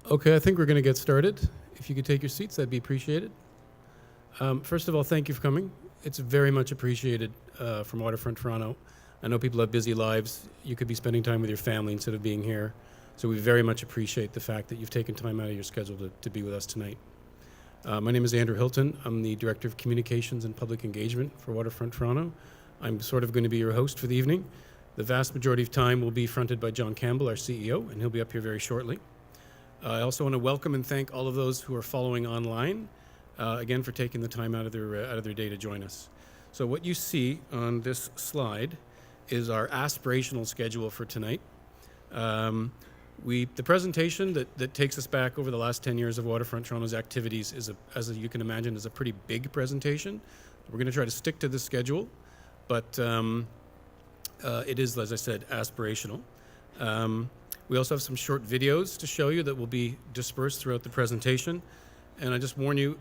Okay, I think we're going to get started. If you could take your seats, that'd be appreciated. First of all, thank you for coming. It's very much appreciated from Waterfront Toronto. I know people have busy lives. You could be spending time with your family instead of being here. So we very much appreciate the fact that you've taken time out of your schedule to be with us tonight. My name is Andrew Hilton. I'm the Director of Communications and Public Engagement for Waterfront Toronto. I'm sort of going to be your host for the evening. The vast majority of time will be fronted by John Campbell, our CEO, and he'll be up here very shortly. I also want to welcome and thank all of those who are following online, again, for taking the time out of their day to join us. So what you see on this slide is our aspirational schedule for tonight. The presentation that takes us back over the last 10 years of Waterfront Toronto's activities as you can imagine, is a pretty big presentation. We're going to try to stick to the schedule, but it is, as I said, aspirational. We also have some short videos to show you that will be dispersed throughout the presentation. And I just warn you,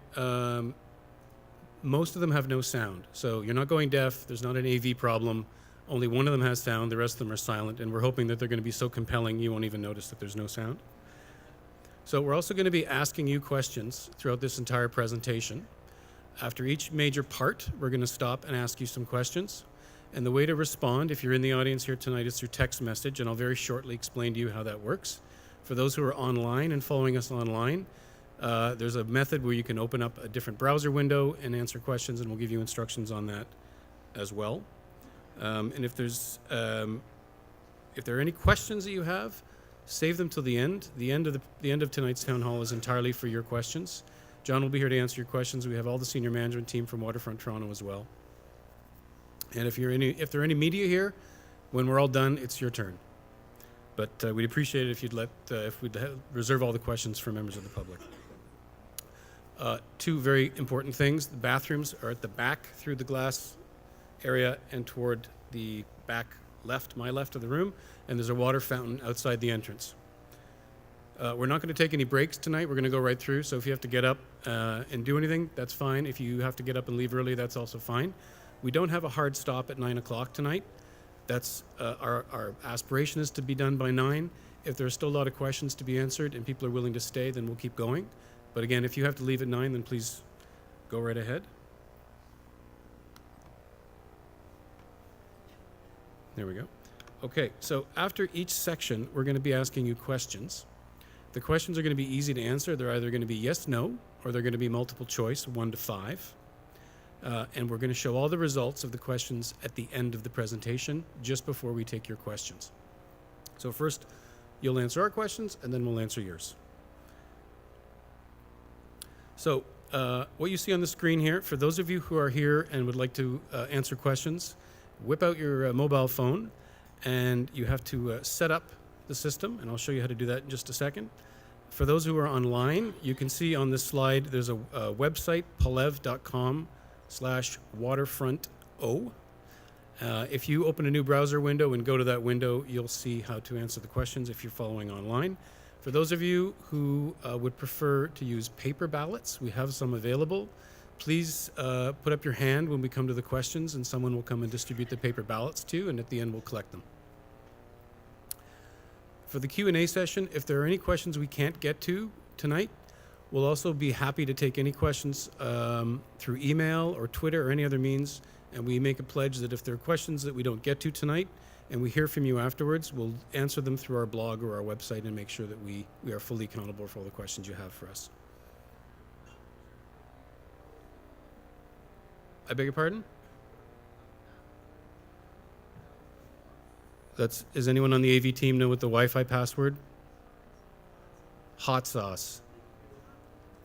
most of them have no sound. So you're not going deaf, there's not an AV problem. Only one of them has sound, the rest of them are silent, and we're hoping that they're going to be so compelling you won't even notice that there's no sound. So we're also going to be asking you questions throughout this entire presentation. After each major part, we're going to stop and ask you some questions. And the way to respond, if you're in the audience here tonight, is through text message, and I'll very shortly explain to you how that works. For those who are online and following us online, there's a method where you can open up a different browser window and answer questions, and we'll give you instructions on that as well. And if there are any questions that you have, save them till the end. The end of tonight's town hall is entirely for your questions. John will be here to answer your questions. We have all the senior management team from Waterfront Toronto as well. And if there are any media here, when we're all done, it's your turn. But we'd appreciate it if we'd reserve all the questions for members of the public. Two very important things. The bathrooms are at the back through the glass area and toward the back left, my left of the room, and there's a water fountain outside the entrance. We're not going to take any breaks tonight. We're going to go right through, so if you have to get up and do anything, that's fine. If you have to get up and leave early, that's also fine. We don't have a hard stop at 9 o'clock tonight. That's our aspiration is to be done by 9. If there's still a lot of questions to be answered and people are willing to stay, then we'll keep going. But again, if you have to leave at 9, then please go right ahead. There we go. Okay, so after each section, we're going to be asking you questions. The questions are going to be easy to answer. They're either going to be yes, no, or they're going to be multiple choice, 1 to 5. And we're going to show all the results of the questions at the end of the presentation, just before we take your questions. So first, you'll answer our questions, and then we'll answer yours. So what you see on the screen here, for those of you who are here and would like to answer questions, whip out your mobile phone, and you have to set up the system, and I'll show you how to do that in just a second. For those who are online, you can see on this slide, there's a website, palev.com/waterfronto. If you open a new browser window and go to that window, you'll see how to answer the questions if you're following online. For those of you who would prefer to use paper ballots, we have some available. Please put up your hand when we come to the questions, and someone will come and distribute the paper ballots to you, and at the end we'll collect them. For the Q&A session, if there are any questions we can't get to tonight, we'll also be happy to take any questions through email or Twitter or any other means, and we make a pledge that if there are questions that we don't get to tonight and we hear from you afterwards, we'll answer them through our blog or our website and make sure that we are fully accountable for all the questions you have for us. I beg your pardon? Does anyone on the AV team know what the Wi-Fi password? Hot sauce.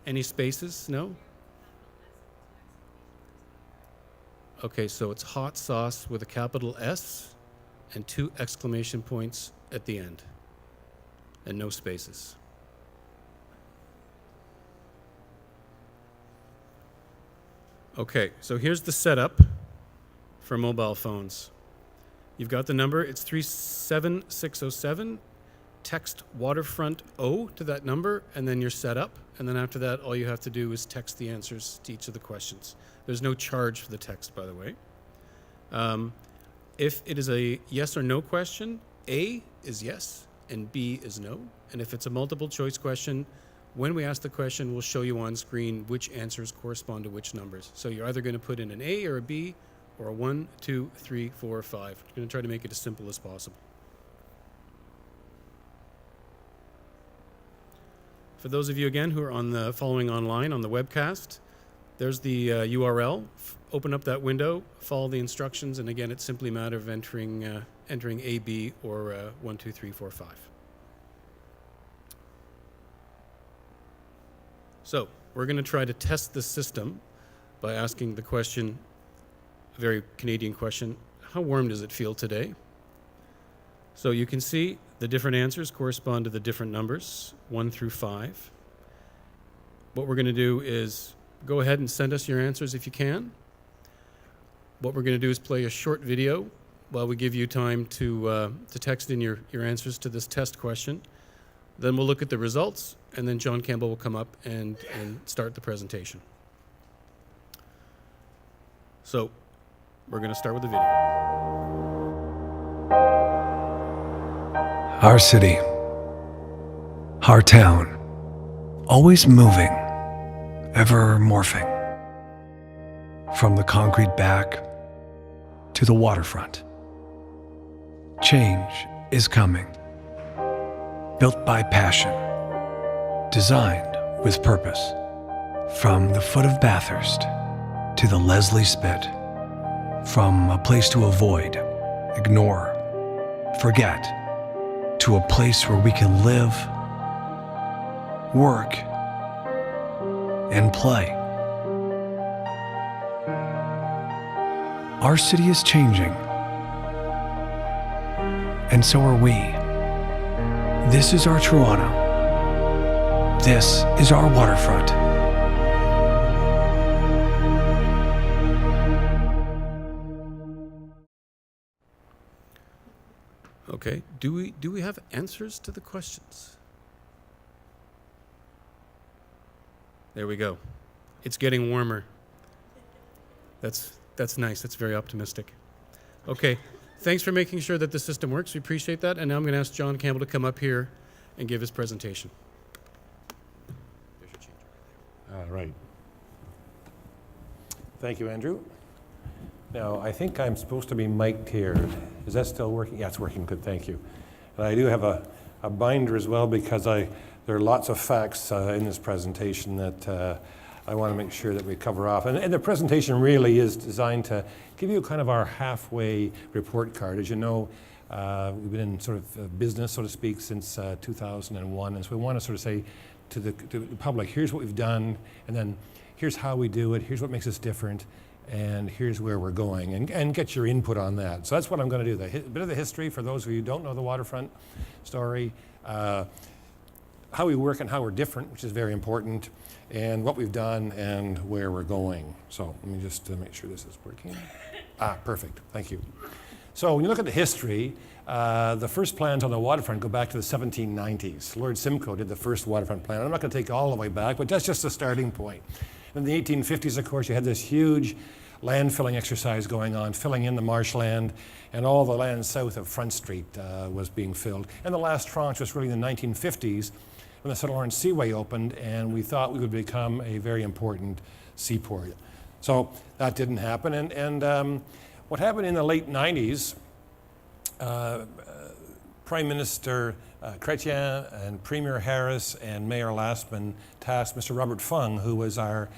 Any spaces? No? Okay, so it's hot sauce with a capital S and 2 exclamation points at the end, and no spaces. Okay, so here's the setup for mobile phones. You've got the number, it's 37607. Text Waterfront O to that number, and then you're set up. And then after that, all you have to do is text the answers to each of the questions. There's no charge for the text, by the way. If it is a yes or no question, A is yes, and B is no. And if it's a multiple choice question, when we ask the question, we'll show you on screen which answers correspond to which numbers. So you're either going to put in an A or a B or a 1, 2, 3, 4, or 5. We're going to try to make it as simple as possible. For those of you, again, who are following online on the webcast, there's the URL. Open up that window, follow the instructions, and again, it's simply a matter of entering A, B, or 1, 2, 3, 4, 5. So we're going to try to test the system by asking the question, a very Canadian question, how warm does it feel today? So you can see the different answers correspond to the different numbers, 1 through 5. What we're going to do is go ahead and send us your answers if you can. What we're going to do is play a short video while we give you time to text in your answers to this test question. Then we'll look at the results, and then John Campbell will come up and start the presentation. So we're going to start with the video. Our city, our town, always moving, ever morphing. From the concrete back to the waterfront, change is coming. Built by passion, designed with purpose. From the foot of Bathurst to the Leslie Spit, from a place to avoid, ignore, forget, to a place where we can live, work, and play. Our city is changing, and so are we. This is our Toronto. This is our waterfront. Okay, do we have answers to the questions? There we go. It's getting warmer. That's nice. That's very optimistic. Okay, thanks for making sure that the system works. We appreciate that. And now I'm going to ask John Campbell to come up here and give his presentation. There's your changer right there. All right. Thank you, Andrew. Now, I think I'm supposed to be mic'd here. Is that still working? Yeah, it's working. Good, thank you. And I do have a binder as well because there are lots of facts in this presentation that I want to make sure that we cover off. And the presentation really is designed to give you kind of our halfway report card. As you know, we've been in sort of business, so to speak, since 2001. And so we want to sort of say to the public, here's what we've done, and then here's how we do it, here's what makes us different, and here's where we're going, and get your input on that. So that's what I'm going to do, a bit of the history for those of you who don't know the waterfront story, how we work and how we're different, which is very important, and what we've done and where we're going. So let me just make sure this is working. Perfect, thank you. So when you look at the history, the first plans on the waterfront go back to the 1790s. Lord Simcoe did the first waterfront plan. I'm not going to take all the way back, but that's just a starting point. In the 1850s, of course, you had this huge land filling exercise going on, filling in the marshland, and all the land south of Front Street was being filled. And the last tranche was really in the 1950s when the St. Lawrence Seaway opened, and we thought we would become a very important seaport. So that didn't happen. And what happened in the late 90s, Prime Minister Chrétien and Premier Harris and Mayor Lastman tasked Mr. Robert Fung, who was our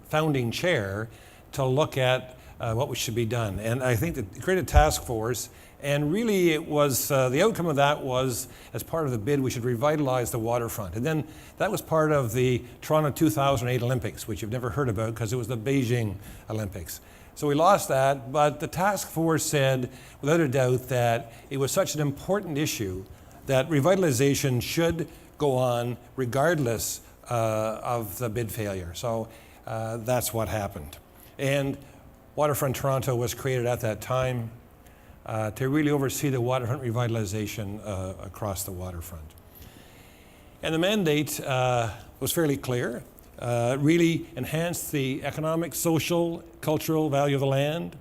founding chair, to look at what should be done. And I think that they created a task force, and really it was, the outcome of that was, as part of the bid, we should revitalize the waterfront. And then that was part of the Toronto 2008 Olympics, which you've never heard about because it was the Beijing Olympics. So we lost that, but the task force said, without a doubt, that it was such an important issue that revitalization should go on regardless of the bid failure. So that's what happened. And Waterfront Toronto was created at that time to really oversee the waterfront revitalization across the waterfront. And the mandate was fairly clear. Really enhance the economic, social, cultural value of the land,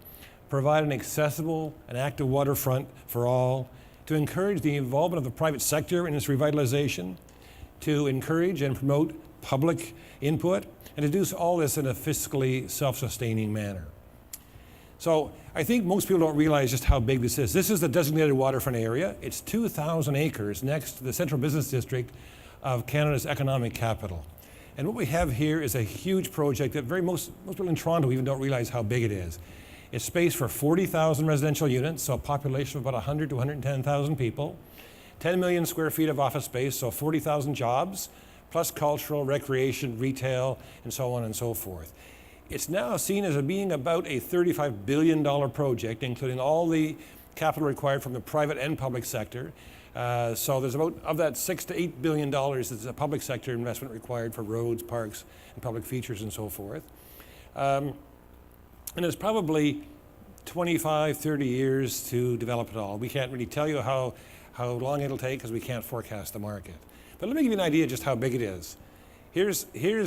provide an accessible and active waterfront for all, to encourage the involvement of the private sector in its revitalization, to encourage and promote public input, and to do all this in a fiscally self-sustaining manner. So I think most people don't realize just how big this is. This is the designated waterfront area. It's 2,000 acres next to the central business district of Canada's economic capital. And what we have here is a huge project that most people in Toronto even don't realize how big it is. It's space for 40,000 residential units, so a population of about 100 to 110,000 people, 10 million square feet of office space, so 40,000 jobs, plus cultural, recreation, retail, and so on and so forth. It's now seen as being about a $35 billion project, including all the capital required from the private and public sector. So there's about, of that $6 to $8 billion is a public sector investment required for roads, parks, and public features and so forth. And it's probably 25, 30 years to develop it all. We can't really tell you how long it'll take because we can't forecast the market. But let me give you an idea just how big it is. Here's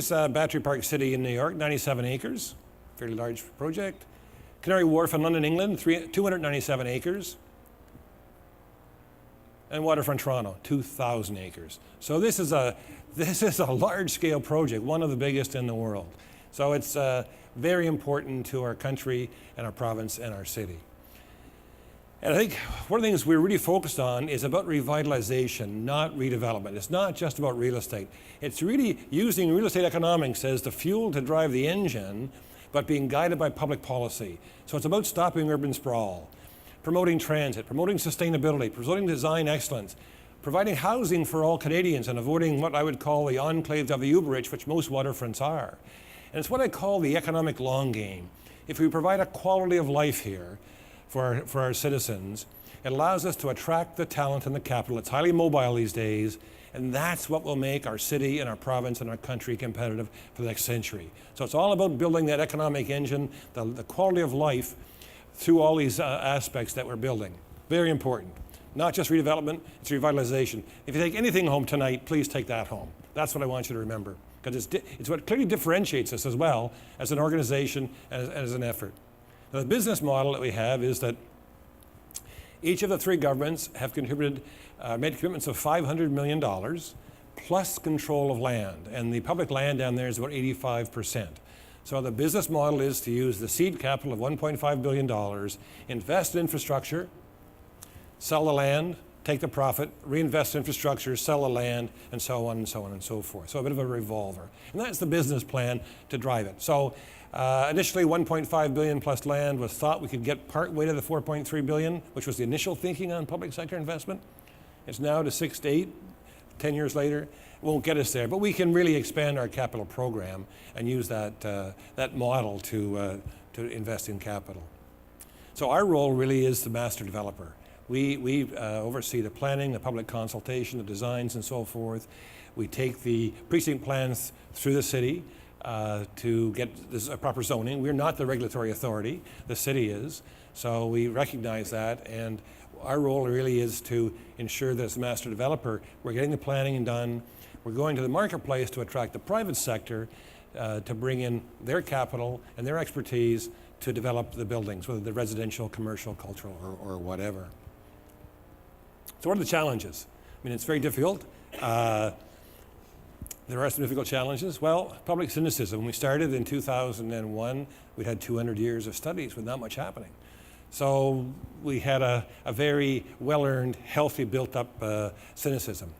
Battery Park City in New York, 97 acres, fairly large project. Canary Wharf in London, England, 297 acres. And Waterfront Toronto, 2,000 acres. So this is a large-scale project, one of the biggest in the world. So it's very important to our country and our province and our city. And I think one of the things we're really focused on is about revitalization, not redevelopment. It's not just about real estate. It's really using real estate economics as the fuel to drive the engine, but being guided by public policy. So it's about stopping urban sprawl, promoting transit, promoting sustainability, promoting design excellence, providing housing for all Canadians and avoiding what I would call the enclaves of the uber-rich, which most waterfronts are. And it's what I call the economic long game. If we provide a quality of life here for our citizens, it allows us to attract the talent and the capital. It's highly mobile these days, and that's what will make our city and our province and our country competitive for the next century. So it's all about building that economic engine, the quality of life through all these aspects that we're building. Very important. Not just redevelopment, it's revitalization. If you take anything home tonight, please take that home. That's what I want you to remember, because it's what clearly differentiates us as well as an organization and as an effort. Now, the business model that we have is that each of the three governments have contributed, made commitments of $500 million plus control of land. And the public land down there is about 85%. So the business model is to use the seed capital of $1.5 billion, invest in infrastructure, sell the land, take the profit, reinvest in infrastructure, sell the land, and so on and so on and so forth. So a bit of a revolver. And that's the business plan to drive it. So initially $1.5 billion plus land was thought we could get part way to the $4.3 billion, which was the initial thinking on public sector investment. It's now to 6 to 8, 10 years later. It won't get us there, but we can really expand our capital program and use that model to invest in capital. So our role really is the master developer. We oversee the planning, the public consultation, the designs, and so forth. We take the precinct plans through the city to get this proper zoning. We're not the regulatory authority, the city is, so we recognize that, and our role really is to ensure that as a master developer, we're getting the planning done, we're going to the marketplace to attract the private sector to bring in their capital and their expertise to develop the buildings, whether they're residential, commercial, cultural, or whatever. So what are the challenges? I mean, it's very difficult. There are some difficult challenges. Well, public cynicism. When we started in 2001, we'd had 200 years of studies with not much happening. So we had a very well-earned, healthy, built-up cynicism.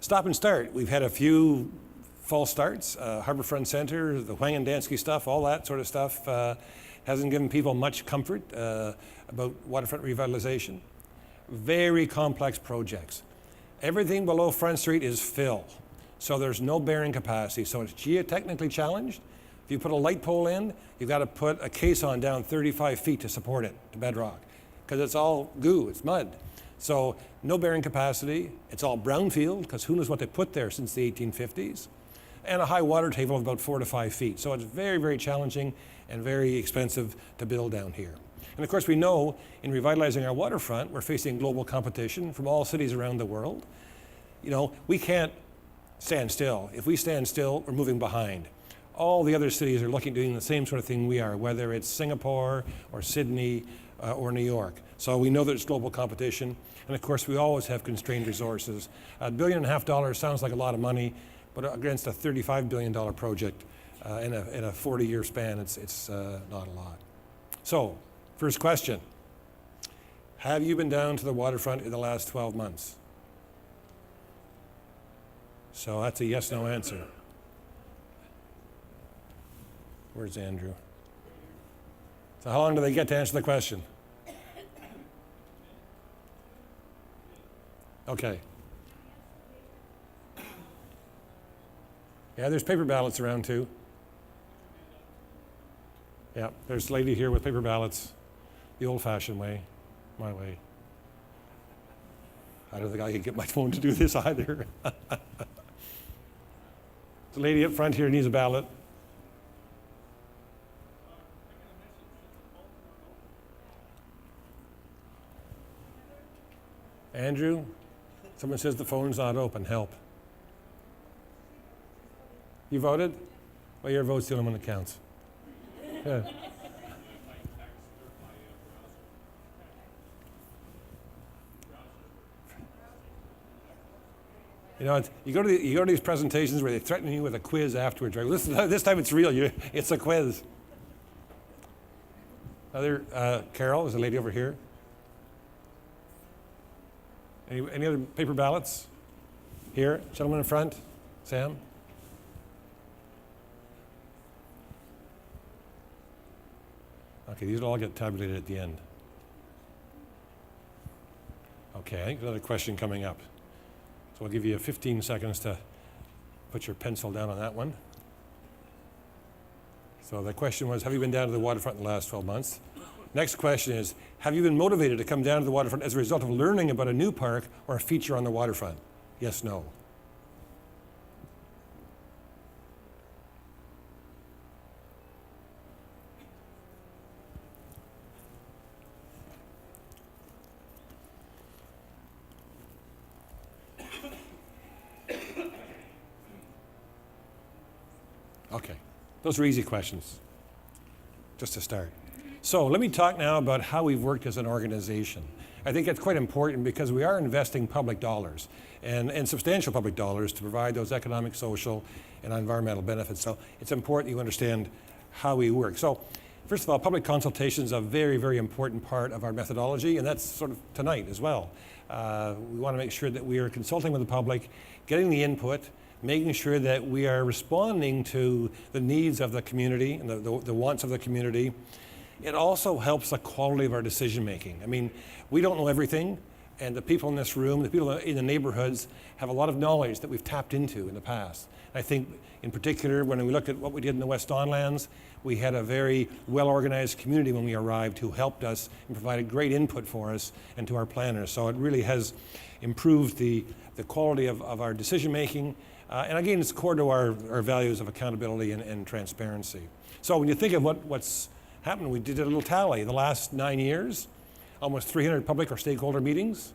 Stop and start. We've had a few false starts. Harbourfront Centre, the Huang and Dansky stuff, all that sort of stuff hasn't given people much comfort about waterfront revitalization. Very complex projects. Everything below Front Street is fill. So there's no bearing capacity. So it's geotechnically challenged. If you put a light pole in, you've got to put a caisson down 35 feet to support it, to bedrock, because it's all goo, it's mud. So no bearing capacity. It's all brownfield, because who knows what they put there since the 1850s. And a high water table of about 4 to 5 feet. So it's very, very challenging and very expensive to build down here. And of course, we know in revitalizing our waterfront, we're facing global competition from all cities around the world. You know, we can't stand still. If we stand still, we're moving behind. All the other cities are doing the same sort of thing we are, whether it's Singapore or Sydney or New York. So we know there's global competition. And of course, we always have constrained resources. $1.5 billion sounds like a lot of money, but against a $35 billion project in a 40-year span, it's not a lot. So, first question. Have you been down to the waterfront in the last 12 months? So that's a yes/no answer. Where's Andrew? So how long do they get to answer the question? Okay. Yeah, there's paper ballots around too. Yeah, there's a lady here with paper ballots, the old-fashioned way, my way. I don't think I can get my phone to do this either. The lady up front here needs a ballot. Andrew, someone says the phone's not open. Help. You voted? Well, your vote's the only one that counts. Yeah. You know, you go to these presentations where they threaten you with a quiz afterwards, right? This time it's real. It's a quiz. Carol, there's a lady over here. Any other paper ballots? Here, gentleman in front. Sam? Okay, these will all get tabulated at the end. Okay, I think another question coming up. So I'll give you 15 seconds to put your pencil down on that one. So the question was, have you been down to the waterfront in the last 12 months? Next question is, have you been motivated to come down to the waterfront as a result of learning about a new park or a feature on the waterfront? Yes, no. Okay, those are easy questions, just to start. So let me talk now about how we've worked as an organization. I think it's quite important because we are investing public dollars and substantial public dollars to provide those economic, social, and environmental benefits. So it's important you understand how we work. So first of all, public consultation is a very, very important part of our methodology, and that's sort of tonight as well. We want to make sure that we are consulting with the public, getting the input, making sure that we are responding to the needs of the community and the wants of the community. It also helps the quality of our decision making. I mean, we don't know everything, and the people in this room, the people in the neighborhoods have a lot of knowledge that we've tapped into in the past. I think in particular, when we looked at what we did in the West Don Lands, we had a very well-organized community when we arrived who helped us and provided great input for us and to our planners. So it really has improved the quality of our decision making. And again, it's core to our values of accountability and transparency. So when you think of what's happened, we did a little tally. The last 9 years, almost 300 public or stakeholder meetings,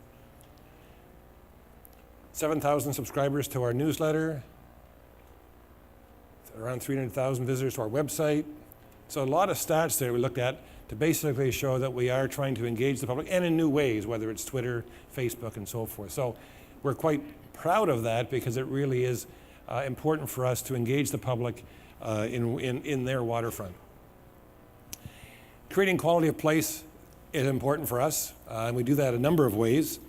7,000 subscribers to our newsletter, around 300,000 visitors to our website. So a lot of stats there we looked at to basically show that we are trying to engage the public and in new ways, whether it's Twitter, Facebook, and so forth. So we're quite proud of that because it really is important for us to engage the public in their waterfront. Creating quality of place is important for us, and we do that a number of ways.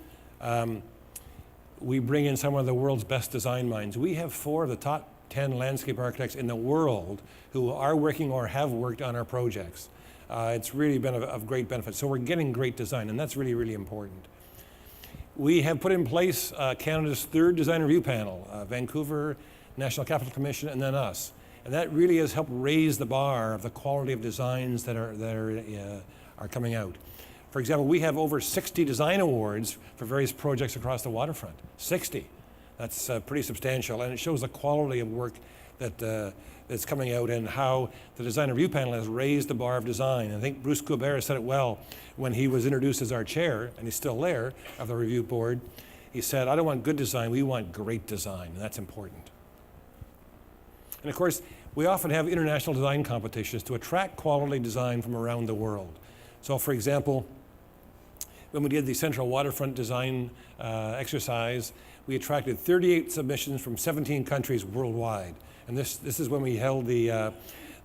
We bring in some of the world's best design minds. We have 4 of the top 10 landscape architects in the world who are working or have worked on our projects. It's really been of great benefit. So we're getting great design, and that's really, really important. We have put in place Canada's 3rd design review panel, Vancouver, National Capital Commission, and then us. And that really has helped raise the bar of the quality of designs that are coming out. For example, we have over 60 design awards for various projects across the waterfront. 60. That's pretty substantial, and it shows the quality of work that's coming out and how the design review panel has raised the bar of design. I think Bruce Coubert said it well when he was introduced as our chair, and he's still there, of the review board. He said, I don't want good design, we want great design, and that's important. And of course, we often have international design competitions to attract quality design from around the world. So for example, when we did the Central Waterfront design exercise, we attracted 38 submissions from 17 countries worldwide. And this is when we held the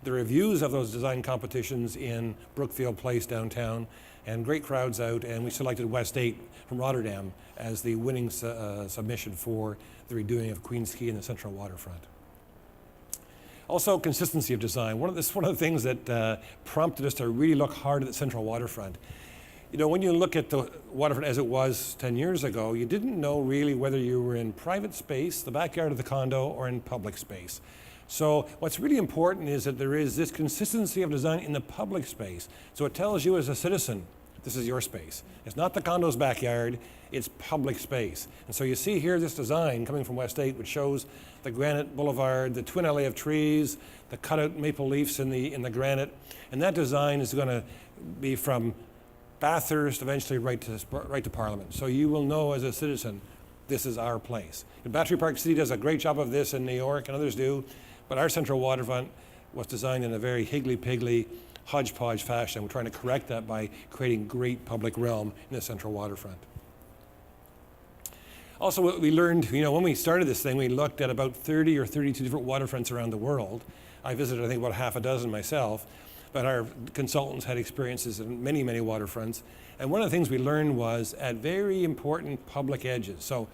reviews of those design competitions in Brookfield Place downtown, and great crowds out, and we selected West 8 from Rotterdam as the winning submission for the redoing of Queens Quay and the Central Waterfront. Also, consistency of design. This is one of the things that prompted us to really look hard at the Central Waterfront. You know, when you look at the waterfront as it was 10 years ago, you didn't know really whether you were in private space, the backyard of the condo, or in public space. So what's really important is that there is this consistency of design in the public space. So it tells you as a citizen, this is your space. It's not the condo's backyard, it's public space. And so you see here this design coming from West 8, which shows the granite boulevard, the twin alley of trees, the cutout maple leaves in the granite. And that design is going to be from Bathurst eventually right to Parliament. So you will know as a citizen, this is our place. And Battery Park City does a great job of this in New York, and others do. But our Central Waterfront was designed in a very higgledy-piggledy, hodgepodge fashion. We're trying to correct that by creating great public realm in the Central Waterfront. Also, what we learned, you know, when we started this thing, we looked at about 30 or 32 different waterfronts around the world. I visited, I think, about half a dozen myself, but our consultants had experiences in many, many waterfronts. And one of the things we learned was at very important public edges, so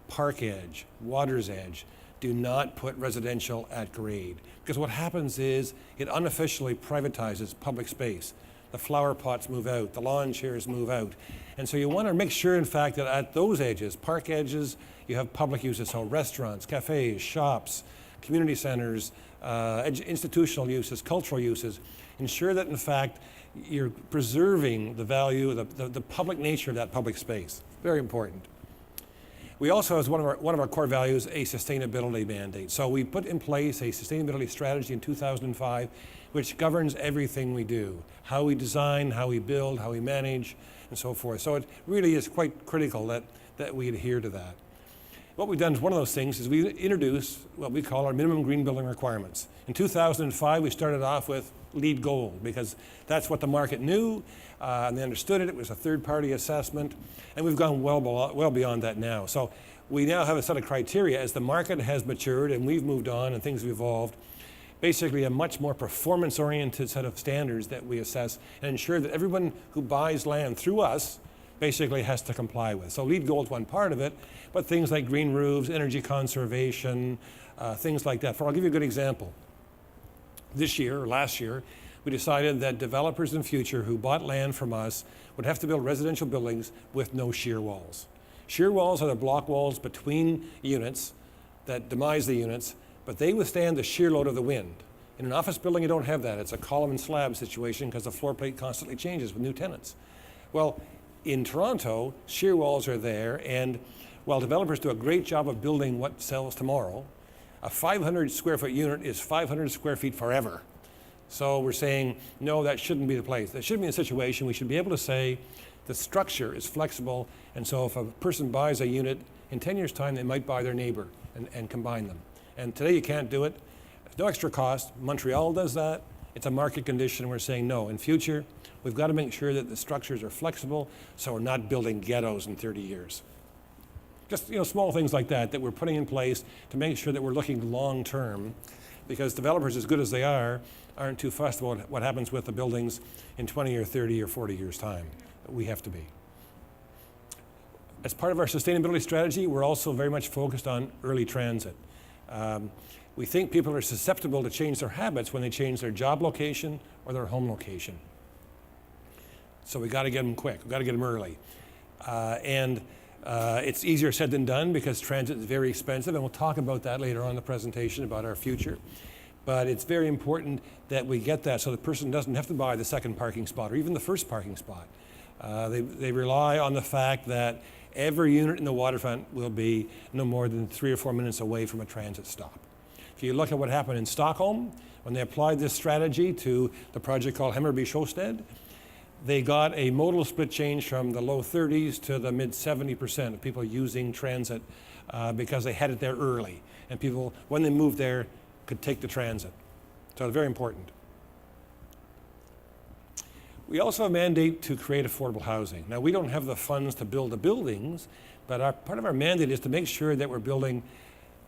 park edge, water's edge, do not put residential at grade. Because what happens is it unofficially privatizes public space. The flower pots move out, the lawn chairs move out. And so you want to make sure, in fact, that at those edges, park edges, you have public uses, so restaurants, cafes, shops, community centers, institutional uses, cultural uses. Ensure that, in fact, you're preserving the value, the public nature of that public space. Very important. We also, as one of our core values, a sustainability mandate. So we put in place a sustainability strategy in 2005, which governs everything we do, how we design, how we build, how we manage, and so forth. So it really is quite critical that we adhere to that. What we've done is one of those things is we introduced what we call our minimum green building requirements. In 2005, we started off with LEED Gold because that's what the market knew, and they understood it. It was a third-party assessment, and we've gone well beyond that now. So we now have a set of criteria as the market has matured and we've moved on and things have evolved. Basically, a much more performance-oriented set of standards that we assess and ensure that everyone who buys land through us basically has to comply with. So LEED Gold is one part of it, but things like green roofs, energy conservation, things like that. I'll give you a good example. This year, or last year, we decided that developers in future who bought land from us would have to build residential buildings with no shear walls. Shear walls are the block walls between units that demise the units, but they withstand the shear load of the wind. In an office building, you don't have that. It's a column and slab situation because the floor plate constantly changes with new tenants. Well, in Toronto, shear walls are there, and while developers do a great job of building what sells tomorrow, a 500 square foot unit is 500 square feet forever. So we're saying, no, that shouldn't be the place. That shouldn't be a situation. We should be able to say the structure is flexible, and so if a person buys a unit, in 10 years' time, they might buy their neighbor and combine them. And today you can't do it. There's no extra cost. Montreal does that. It's a market condition. We're saying, no, in future, we've got to make sure that the structures are flexible so we're not building ghettos in 30 years. Just small things like that we're putting in place to make sure that we're looking long term, because developers, as good as they are, aren't too fussed about what happens with the buildings in 20 or 30 or 40 years' time. We have to be. As part of our sustainability strategy, we're also very much focused on early transit. We think people are susceptible to change their habits when they change their job location or their home location. So we got to get them quick. We got to get them early. It's easier said than done because transit is very expensive, and we'll talk about that later on in the presentation about our future. But it's very important that we get that so the person doesn't have to buy the second parking spot or even the first parking spot. They rely on the fact that every unit in the waterfront will be no more than 3 or 4 minutes away from a transit stop. If you look at what happened in Stockholm, when they applied this strategy to the project called Hemmerby Sjosted, they got a modal split change from the low 30s to the mid 70% of people using transit because they had it there early. And people, when they moved there, could take the transit. So it's very important. We also have a mandate to create affordable housing. Now, we don't have the funds to build the buildings, but part of our mandate is to make sure that we're building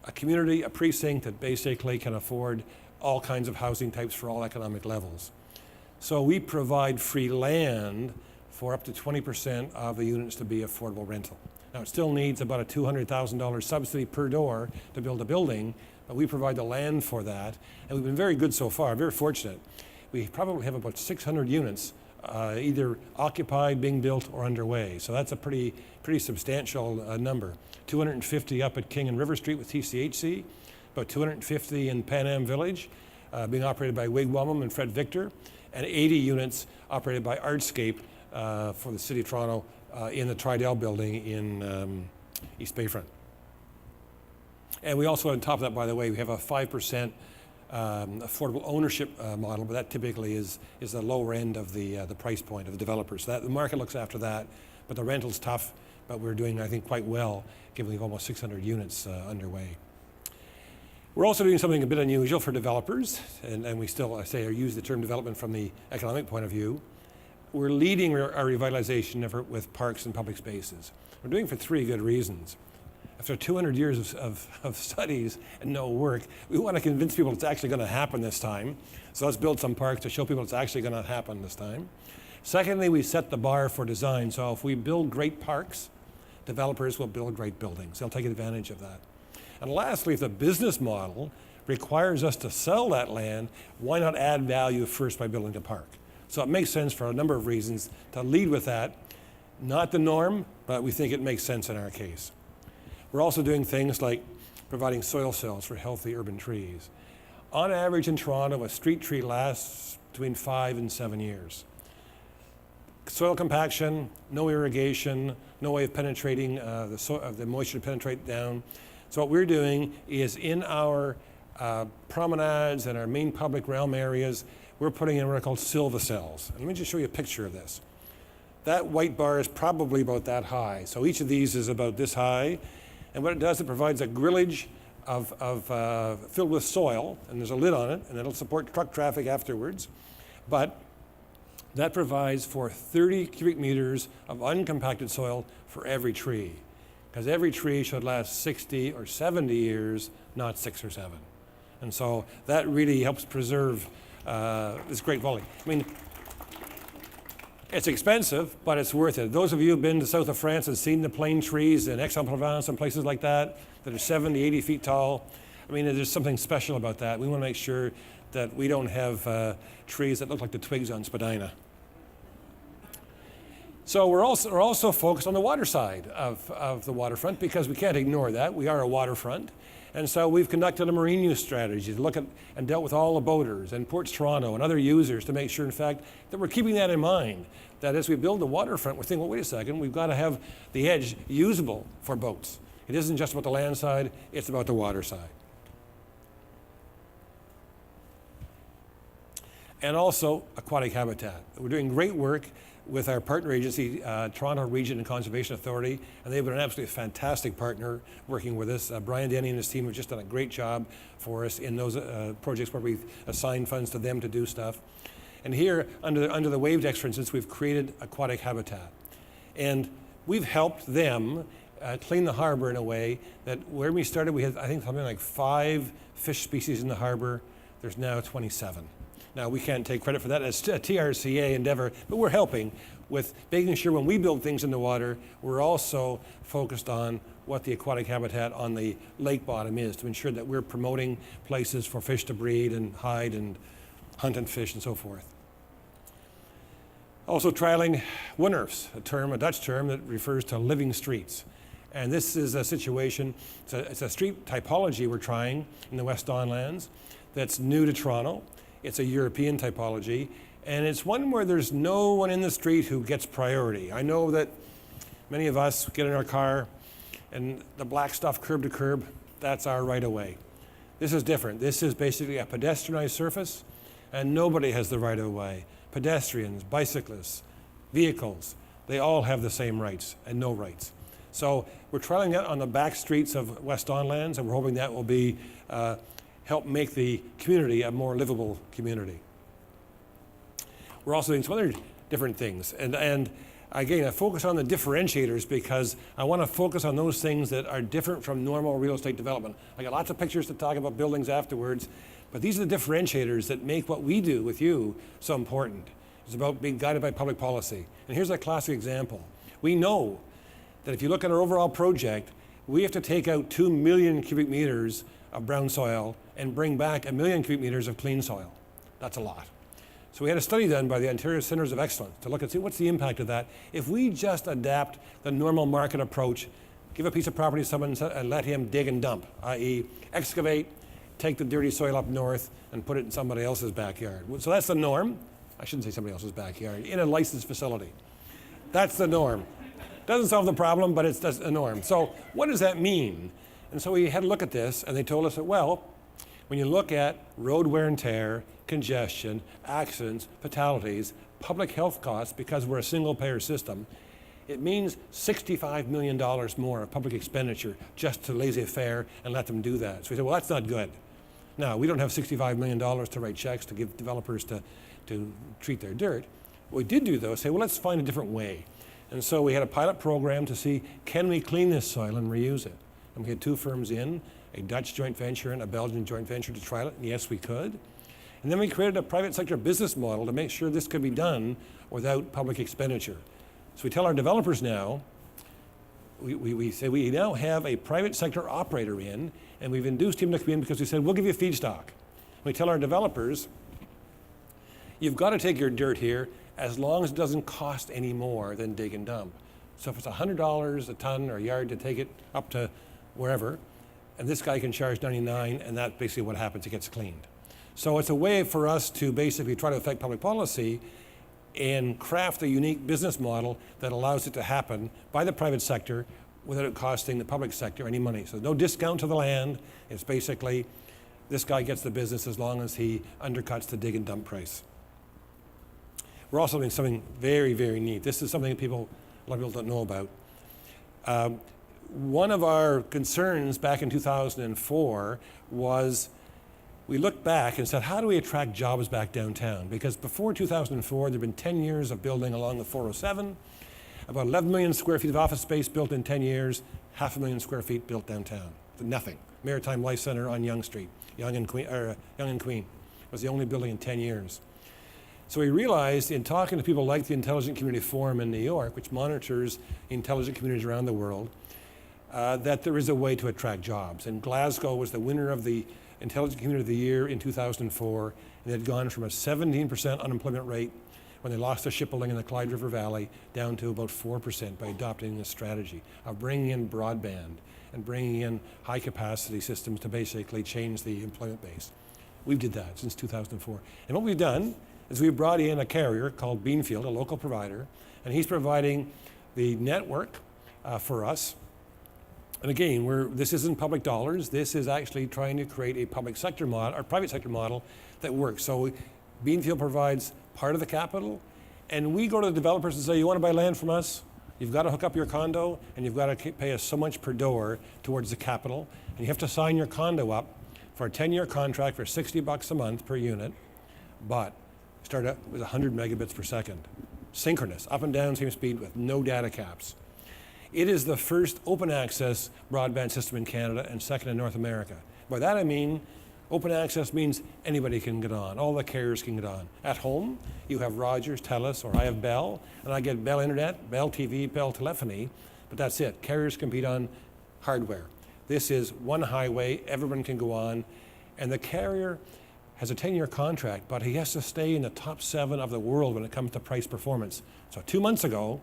a community, a precinct that basically can afford all kinds of housing types for all economic levels. So we provide free land for up to 20% of the units to be affordable rental. Now, it still needs about a $200,000 subsidy per door to build a building, but we provide the land for that, and we've been very good so far, very fortunate. We probably have about 600 units either occupied, being built, or underway. So that's a pretty substantial number. 250 up at King and River Street with TCHC, about 250 in Pan Am Village, being operated by Wigwam and Fred Victor, and 80 units operated by Artscape for the City of Toronto in the Tridel building in East Bayfront. And we also, on top of that, by the way, we have a 5% affordable ownership model, but that typically is the lower end of the price point of the developers. So the market looks after that, but the rental's tough, but we're doing, I think, quite well, given we have almost 600 units underway. We're also doing something a bit unusual for developers, and we still, I say, use the term development from the economic point of view. We're leading our revitalization effort with parks and public spaces. We're doing it for 3 good reasons. After 200 years of studies and no work, we want to convince people it's actually going to happen this time. So let's build some parks to show people it's actually going to happen this time. Secondly, we set the bar for design. So if we build great parks, developers will build great buildings. They'll take advantage of that. And lastly, if the business model requires us to sell that land, why not add value first by building the park? So it makes sense for a number of reasons to lead with that. Not the norm, but we think it makes sense in our case. We're also doing things like providing soil cells for healthy urban trees. On average in Toronto, a street tree lasts between 5 and 7 years. Soil compaction, no irrigation, no way of penetrating the moisture to penetrate down. So what we're doing is in our promenades and our main public realm areas, we're putting in what are called Silva cells. And let me just show you a picture of this. That white bar is probably about that high. So each of these is about this high. And what it does, it provides a grillage filled with soil, and there's a lid on it, and it'll support truck traffic afterwards. But that provides for 30 cubic meters of uncompacted soil for every tree, because every tree should last 60 or 70 years, not 6 or 7. And so that really helps preserve this great quality. I mean, it's expensive, but it's worth it. Those of you who've been to south of France and seen the plane trees in Aix-en-Provence and places like that are 70, 80 feet tall, I mean, there's something special about that. We want to make sure that we don't have trees that look like the twigs on spadina. So we're also focused on the water side of the waterfront, because we can't ignore that. We are a waterfront. And so we've conducted a marine use strategy to look at and dealt with all the boaters and Ports Toronto and other users to make sure, in fact, that we're keeping that in mind. That as we build the waterfront, we're thinking, well, wait a second, we've got to have the edge usable for boats. It isn't just about the land side, it's about the water side. And also Aquatic Habitat. We're doing great work with our partner agency, Toronto Region and Conservation Authority, and they've been an absolutely fantastic partner working with us. Brian Denny and his team have just done a great job for us in those projects where we've assigned funds to them to do stuff. And here, under the Wavedeck, for instance, we've created Aquatic Habitat. And we've helped them clean the harbor in a way that where we started, we had, I think, something like 5 fish species in the harbor. There's now 27. Now, we can't take credit for that as a TRCA endeavor, but we're helping with making sure when we build things in the water, we're also focused on what the aquatic habitat on the lake bottom is to ensure that we're promoting places for fish to breed and hide and hunt and fish and so forth. Also trialing WUNRFs, a Dutch term that refers to living streets. And this is a situation, it's a street typology we're trying in the West Don Lands that's new to Toronto. It's a European typology, and it's one where there's no one in the street who gets priority. I know that many of us get in our car and the black stuff curb to curb, that's our right of way. This is different. This is basically a pedestrianized surface, and nobody has the right of way. Pedestrians, bicyclists, vehicles, they all have the same rights and no rights. So we're trialing that on the back streets of West Don Lands, and we're hoping that will be help make the community a more livable community. We're also doing some other different things. And again, I focus on the differentiators because I want to focus on those things that are different from normal real estate development. I got lots of pictures to talk about buildings afterwards, but these are the differentiators that make what we do with you so important. It's about being guided by public policy. And here's a classic example. We know that if you look at our overall project, we have to take out 2 million cubic meters of brown soil and bring back 1 million cubic meters of clean soil. That's a lot. So we had a study done by the Ontario Centres of Excellence to look and see what's the impact of that if we just adapt the normal market approach, give a piece of property to someone and let him dig and dump, i.e. excavate, take the dirty soil up north and put it in somebody else's backyard. So that's the norm. I shouldn't say somebody else's backyard, in a licensed facility. That's the norm. Doesn't solve the problem, but it's a norm. So what does that mean? And so we had a look at this, and they told us that, well, when you look at road wear and tear, congestion, accidents, fatalities, public health costs, because we're a single-payer system, it means $65 million more of public expenditure just to laissez-faire and let them do that. So we said, well, that's not good. Now, we don't have $65 million to write checks to give developers to treat their dirt. What we did do, though, is say, well, let's find a different way. And so we had a pilot program to see, can we clean this soil and reuse it? And we had 2 firms in, a Dutch joint venture and a Belgian joint venture to trial it, and yes, we could. And then we created a private sector business model to make sure this could be done without public expenditure. So we tell our developers now, we say we now have a private sector operator in, and we've induced him to come in because we said, we'll give you feedstock. We tell our developers, you've got to take your dirt here as long as it doesn't cost any more than dig and dump. So if it's $100 a ton or a yard to take it up to wherever, and this guy can charge 99, and that's basically what happens, it gets cleaned. So it's a way for us to basically try to affect public policy and craft a unique business model that allows it to happen by the private sector without it costing the public sector any money. So no discount to the land. It's basically this guy gets the business as long as he undercuts the dig and dump price. We're also doing something very, very neat. This is something a lot of people don't know about. One of our concerns back in 2004 was we looked back and said, how do we attract jobs back downtown? Because before 2004, there had been 10 years of building along the 407, about 11 million square feet of office space built in 10 years, 500,000 square feet built downtown. Nothing. Maritime Life Center on Yonge Street, Yonge and Queen, was the only building in 10 years. So we realized in talking to people like the Intelligent Community Forum in New York, which monitors intelligent communities around the world, that there is a way to attract jobs. And Glasgow was the winner of the Intelligent Community of the Year in 2004, and they had gone from a 17% unemployment rate when they lost their shipbuilding in the Clyde River Valley down to about 4% by adopting this strategy of bringing in broadband and bringing in high-capacity systems to basically change the employment base. We did that since 2004. And what we've done is we brought in a carrier called Beanfield, a local provider, and he's providing the network for us. And again, this isn't public dollars. This is actually trying to create a public sector model, or private sector model that works. So Beanfield provides part of the capital, and we go to the developers and say, you want to buy land from us? You've got to hook up your condo, and you've got to pay us so much per door towards the capital, and you have to sign your condo up for a 10-year contract for $60 a month per unit, but start up with 100 megabits per second. Synchronous, up and down same speed with no data caps. It is the first open access broadband system in Canada and second in North America. By that I mean, open access means anybody can get on, all the carriers can get on. At home, you have Rogers, TELUS, or I have Bell, and I get Bell Internet, Bell TV, Bell Telephony, but that's it. Carriers compete on hardware. This is one highway, everyone can go on, and the carrier has a 10-year contract, but he has to stay in the top 7 of the world when it comes to price performance. So 2 months ago,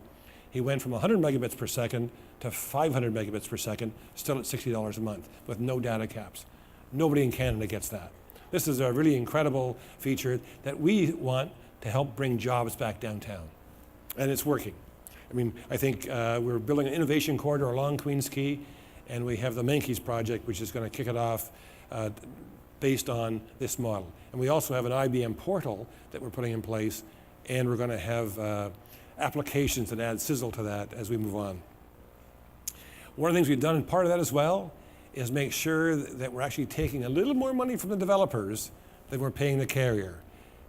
he went from 100 megabits per second to 500 megabits per second, still at $60 a month, with no data caps. Nobody in Canada gets that. This is a really incredible feature that we want to help bring jobs back downtown. And it's working. I mean, I think we're building an innovation corridor along Queens Quay, and we have the Menke's project, which is going to kick it off based on this model. And we also have an IBM portal that we're putting in place, and we're going to have applications that add sizzle to that as we move on. One of the things we've done, and part of that as well, is make sure that we're actually taking a little more money from the developers than we're paying the carrier.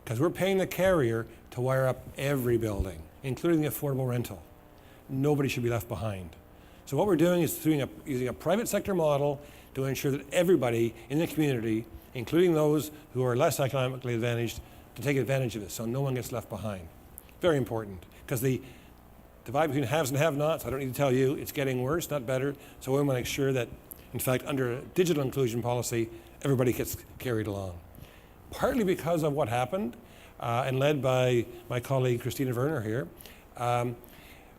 because we're paying the carrier to wire up every building, including the affordable rental. Nobody should be left behind. So what we're doing is using a private sector model to ensure that everybody in the community, including those who are less economically advantaged, to take advantage of this, so no one gets left behind. Very important, because the divide between haves and have-nots, I don't need to tell you, it's getting worse, not better. So we want to make sure that, in fact, under a digital inclusion policy, everybody gets carried along. Partly because of what happened, and led by my colleague Christina Werner here,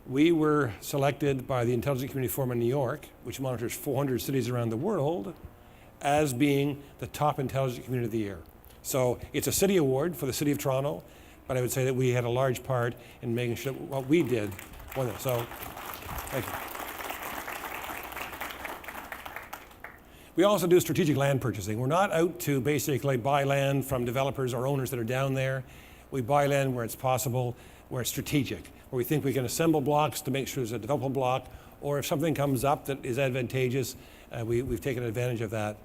we were selected by the Intelligent Community Forum in New York, which monitors 400 cities around the world, as being the top intelligent community of the year. So it's a city award for the City of Toronto, but I would say that we had a large part in making sure that what we did won it. So, thank you. We also do strategic land purchasing. We're not out to basically buy land from developers or owners that are down there. We buy land where it's possible, where it's strategic, where we think we can assemble blocks to make sure there's a developable block, or if something comes up that is advantageous, we've taken advantage of that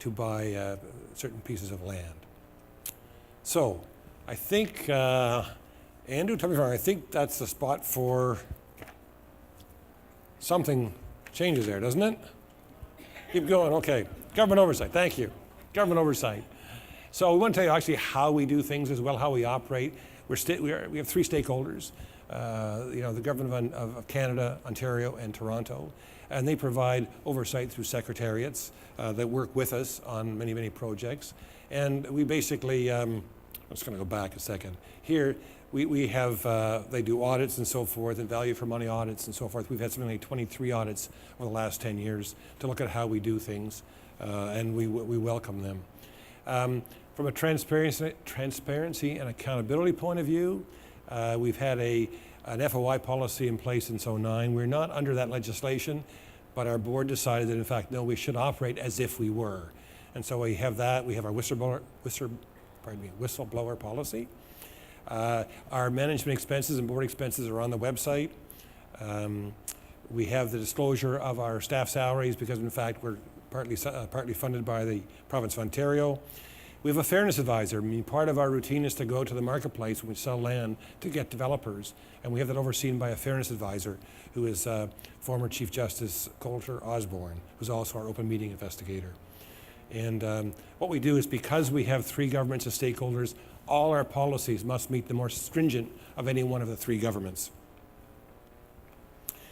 to buy certain pieces of land. So, I think, Andrew, tell me if I'm wrong, I think that's the spot for something changes there, doesn't it? Keep going, okay. Government oversight, thank you. Government oversight. So we want to tell you actually how we do things as well, how we operate. We have three stakeholders, the government of Canada, Ontario, and Toronto, and they provide oversight through secretariats that work with us on many, many projects. And we basically, I'm just going to go back a second. Here, we have, they do audits and so forth, and value for money audits and so forth. We've had something like 23 audits over the last 10 years to look at how we do things, and we welcome them. From a transparency and accountability point of view, we've had an FOI policy in place since '09. We're not under that legislation, but our board decided that, in fact, no, we should operate as if we were. And so we have that. We have our whistleblower policy. Our management expenses and board expenses are on the website. We have the disclosure of our staff salaries because, in fact, we're partly funded by the province of Ontario. We have a fairness advisor. I mean, part of our routine is to go to the marketplace when we sell land to get developers, and we have that overseen by a fairness advisor who is former Chief Justice Coulter Osborne, who's also our open meeting investigator. And what we do is, because we have three governments as stakeholders, all our policies must meet the more stringent of any one of the three governments.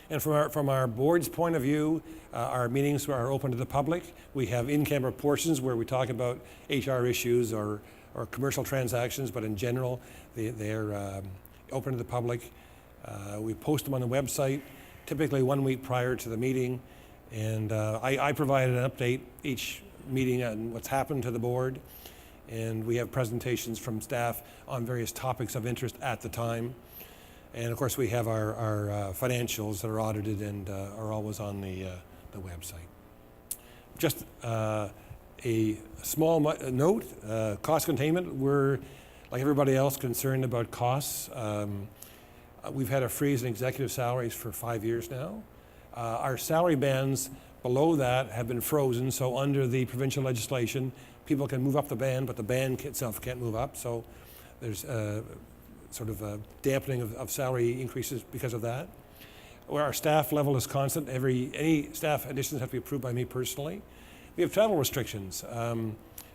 And from our board's point of view, our meetings are open to the public. We have in-camera portions where we talk about HR issues or commercial transactions, but in general, they're open to the public. We post them on the website, typically 1 week prior to the meeting. And I provide an update each meeting on what's happened to the board. And we have presentations from staff on various topics of interest at the time. And of course, we have our financials that are audited and are always on the website. Just a small note, cost containment. We're, like everybody else, concerned about costs. We've had a freeze in executive salaries for 5 years now. Our salary bands below that have been frozen, so under the provincial legislation, people can move up the band, but the band itself can't move up. So there's sort of a dampening of salary increases because of that. Where our staff level is constant. Any staff additions have to be approved by me personally. We have travel restrictions.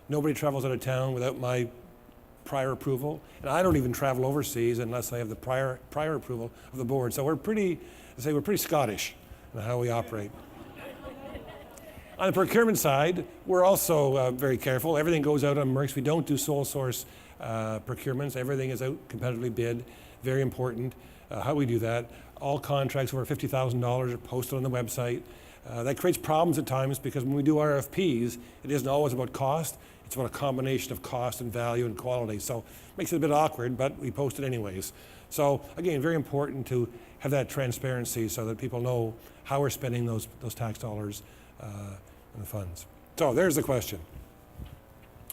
Nobody travels out of town without my prior approval, and I don't even travel overseas unless I have the prior approval of the board. So we're pretty Scottish in how we operate. On the procurement side, we're also very careful. Everything goes out on MERCs. We don't do sole source procurements. Everything is out competitively bid. Very important how we do that. All contracts over $50,000 are posted on the website. That creates problems at times because when we do RFPs, it isn't always about cost. It's about a combination of cost and value and quality. So it makes it a bit awkward, but we post it anyways. So again, very important to have that transparency so that people know how we're spending those tax dollars and the funds. So there's the question.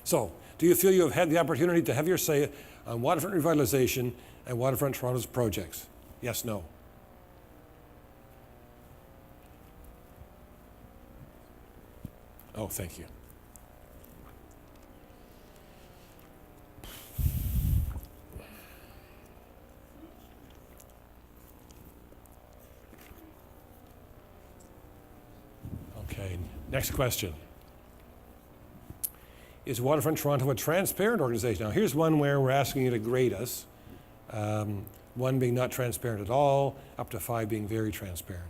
So, do you feel you have had the opportunity to have your say on waterfront revitalization and Waterfront Toronto's projects? Yes, no. Oh, thank you. Okay, next question. Is Waterfront Toronto a transparent organization? Now, here's one where we're asking you to grade us. 1 being not transparent at all, up to 5 being very transparent.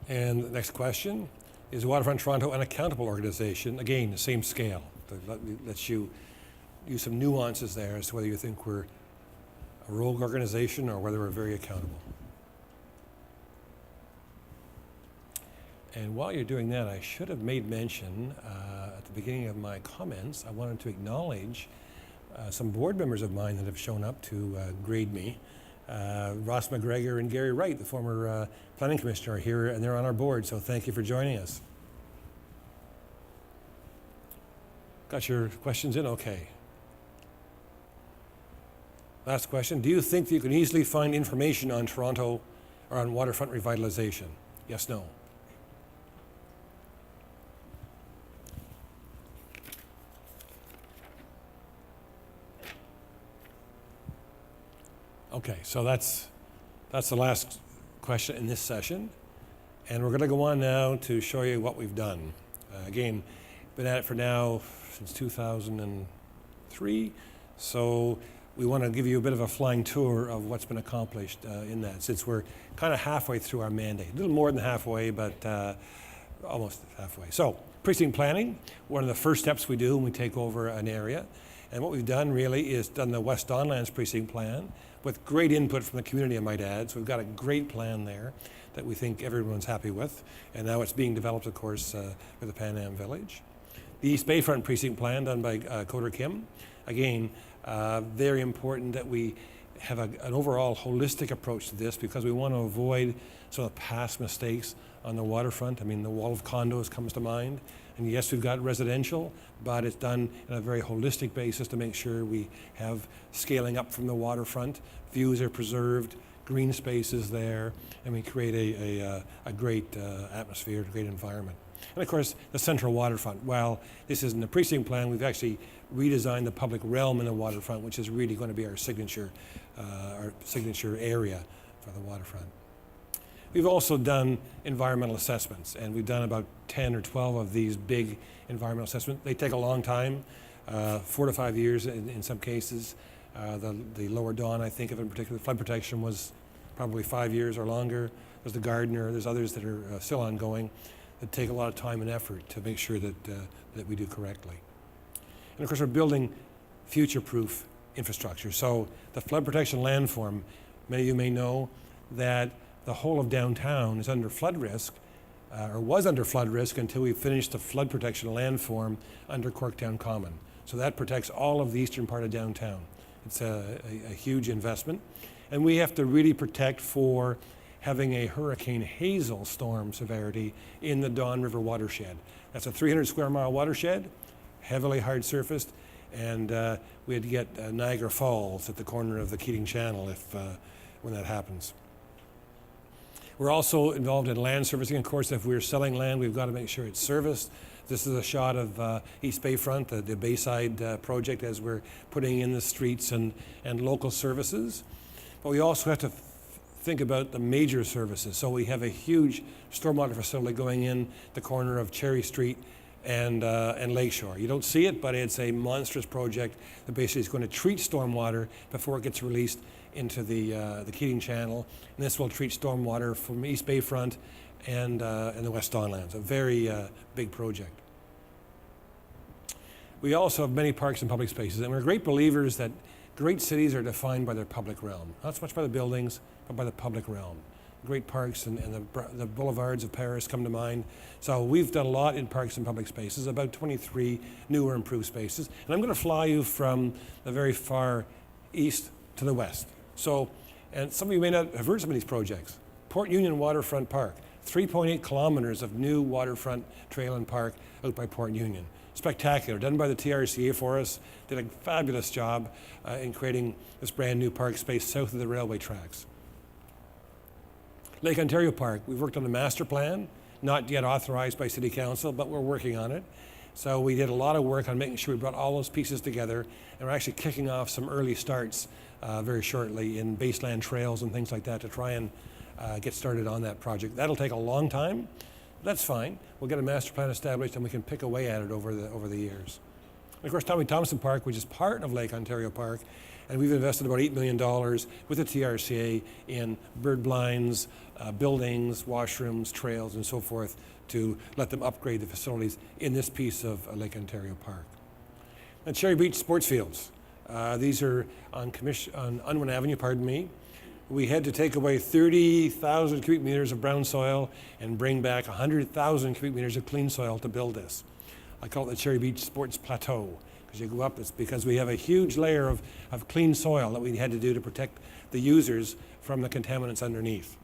And the next question, is Waterfront Toronto an accountable organization? Again, the same scale. That lets you use some nuances there as to whether you think we're a rogue organization or whether we're very accountable. And while you're doing that, I should have made mention at the beginning of my comments, I wanted to acknowledge some board members of mine that have shown up to grade me. Ross McGregor and Gary Wright, the former planning commissioner, are here, and they're on our board, so thank you for joining us. Got your questions in? Okay. Last question. Do you think that you can easily find information on Toronto or on waterfront revitalization? Yes, no? Okay, so that's the last question in this session. And we're going to go on now to show you what we've done. Again, been at it for now since 2003, so we want to give you a bit of a flying tour of what's been accomplished in that, since we're kind of halfway through our mandate. A little more than halfway, but almost halfway. So, precinct planning, one of the first steps we do when we take over an area. And what we've done really is done the West Don Lands precinct plan with great input from the community, I might add. So we've got a great plan there that we think everyone's happy with. And now it's being developed, of course, with the Pan Am Village. The East Bayfront precinct plan done by Coder Kim. Again, very important that we have an overall holistic approach to this because we want to avoid some of the past mistakes on the waterfront. I mean, the wall of condos comes to mind. And yes, we've got residential, but it's done in a very holistic basis to make sure we have scaling up from the waterfront. Views are preserved, green spaces there, and we create a great atmosphere, a great environment. And of course, the central waterfront. While this isn't a precinct plan, we've actually redesigned the public realm in the waterfront, which is really going to be our signature area for the waterfront. We've also done environmental assessments, and we've done about 10 or 12 of these big environmental assessments. They take a long time, 4 to 5 years in some cases. The Lower Don, I think of in particular, flood protection was probably 5 years or longer. There's the Gardner, there's others that are still ongoing that take a lot of time and effort to make sure that we do correctly. And of course, we're building future-proof infrastructure. So the flood protection landform, many of you may know that the whole of downtown is under flood risk, or was under flood risk until we finished the flood protection landform under Corktown Common. So that protects all of the eastern part of downtown. It's a huge investment. And we have to really protect for having a Hurricane Hazel storm severity in the Don River watershed. That's a 300 square mile watershed, heavily hard surfaced, and we had to get Niagara Falls at the corner of the Keating Channel when that happens. We're also involved in land servicing. Of course, if we're selling land, we've got to make sure it's serviced. This is a shot of East Bayfront, the Bayside project, as we're putting in the streets and local services. But we also have to think about the major services. So we have a huge stormwater facility going in the corner of Cherry Street and Lakeshore. You don't see it, but it's a monstrous project that basically is going to treat stormwater before it gets released into the Keating Channel. And this will treat stormwater from East Bayfront and the West Don Lands. A very big project. We also have many parks and public spaces, and we're great believers that great cities are defined by their public realm. Not so much by the buildings, but by the public realm. Great parks and the boulevards of Paris come to mind. So we've done a lot in parks and public spaces, about 23 new or improved spaces. And I'm going to fly you from the very far east to the west. So, and some of you may not have heard some of these projects. Port Union Waterfront Park, 3.8 kilometers of new waterfront trail and park out by Port Union. Spectacular, done by the TRCA for us, did a fabulous job in creating this brand new park space south of the railway tracks. Lake Ontario Park, we've worked on the master plan, not yet authorized by City Council, but we're working on it. So we did a lot of work on making sure we brought all those pieces together, and we're actually kicking off some early starts very shortly in baseland trails and things like that to try and get started on that project. That'll take a long time. That's fine. We'll get a master plan established and we can pick away at it over the years. And of course, Tommy Thompson Park, which is part of Lake Ontario Park, and we've invested about $8 million with the TRCA in bird blinds, buildings, washrooms, trails, and so forth to let them upgrade the facilities in this piece of Lake Ontario Park. And Cherry Beach Sports Fields. These are on Unwin Avenue, pardon me. We had to take away 30,000 cubic meters of brown soil and bring back 100,000 cubic meters of clean soil to build this. I call it the Cherry Beach Sports Plateau. As you go up, it's because we have a huge layer of clean soil that we had to do to protect the users from the contaminants underneath.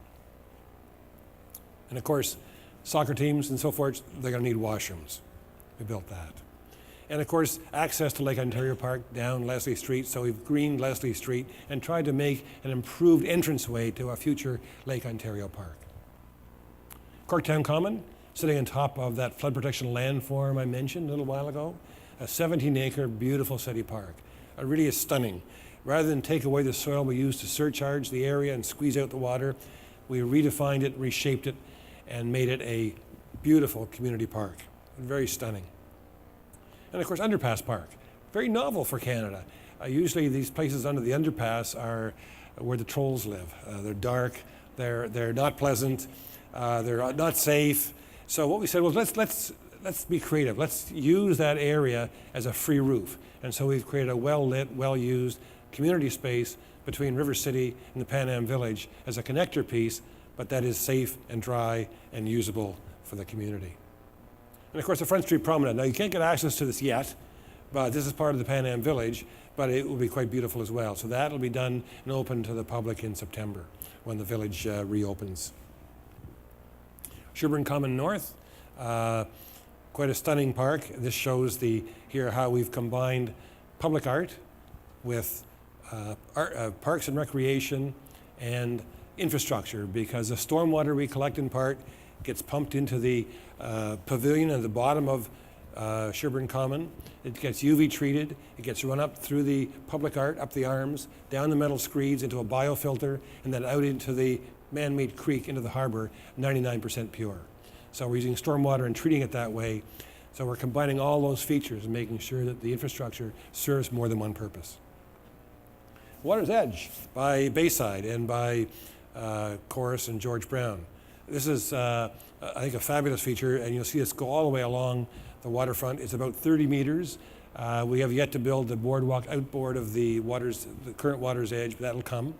And of course, soccer teams and so forth, they're going to need washrooms. We built that. And of course, access to Lake Ontario Park down Leslie Street, so we've greened Leslie Street and tried to make an improved entranceway to a future Lake Ontario Park. Corktown Common, sitting on top of that flood protection landform I mentioned a little while ago, a 17-acre beautiful city park. It really is stunning. Rather than take away the soil we used to surcharge the area and squeeze out the water, we redefined it, reshaped it, and made it a beautiful community park. Very stunning. And of course, Underpass Park, very novel for Canada. Usually these places under the underpass are where the trolls live. They're dark, they're not pleasant, they're not safe. So what we said was let's be creative. Let's use that area as a free roof. And so we've created a well-lit, well-used community space between River City and the Pan Am Village as a connector piece, but that is safe and dry and usable for the community. And of course, the Front Street Promenade. Now, you can't get access to this yet, but this is part of the Pan Am Village, but it will be quite beautiful as well. So that'll be done and open to the public in September when the village reopens. Sherbourne Common North, quite a stunning park. This shows here how we've combined public art with parks and recreation and infrastructure, because the stormwater we collect in part gets pumped into the pavilion at the bottom of Sherbourne Common. It gets UV treated. It gets run up through the public art, up the arms, down the metal screeds into a biofilter, and then out into the man-made creek into the harbor, 99% pure. So we're using stormwater and treating it that way. So we're combining all those features and making sure that the infrastructure serves more than one purpose. Water's Edge by Bayside and by Chorus and George Brown. This is, I think, a fabulous feature, and you'll see us go all the way along the waterfront. It's about 30 meters. We have yet to build the boardwalk outboard of the current Water's Edge, but that'll come.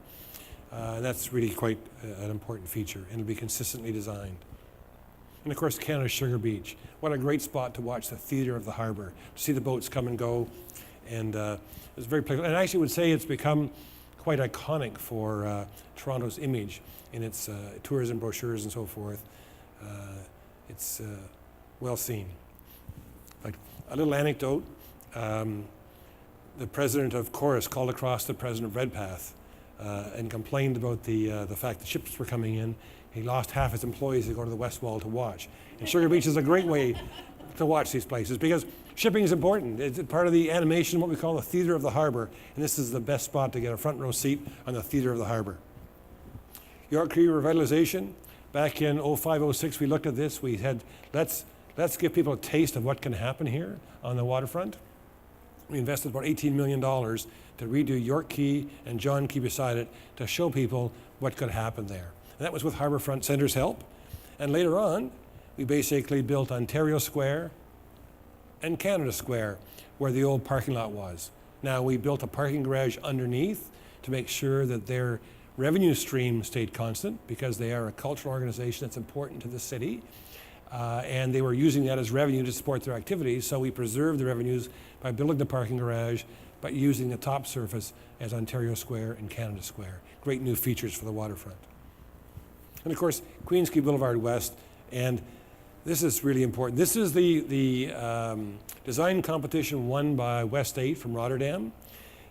And that's really quite an important feature, and it'll be consistently designed. And of course, Canada's Sugar Beach. What a great spot to watch the theater of the harbor, to see the boats come and go, and it's very pleasant. And I actually would say it's become quite iconic for Toronto's image in its tourism brochures and so forth. It's well seen. Like a little anecdote, the president of Chorus called across the president of Redpath and complained about the fact that ships were coming in. He lost half his employees to go to the West Wall to watch. And Sugar Beach is a great way to watch these places because shipping is important. It's part of the animation, what we call the theater of the harbor, and this is the best spot to get a front row seat on the theater of the harbor. York Quay Revitalization, back in 05-06 we looked at this. We had, let's give people a taste of what can happen here on the waterfront. We invested about $18 million to redo York Quay and John Quay beside it to show people what could happen there. And that was with Harbourfront Centre's help. And later on, we basically built Ontario Square and Canada Square, where the old parking lot was. Now we built a parking garage underneath to make sure that their revenue stream stayed constant, because they are a cultural organization that's important to the city. And they were using that as revenue to support their activities, so we preserved the revenues by building the parking garage, but using the top surface as Ontario Square and Canada Square. Great new features for the waterfront. And of course, Queens Quay Boulevard West, and this is really important. This is the design competition won by West 8 from Rotterdam.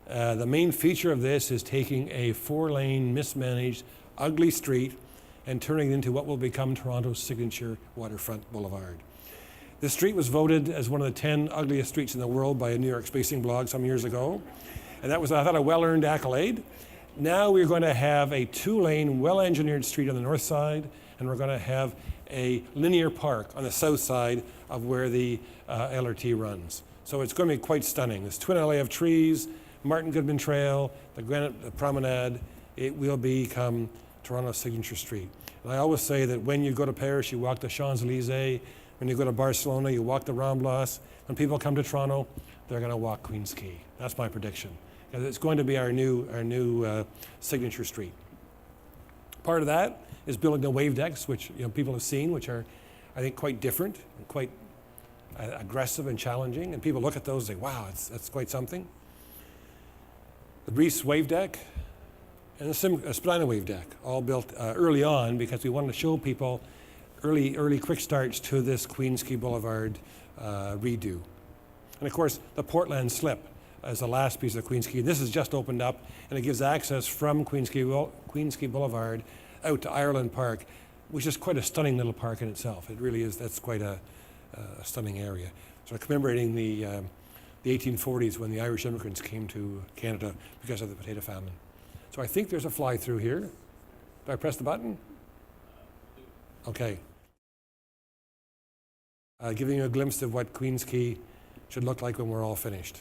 The main feature of this is taking a 4-lane, mismanaged, ugly street and turning it into what will become Toronto's signature waterfront boulevard. This street was voted as one of the 10 ugliest streets in the world by a New York spacing blog some years ago. And that was, I thought, a well-earned accolade. Now we're going to have a 2-lane, well-engineered street on the north side, and we're going to have a linear park on the south side of where the LRT runs. So it's going to be quite stunning. This twin alley of trees, Martin Goodman Trail, the Granite Promenade, it will become Toronto's signature street. And I always say that when you go to Paris, you walk the Champs-Elysees. When you go to Barcelona, you walk the Ramblas. When people come to Toronto, they're going to walk Queens Quay. That's my prediction. And it's going to be our new signature street. Part of that is building the wave decks, which people have seen, which are, I think, quite different and quite aggressive and challenging. And people look at those and say, wow, that's quite something. The Breeze wave deck and the Spadina wave deck, all built early on because we wanted to show people early quick starts to this Queens Quay Boulevard redo. And of course, the Portland Slip as the last piece of Queens Quay. This has just opened up, and it gives access from Queens Quay Boulevard out to Ireland Park, which is quite a stunning little park in itself. It really is. That's quite a stunning area. So commemorating the 1840s when the Irish immigrants came to Canada because of the potato famine. So I think there's a fly-through here. Do I press the button? Okay. Giving you a glimpse of what Queens Quay should look like when we're all finished.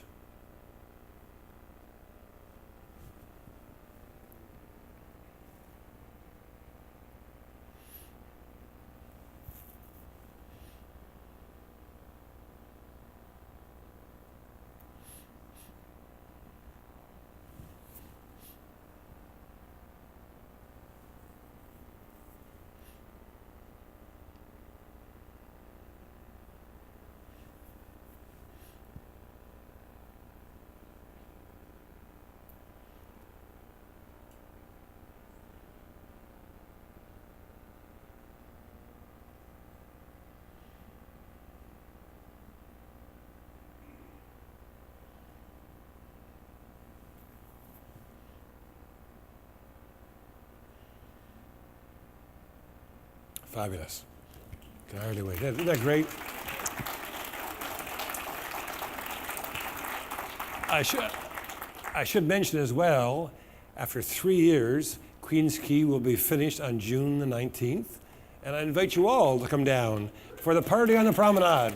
Fabulous. Can hardly wait. Isn't that great? I should mention as well, after 3 years, Queens Quay will be finished on June the 19th, and I invite you all to come down for the party on the Promenade.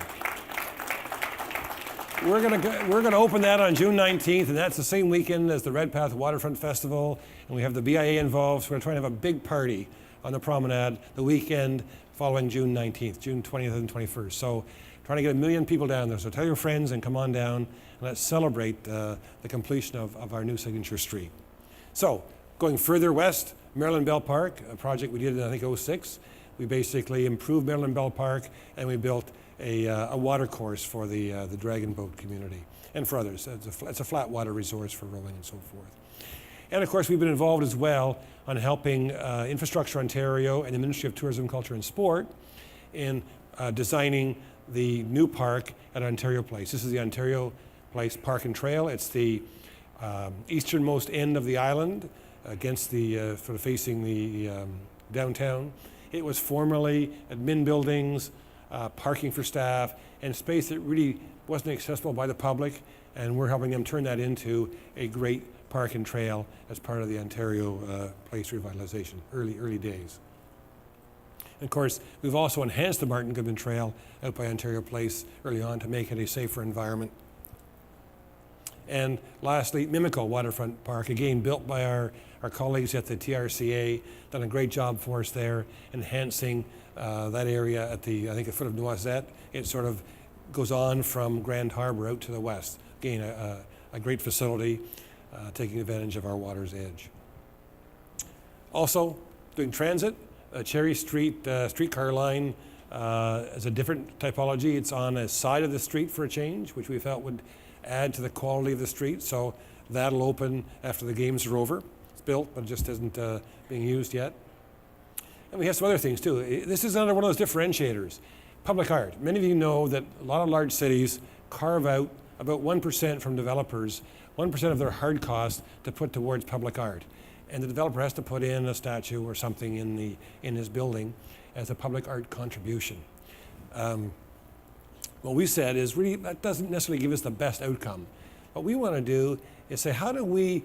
We're gonna open that on June 19th, and that's the same weekend as the Redpath Waterfront Festival, and we have the BIA involved, so we're trying to have a big party on the Promenade the weekend following June 19th, June 20th and 21st. So trying to get 1 million people down there. So tell your friends and come on down and let's celebrate the completion of our new signature street. So going further west, Maryland Bell Park, a project we did in, I think, 2006. We basically improved Maryland Bell Park and we built a water course for the dragon boat community and for others. It's a flat water resource for rowing and so forth. And of course, we've been involved as well on helping Infrastructure Ontario and the Ministry of Tourism, Culture and Sport in designing the new park at Ontario Place. This is the Ontario Place Park and Trail. It's the easternmost end of the island against the, sort of facing the downtown. It was formerly admin buildings, parking for staff, and space that really wasn't accessible by the public, and we're helping them turn that into a great park and trail as part of the Ontario Place Revitalization, early days. And of course, we've also enhanced the Martin Goodman Trail out by Ontario Place early on to make it a safer environment. And lastly, Mimico Waterfront Park, again built by our colleagues at the TRCA, done a great job for us there, enhancing that area at the, I think, the foot of Noisette. It sort of goes on from Grand Harbour out to the west. Again, a great facility, taking advantage of our water's edge. Also, doing transit, Cherry Street streetcar line is a different typology. It's on a side of the street for a change, which we felt would add to the quality of the street. So that'll open after the games are over. It's built, but it just isn't being used yet. And we have some other things too. This is another one of those differentiators. Public art. Many of you know that a lot of large cities carve out about 1% from developers, 1% of their hard costs to put towards public art. and the developer has to put in a statue or something in his building as a public art contribution. What we said is really that doesn't necessarily give us the best outcome. What we want to do is say, how do we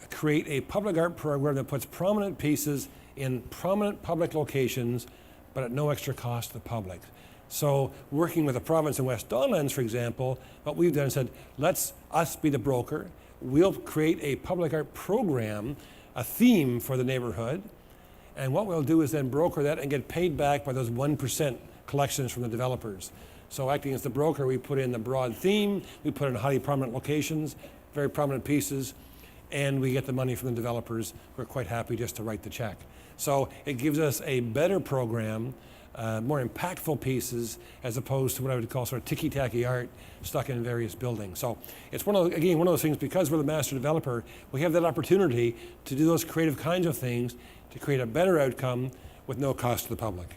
create a public art program that puts prominent pieces in prominent public locations, but at no extra cost to the public? So working with the province in West Don Lands, for example, what we've done is said, let's us be the broker. We'll create a public art program, a theme for the neighborhood, and what we'll do is then broker that and get paid back by those 1% collections from the developers. So acting as the broker, we put in the broad theme, we put in highly prominent locations, very prominent pieces, and we get the money from the developers. We're quite happy just to write the check. So it gives us a better program, more impactful pieces, as opposed to what I would call sort of ticky-tacky art stuck in various buildings. So it's one of those things, because we're the master developer, we have that opportunity to do those creative kinds of things to create a better outcome with no cost to the public.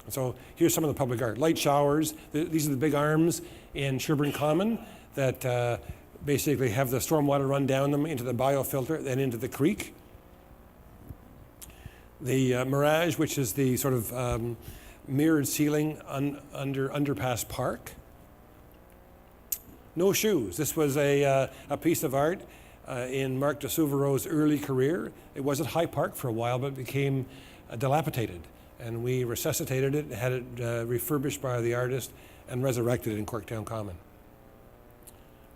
So here's some of the public art. Light showers, these are the big arms in Sherbourne Common that basically have the stormwater run down them into the biofilter, then into the creek. The Mirage, which is the sort of mirrored ceiling under Underpass Park. No Shoes. This was a piece of art in Marc de Souvereau's early career. It was at High Park for a while, but it became dilapidated. And we resuscitated it, had it refurbished by the artist, and resurrected it in Corktown Common.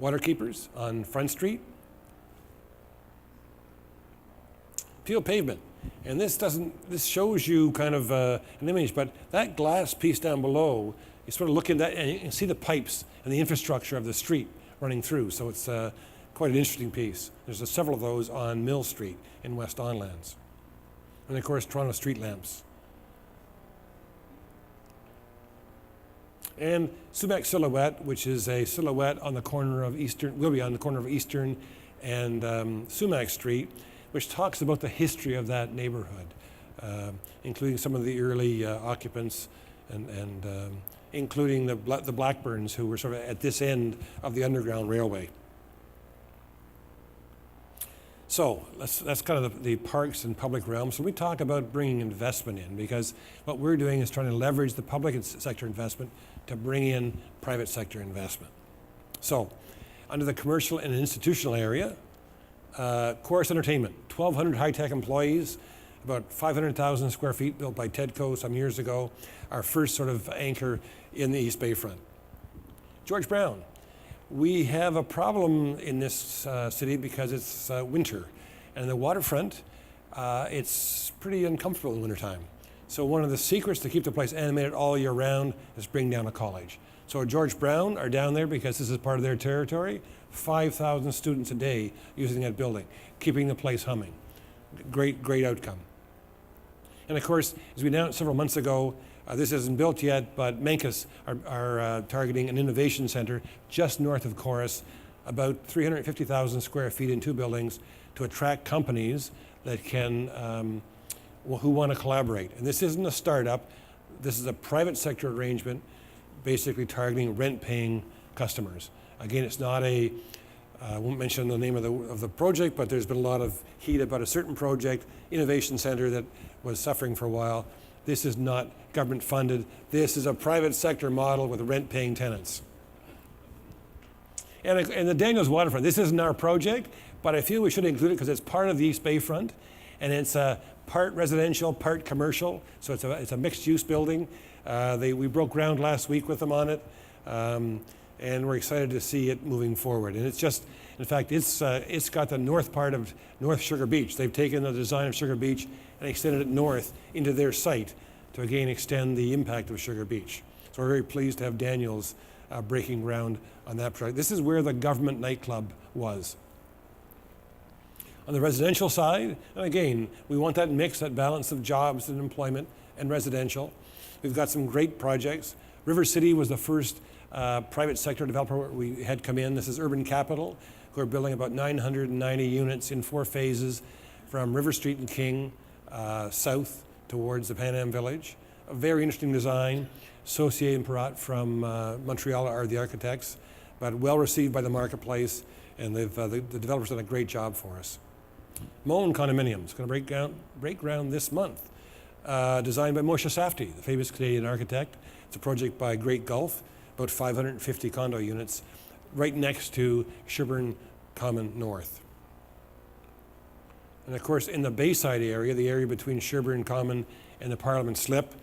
Waterkeepers on Front Street. Peel pavement. And this shows you kind of an image, but that glass piece down below, you sort of look at that and you can see the pipes and the infrastructure of the street running through. So it's quite an interesting piece. There's several of those on Mill Street in West Don Lands. And of course, Toronto street lamps. And Sumac Silhouette, which is a silhouette on the corner of Eastern, will be on the corner of Eastern and Sumac Street, which talks about the history of that neighborhood, including some of the early occupants and including the Blackburns, who were sort of at this end of the Underground Railway. So that's kind of the parks and public realm. So we talk about bringing investment in, because what we're doing is trying to leverage the public sector investment to bring in private sector investment. So under the commercial and institutional area, Chorus Entertainment, 1,200 high-tech employees, about 500,000 square feet built by Tedco some years ago, our first sort of anchor in the East Bay front. George Brown. We have a problem in this city because it's winter, and the waterfront, it's pretty uncomfortable in wintertime. So one of the secrets to keep the place animated all year round is bring down a college. So George Brown are down there because this is part of their territory. 5,000 students a day using that building, keeping the place humming. Great outcome. And of course, as we announced several months ago, this isn't built yet, but Menkes are targeting an innovation center just north of Chorus, about 350,000 square feet in 2 buildings, to attract companies that can, who want to collaborate. And this isn't a startup, this is a private sector arrangement, basically targeting rent-paying customers. Again, it's not I won't mention the name of the project, but there's been a lot of heat about a certain project, innovation center, that was suffering for a while. This is not government funded. This is a private sector model with rent-paying tenants. And the Daniels Waterfront, this isn't our project, but I feel we should include it because it's part of the East Bay front, and it's part residential, part commercial, so it's a mixed-use building. We broke ground last week with them on it, and we're excited to see it moving forward. And it's just, in fact, it's got the north part of North Sugar Beach. They've taken the design of Sugar Beach and extended it north into their site to again extend the impact of Sugar Beach. So we're very pleased to have Daniels breaking ground on that project. This is where the government nightclub was. On the residential side, and again, we want that mix, that balance of jobs and employment and residential. We've got some great projects. River City was the first private sector developer we had come in. This is Urban Capital, who are building about 990 units in 4 phases from River Street and King south towards the Pan Am Village. A very interesting design. Saucier and Perrot from Montreal are the architects, but well received by the marketplace, and the developers done a great job for us. Mullen Condominiums, going to break ground this month. Designed by Moshe Safdie, the famous Canadian architect. It's a project by Great Gulf, about 550 condo units, right next to Sherbourne Common North. And of course, in the Bayside area, the area between Sherbourne Common and the Parliament Slip,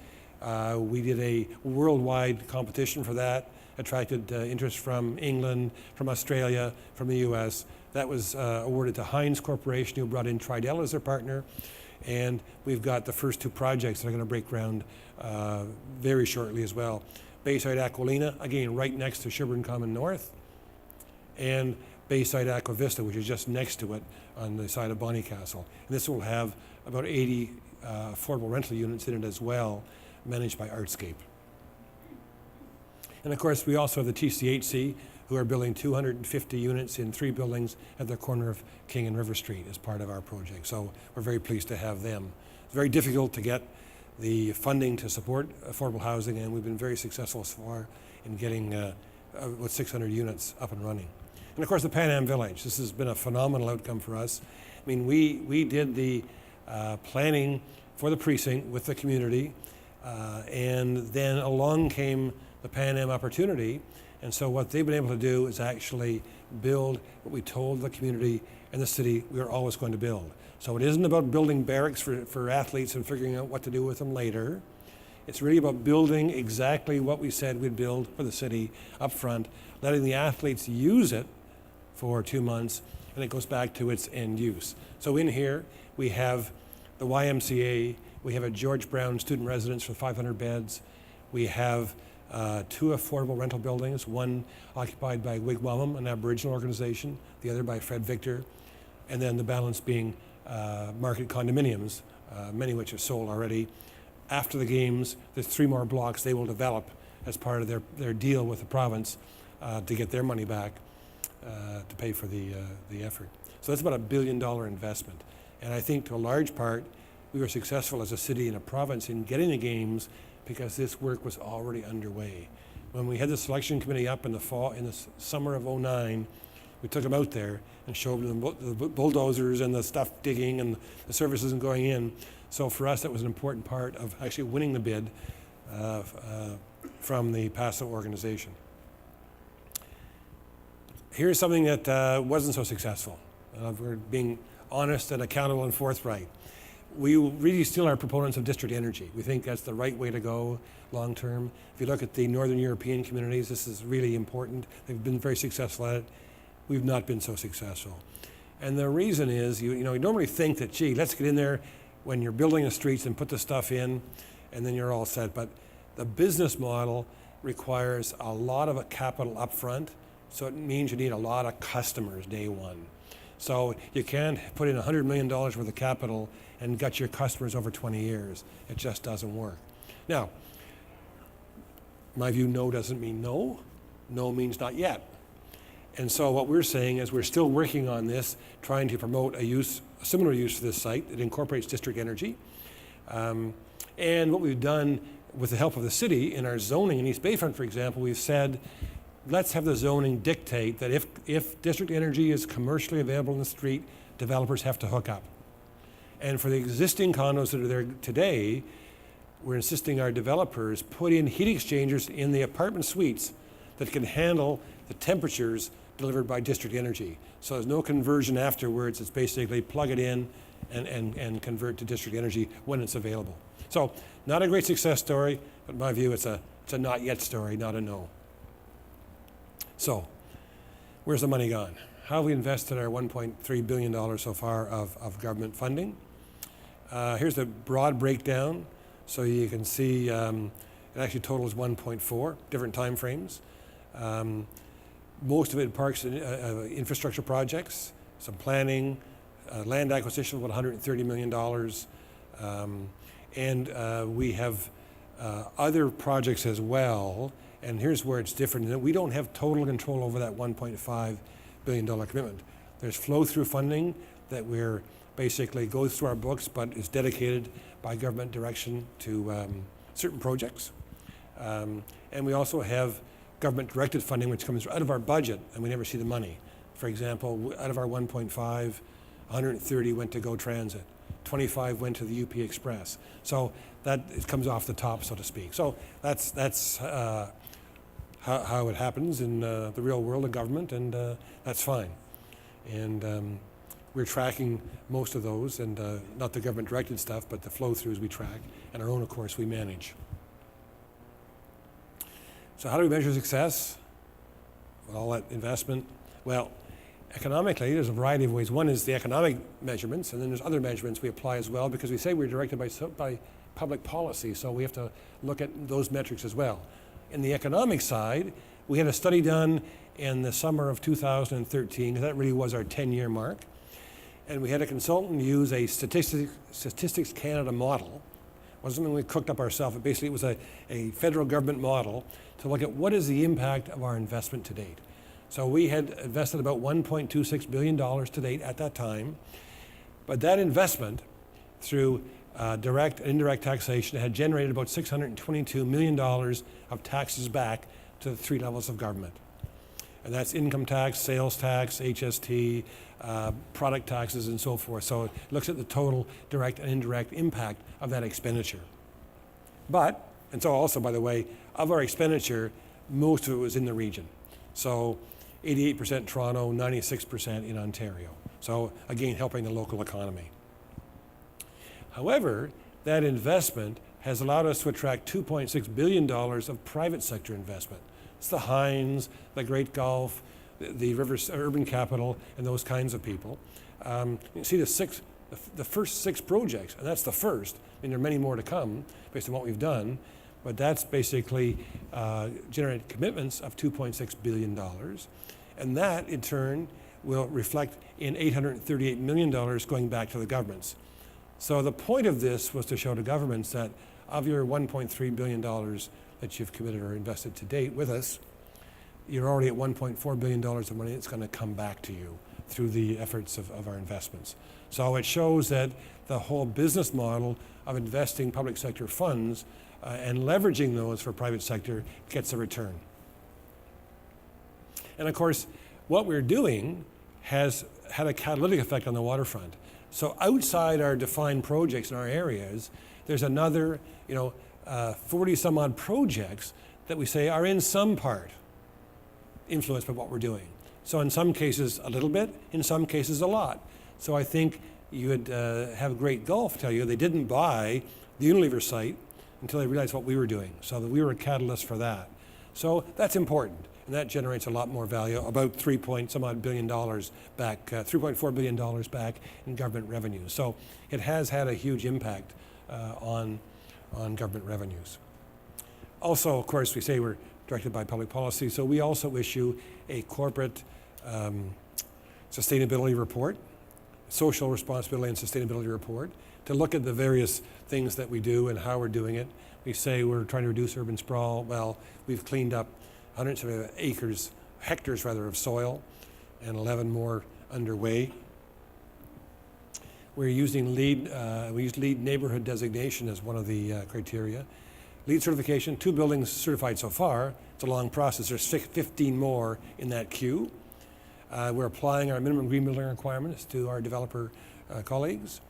we did a worldwide competition for that, attracted interest from England, from Australia, from the US. That was awarded to Heinz Corporation, who brought in Tridel as their partner. And we've got the first 2 projects that are going to break ground very shortly as well. Bayside Aquilina, again, right next to Sherbourne Common North, and Bayside Aqua Vista, which is just next to it on the side of Bonnycastle. And this will have about 80 affordable rental units in it as well, managed by Artscape. And of course, we also have the TCHC, who are building 250 units in 3 buildings at the corner of King and River Street as part of our project. So we're very pleased to have them. It's very difficult to get the funding to support affordable housing, and we've been very successful so far in getting about 600 units up and running. And of course, the Pan Am Village. This has been a phenomenal outcome for us. I mean, we did the planning for the precinct with the community, and then along came the Pan Am opportunity. And so what they've been able to do is actually build what we told the community and the city we were always going to build. So it isn't about building barracks for athletes and figuring out what to do with them later. It's really about building exactly what we said we'd build for the city up front, letting the athletes use it for 2 months, and it goes back to its end use. So in here, we have the YMCA, we have a George Brown student residence for 500 beds, we have 2 affordable rental buildings, one occupied by Wigwamum, an Aboriginal organization, the other by Fred Victor, and then the balance being market condominiums, many of which are sold already. After the games, there's 3 more blocks they will develop as part of their deal with the province to get their money back to pay for the effort. So that's about $1 billion investment. And I think to a large part, we were successful as a city and a province in getting the games because this work was already underway. When we had the selection committee up in the summer of '09, we took them out there and showed them the bulldozers and the stuff digging and the services and going in. So for us, that was an important part of actually winning the bid from the PASO organization. Here's something that wasn't so successful. We're being honest and accountable and forthright. We really still are proponents of district energy. We think that's the right way to go long term. If you look at the Northern European communities, this is really important. They've been very successful at it. We've not been so successful. And the reason is, you normally think that, gee, let's get in there when you're building the streets and put the stuff in, and then you're all set. But the business model requires a lot of capital up front, so it means you need a lot of customers day one. So you can't put in $100 million worth of capital and gut your customers over 20 years. It just doesn't work. Now, my view, no doesn't mean no. No means not yet. And so what we're saying is we're still working on this, trying to promote a similar use for this site that incorporates district energy. And what we've done with the help of the city in our zoning in East Bayfront, for example, we've said, let's have the zoning dictate that if district energy is commercially available in the street, developers have to hook up. And for the existing condos that are there today, we're insisting our developers put in heat exchangers in the apartment suites that can handle the temperatures delivered by district energy. So there's no conversion afterwards. It's basically plug it in and convert to district energy when it's available. So not a great success story, but in my view, it's a not yet story, not a no. So where's the money gone? How have we invested our $1.3 billion so far of government funding? Here's the broad breakdown. So you can see it actually totals 1.4, different time frames. Most of it in parks and infrastructure projects, some planning, land acquisition of about $130 million. And we have other projects as well. And here's where it's different. That we don't have total control over that $1.5 billion commitment. There's flow-through funding that we're basically goes through our books, but is dedicated by government direction to certain projects. And we also have government-directed funding, which comes out of our budget, and we never see the money. For example, out of our 1.5, 130 went to Go Transit, 25 went to the UP Express. So that it comes off the top, so to speak. So that's how it happens in the real world of government, and that's fine. And we're tracking most of those, and not the government-directed stuff, but the flow-throughs we track, and our own, of course, we manage. So how do we measure success? With all that investment? Well, economically, there's a variety of ways. One is the economic measurements, and then there's other measurements we apply as well, because we say we're directed by public policy, so we have to look at those metrics as well. In the economic side, we had a study done in the summer of 2013, because that really was our 10-year mark. And we had a consultant use a Statistics Canada model. It wasn't something we cooked up ourselves, but basically it was a federal government model to look at what is the impact of our investment to date. So we had invested about $1.26 billion to date at that time. But that investment through direct and indirect taxation had generated about $622 million of taxes back to the three levels of government. And that's income tax, sales tax, HST, product taxes, and so forth. So it looks at the total direct and indirect impact of that expenditure. But, and so also, by the way, of our expenditure, most of it was in the region. So 88% Toronto, 96% in Ontario. So again, helping the local economy. However, that investment has allowed us to attract $2.6 billion of private sector investment. It's the Hines, the Great Gulf, the Urban Capital, and those kinds of people. You can see the first 6 projects, and that's the first. I mean, there are many more to come based on what we've done, but that's basically generated commitments of $2.6 billion. And that, in turn, will reflect in $838 million going back to the governments. So the point of this was to show to governments that of your $1.3 billion that you've committed or invested to date with us, you're already at $1.4 billion of money that's going to come back to you through the efforts of our investments. So it shows that the whole business model of investing public sector funds and leveraging those for private sector gets a return. And of course, what we're doing has had a catalytic effect on the waterfront. So outside our defined projects in our areas, there's another 40 some odd projects that we say are in some part influenced by what we're doing. So in some cases a little bit, in some cases a lot. So I think you would have Great Gulf tell you they didn't buy the Unilever site until they realized what we were doing. So that we were a catalyst for that. So that's important. And that generates a lot more value, about $3.4 billion back in government revenues. So it has had a huge impact on government revenues. Also, of course, we say we're directed by public policy, so we also issue a corporate sustainability report, social responsibility and sustainability report, to look at the various things that we do and how we're doing it. We say we're trying to reduce urban sprawl. Well, we've cleaned up 170 hectares of soil, and 11 more underway. We're using we use LEED neighborhood designation as one of the criteria. LEED certification, 2 buildings certified so far. It's a long process. There's 15 more in that queue. We're applying our minimum green building requirements to our developer colleagues.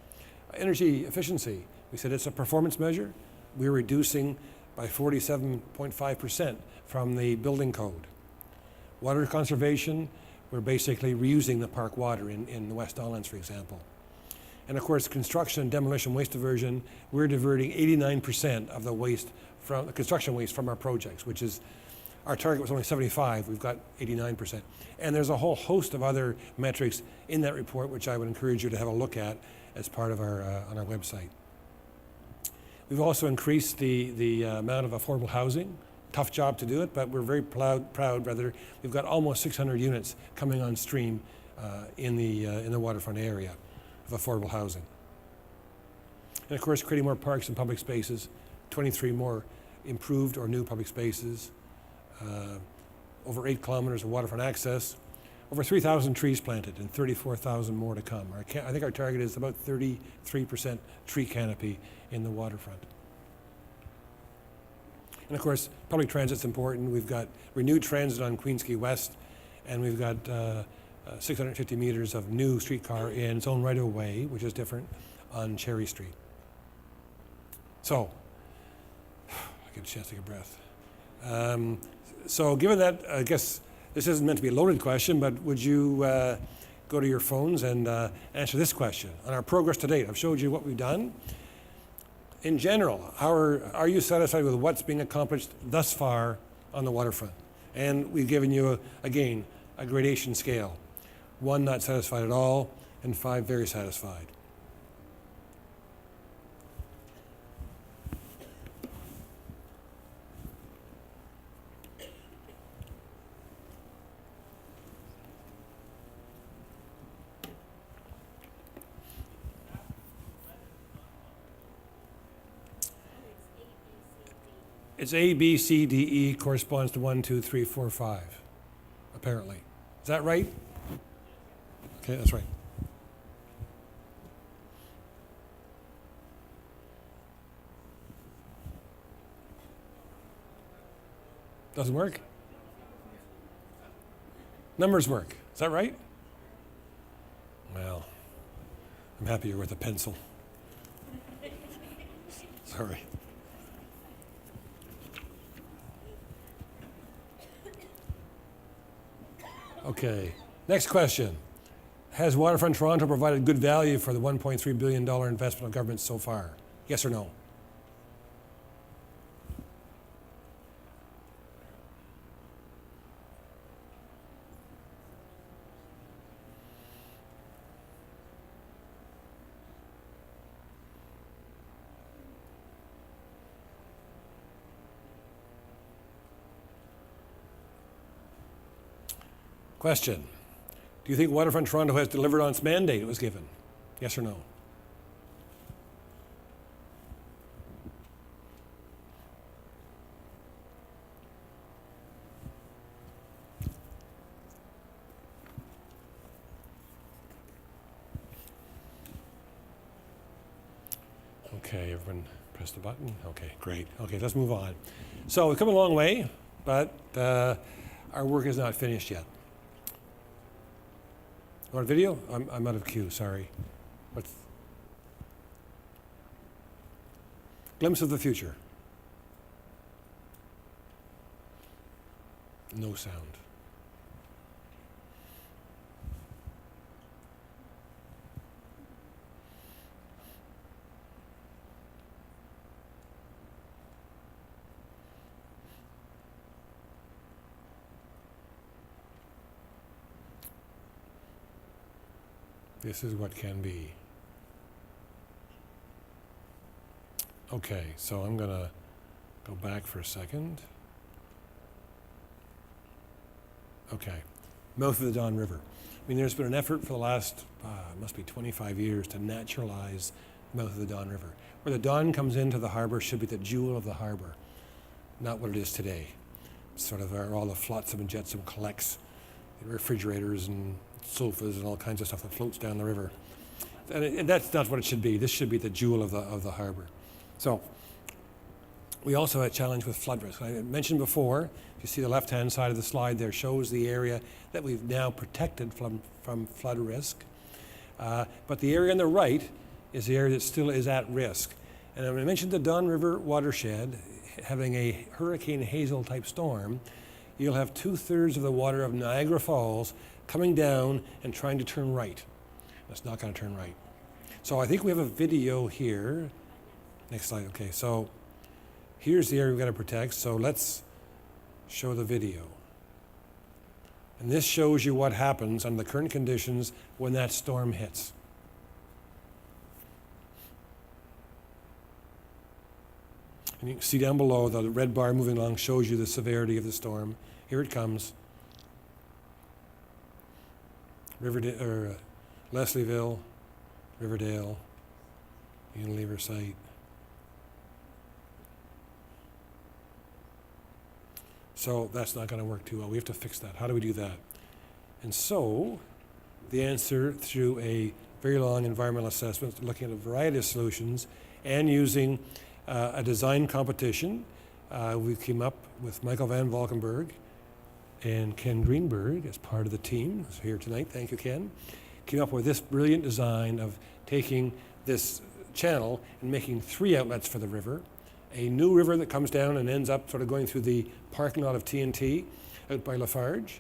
Energy efficiency, we said it's a performance measure. We're reducing by 47.5% from the building code. Water conservation, we're basically reusing the park water in the West Islands, for example. And of course, construction and demolition waste diversion, we're diverting 89% of the waste from the construction waste from our projects, which is, our target was only 75, we've got 89%. And there's a whole host of other metrics in that report, which I would encourage you to have a look at as part of our, on our website. We've also increased the amount of affordable housing. Tough job to do it, but we're very proud. We've got almost 600 units coming on stream in the waterfront area of affordable housing. And of course, creating more parks and public spaces, 23 more improved or new public spaces, over 8 kilometers of waterfront access, over 3,000 trees planted and 34,000 more to come. I think our target is about 33% tree canopy in the waterfront. And of course, public transit's important. We've got renewed transit on Queens Quay West, and we've got 650 meters of new streetcar in its own right of way, which is different, on Cherry Street. So, I get a chance to take a breath. So given that, I guess this isn't meant to be a loaded question, but would you go to your phones and answer this question? On our progress to date, I've showed you what we've done. In general, are you satisfied with what's being accomplished thus far on the waterfront? And we've given you, again, a gradation scale. 1 not satisfied at all, and 5 very satisfied. It's A, B, C, D, E corresponds to 1, 2, 3, 4, 5, apparently. Is that right? Okay, that's right. Doesn't work? Numbers work. Is that right? Well, I'm happy you're with a pencil. Sorry. Okay, next question. Has Waterfront Toronto provided good value for the $1.3 billion investment of government so far? Yes or no? Question. Do you think Waterfront Toronto has delivered on its mandate it was given? Yes or no? Okay, everyone press the button? Okay, great. Okay, let's move on. So we've come a long way, but our work is not finished yet. You want a video? I'm out of queue, sorry. What's glimpse of the future. No sound. This is what can be. Okay, so I'm gonna go back for a second. Okay, mouth of the Don River. I mean, there's been an effort for the last, must be 25 years to naturalize the mouth of the Don River. Where the Don comes into the harbor should be the jewel of the harbor, not what it is today. It's sort of where all the flotsam and jetsam collects, refrigerators and sofas and all kinds of stuff that floats down the river. And that's not what it should be. This should be the jewel of the harbor. So we also had a challenge with flood risk. I mentioned before, if you see the left-hand side of the slide there shows the area that we've now protected from flood risk. But the area on the right is the area that still is at risk. And when I mentioned the Don River watershed having a Hurricane Hazel type storm, you'll have 2/3 of the water of Niagara Falls coming down and trying to turn right. That's not going to turn right. So I think we have a video here. Next slide. Okay, so here's the area we've got to protect. So let's show the video. And this shows you what happens under the current conditions when that storm hits. And you can see down below, the red bar moving along shows you the severity of the storm. Here it comes. Leslieville, Riverdale, Unilever site. So that's not going to work too well. We have to fix that. How do we do that? And so the answer, through a very long environmental assessment, looking at a variety of solutions and using a design competition, we came up with Michael van Valkenburg and Ken Greenberg, as part of the team, is here tonight. Thank you, Ken. Came up with this brilliant design of taking this channel and making 3 outlets for the river. A new river that comes down and ends up sort of going through the parking lot of TNT out by Lafarge.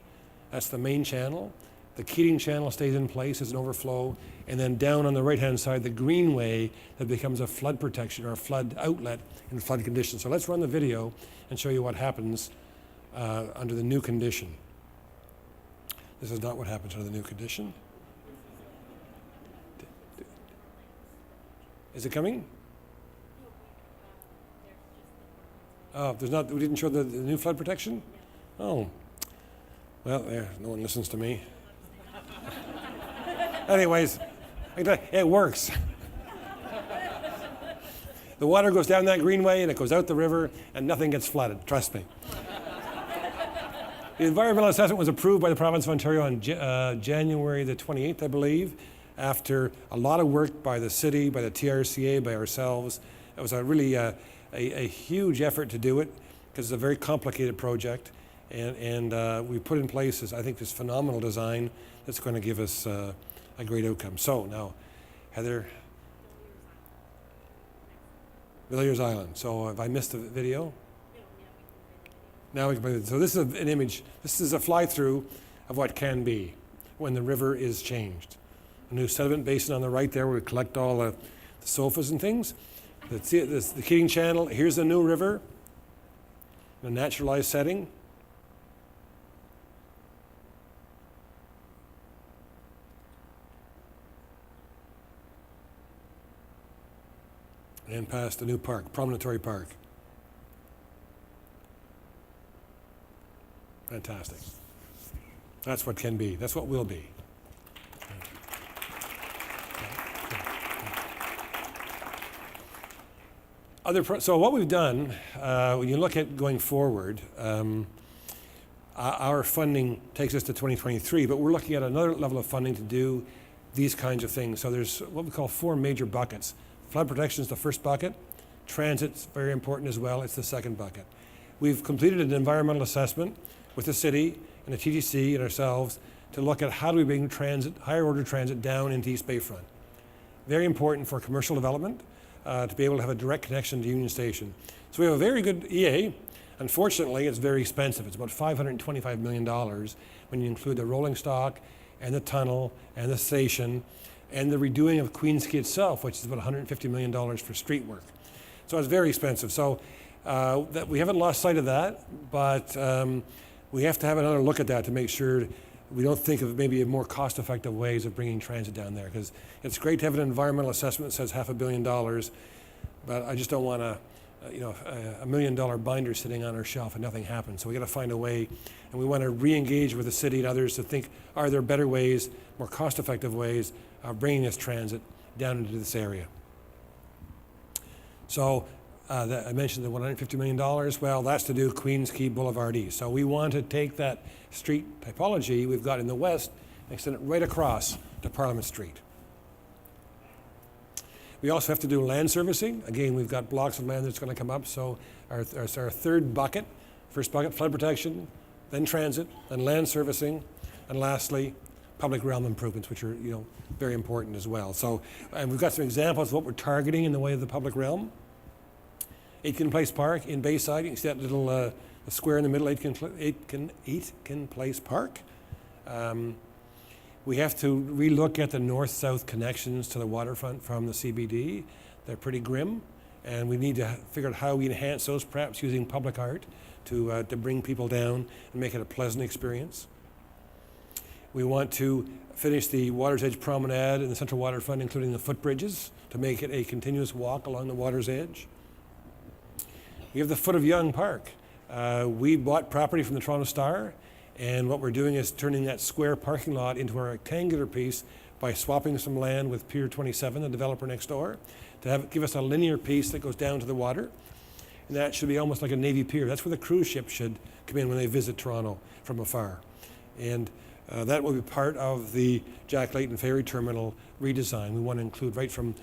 That's the main channel. The Keating channel stays in place as an overflow, and then down on the right-hand side, the greenway that becomes a flood protection or a flood outlet in flood conditions. So let's run the video and show you what happens under the new condition. This is not what happens under the new condition. Is it coming? Oh, there's not. We didn't show the new flood protection. Oh, well, there. No one listens to me. Anyways, it works. The water goes down that greenway and it goes out the river and nothing gets flooded. Trust me. The environmental assessment was approved by the province of Ontario on January the 28th, I believe, after a lot of work by the city, by the TRCA, by ourselves. It was a really a huge effort to do it because it's a very complicated project. And we put in place, I think, this phenomenal design that's going to give us a great outcome. So now, Heather, Villiers Island. So have I missed the video? Now we can play it. So this is an image. This is a fly-through of what can be when the river is changed. A new sediment basin on the right there where we collect all the sofas and things. The Keating Channel. Here's the new river in a naturalized setting. And past the new park, Promontory Park. Fantastic. That's what can be. That's what will be. So what we've done, when you look at going forward, our funding takes us to 2023, but we're looking at another level of funding to do these kinds of things. So there's what we call 4 major buckets. Flood protection is the first bucket. Transit's very important as well. It's the second bucket. We've completed an environmental assessment with the city and the TTC and ourselves to look at how do we bring transit, higher order transit down into East Bayfront. Very important for commercial development to be able to have a direct connection to Union Station. So we have a very good EA. Unfortunately, it's very expensive. It's about $525 million when you include the rolling stock and the tunnel and the station and the redoing of Queens Quay itself, which is about $150 million for street work. So it's very expensive. So that we haven't lost sight of that, but we have to have another look at that to make sure we don't think of maybe more cost-effective ways of bringing transit down there. Because it's great to have an environmental assessment that says $500 million, but I just don't want a $1 million binder sitting on our shelf and nothing happens. So we got to find a way, and we want to re-engage with the city and others to think, are there better ways, more cost-effective ways of bringing this transit down into this area? So I mentioned the $150 million. Well, that's to do Queens Quay Boulevard East. So we want to take that street typology we've got in the west and extend it right across to Parliament Street. We also have to do land servicing. Again, we've got blocks of land that's going to come up. So our third bucket, first bucket, flood protection, then transit, then land servicing, and lastly, public realm improvements, which are very important as well. So, and we've got some examples of what we're targeting in the way of the public realm. Aitken Place Park in Bayside. You can see that little square in the middle, Aitken Place Park. We have to relook at the north-south connections to the waterfront from the CBD. They're pretty grim, and we need to figure out how we enhance those, perhaps using public art to bring people down and make it a pleasant experience. We want to finish the Water's Edge Promenade and the Central Waterfront, including the footbridges, to make it a continuous walk along the water's edge. We have the Foot of Young Park. We bought property from the Toronto Star, and what we're doing is turning that square parking lot into a rectangular piece by swapping some land with Pier 27, the developer next door, to give us a linear piece that goes down to the water. And that should be almost like a Navy pier. That's where the cruise ships should come in when they visit Toronto from afar. And that will be part of the Jack Layton Ferry Terminal redesign. We want to include right from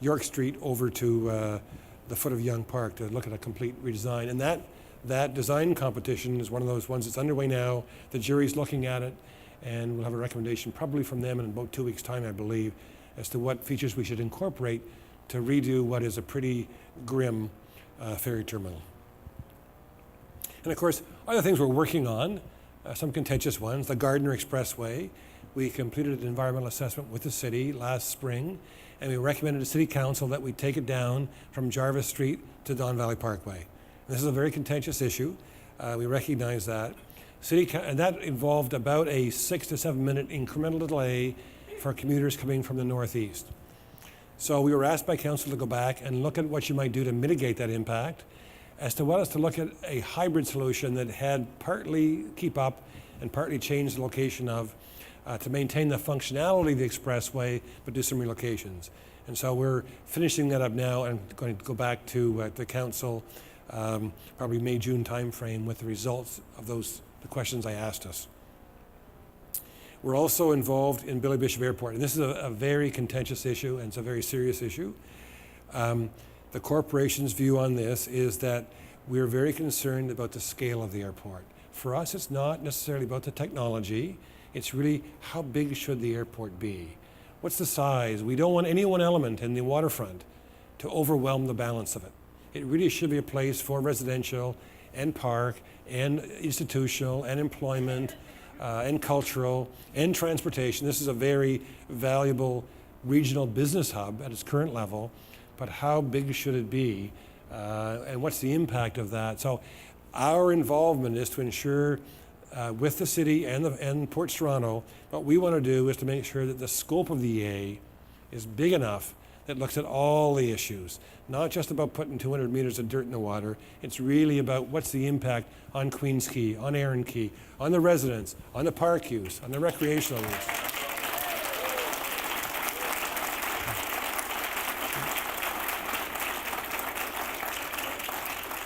York Street over to the Foot of Young Park to look at a complete redesign. And that that design competition is one of those ones that's underway now. The jury's looking at it, and we'll have a recommendation probably from them in about 2 weeks' time, I believe, as to what features we should incorporate to redo what is a pretty grim ferry terminal. And of course, other things we're working on, some contentious ones, the Gardiner Expressway. We completed an environmental assessment with the city last spring, and we recommended to City Council that we take it down from Jarvis Street to Don Valley Parkway. This is a very contentious issue. We recognize that. And that involved about a 6 to 7 minute incremental delay for commuters coming from the northeast. So we were asked by council to go back and look at what you might do to mitigate that impact, as to what is to look at a hybrid solution that had partly keep up and partly change the location of, to maintain the functionality of the expressway, but do some relocations. And so we're finishing that up now and going to go back to the council, probably May, June timeframe with the results of the questions I asked us. We're also involved in Billy Bishop Airport, and this is a very contentious issue, and it's a very serious issue. The corporation's view on this is that we're very concerned about the scale of the airport. For us, it's not necessarily about the technology, it's really how big should the airport be? What's the size? We don't want any one element in the waterfront to overwhelm the balance of it. It really should be a place for residential and park and institutional and employment and cultural and transportation. This is a very valuable regional business hub at its current level, but how big should it be and what's the impact of that? So our involvement is to ensure with the city and Ports Toronto, what we want to do is to make sure that the scope of the EA is big enough that looks at all the issues, not just about putting 200 meters of dirt in the water. It's really about what's the impact on Queens Quay, on Erin Quay, on the residents, on the park use, on the recreational use.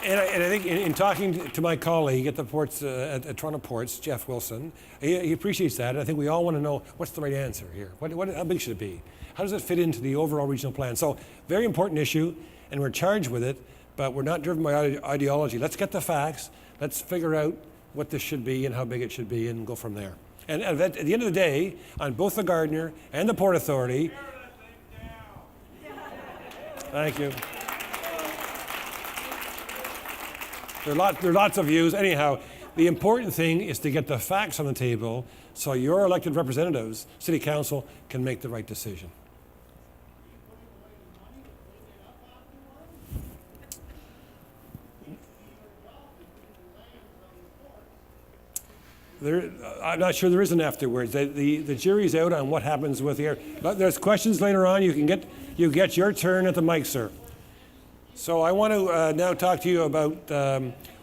And I think in talking to my colleague at the ports, at Toronto Ports, Jeff Wilson, he appreciates that. And I think we all want to know what's the right answer here. How big should it be? How does it fit into the overall regional plan? So very important issue, and we're charged with it, but we're not driven by ideology. Let's get the facts. Let's figure out what this should be and how big it should be and go from there. And at the end of the day, on both the Gardiner and the Port Authority, thank you. There are lots of views. Anyhow, the important thing is to get the facts on the table so your elected representatives, City Council, can make the right decision. I'm not sure there is an afterwards. The jury's out on what happens with the air. There's questions later on. You get your turn at the mic, sir. So I want to now talk to you about